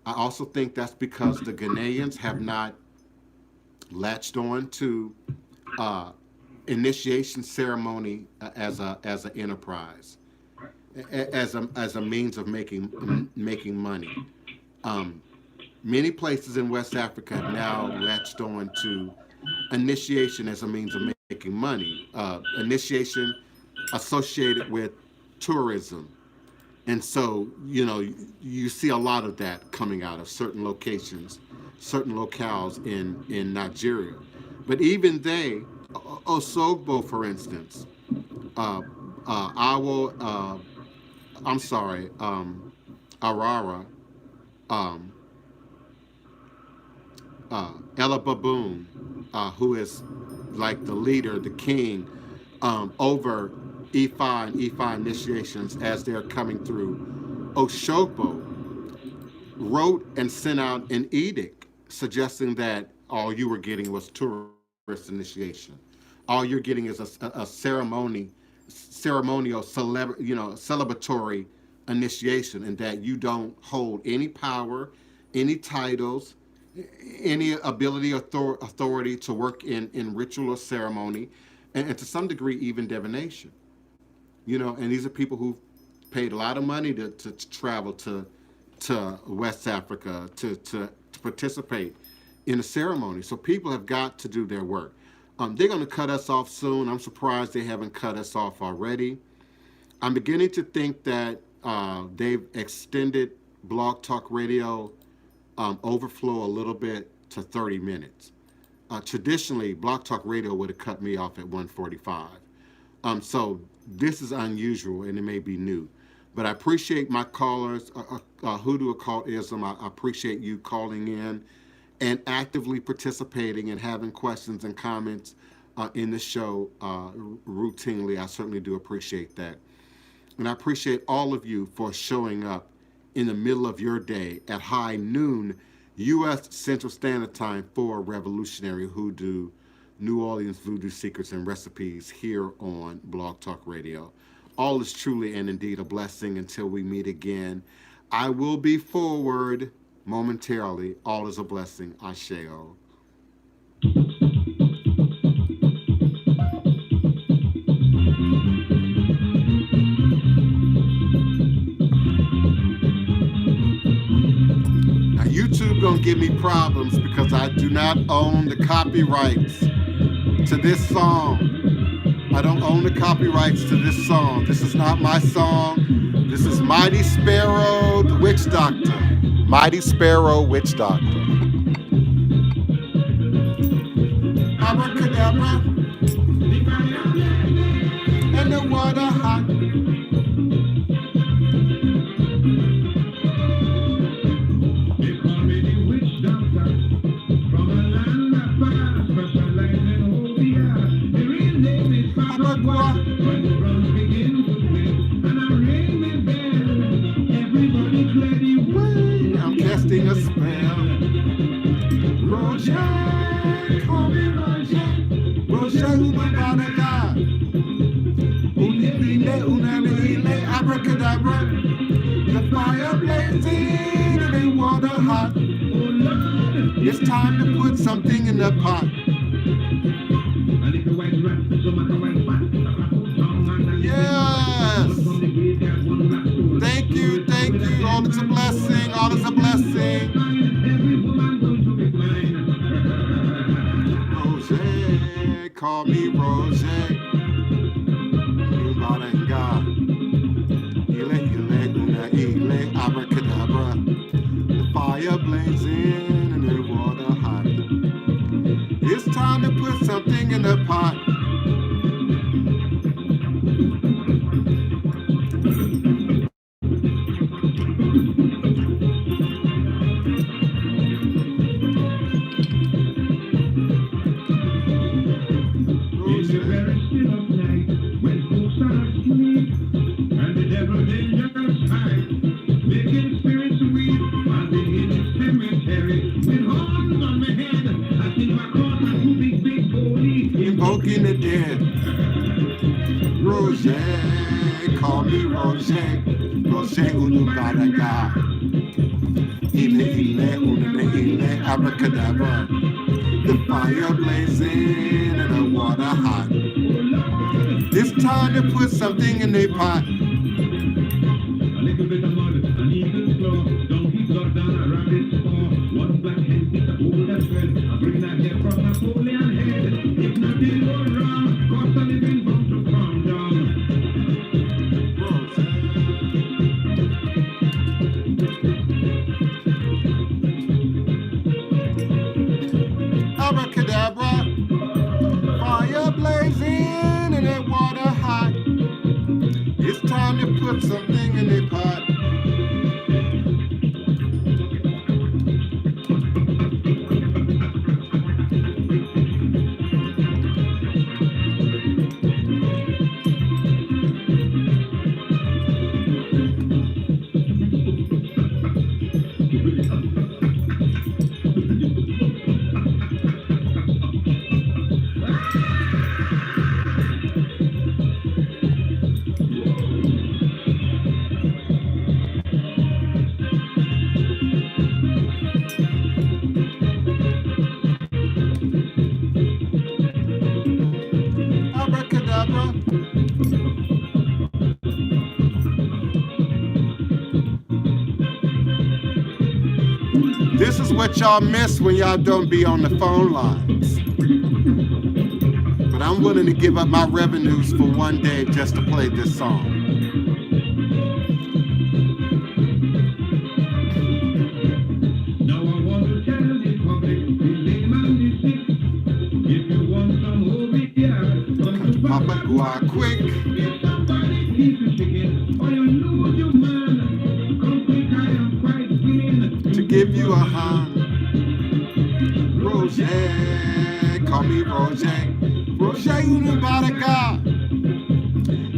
I also think that's because the Ghanaians have not latched on to initiation ceremony as an enterprise, as a means of making money. Many places in West Africa have now latched on to initiation as a means of making money. Initiation associated with tourism. And so, you see a lot of that coming out of certain locations, certain locales in Nigeria. But even they, Osogbo, for instance, Arara, Ella Baboon, who is like the leader, the king, over Ifa and Ifa initiations as they're coming through. Oshogbo wrote and sent out an edict suggesting that all you were getting was tourist initiation. All you're getting is a ceremonial, celebratory initiation, and that you don't hold any power, any titles, any ability or authority to work in ritual or ceremony, and to some degree even divination. And these are people who paid a lot of money to travel to West Africa to participate in a ceremony. So people have got to do their work. They're going to cut us off soon. I'm surprised they haven't cut us off already. I'm beginning to think that they've extended Blog Talk Radio overflow a little bit to 30 minutes. Traditionally, Blog Talk Radio would have cut me off at 1:45. So this is unusual and it may be new. But I appreciate my callers, Hoodoo Occultism. I appreciate you calling in and actively participating and having questions and comments in the show routinely. I certainly do appreciate that. And I appreciate all of you for showing up in the middle of your day at high noon U.S. Central Standard Time for Revolutionary Hoodoo, New Orleans Voodoo Secrets and Recipes here on Blog Talk Radio. All is truly and indeed a blessing until we meet again. I will be forward momentarily. All is a blessing. Asheo. Now YouTube gonna give me problems because I do not own the copyrights to this song. I don't own the copyrights to this song. This is not my song. This is Mighty Sparrow, the Witch Doctor. Mighty Sparrow, Witch Doctor. Abracadabra. And the water hot. They call me the witch doctor from a land of fire, specializing in Hobia. The real name is Papa. When the drums begin to play, and I ring the bell, everybody's ready. Way, I'm casting a spell. Roger, call me Roger. Roger, Ubabadaga. Unibile, unabile, abracadabra. The fire blazing and the water hot. It's time to put something in the pot. Yes. Thank you, thank you. All is a blessing, all is a blessing. Roger, call me Roger. Ubaranga. Ile, ile, una, ile, abracadabra. The fire blazing and the water hot. It's time to put something in the pot. It's a very still of night when folks are asleep and the devil dangerous hide, making spirits weep. I've been in the cemetery with horns on my head. I think my cross and two big holy Invoking the dead. Roger, call me Roger. Roger Unubadaga. Ile, ile, unune, ile, abracadabra. The fire blazing and the water hot. It's time to put something in the pot. a little bit of mud, an eagle's claw, donkey got down a rabbit's paw, one black hen picked a hold of thread, I bring that hair from Napoleon head. If nothing goes wrong, cost a living bound to calm down. Abracadabra, fire blazing and that water hot. It's time to put something in the pot. what y'all miss when y'all don't be on the phone lines. But I'm willing to give up my revenues for one day just to play this song. Now I want to tell the public, the lame and the sick, if you want some OBR, come to Papa, go out quick. If somebody keeps you chicken, or you lose your man, come quick, I am quite willing To give you a hand. Roger, call me Roger. Roger, Unibadaga.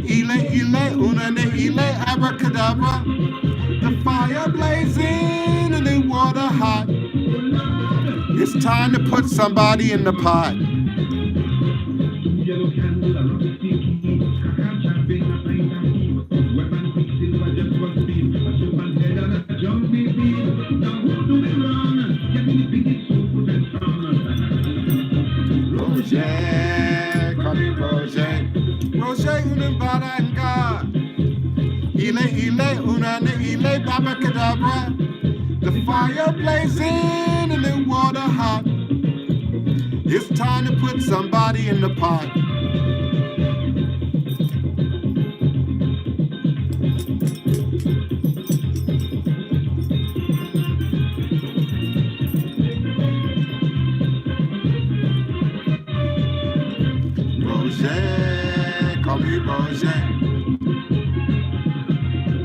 Ile, unane, ile, abracadabra. The fire blazing and the water hot. It's time to put somebody in the pot. yellow candle, a rusty key, a can champagne, a pint of tea, weapon, quicksilver, just for speed, a soap and head and a jumpy beat. Now who do me wrong? Get me the biggest soup and strong. Roger, call me Roger. Roger, Unibadaga. Ile, unane, ile, babacadabra. The fire blazing and the water hot. It's time to put somebody in the pot.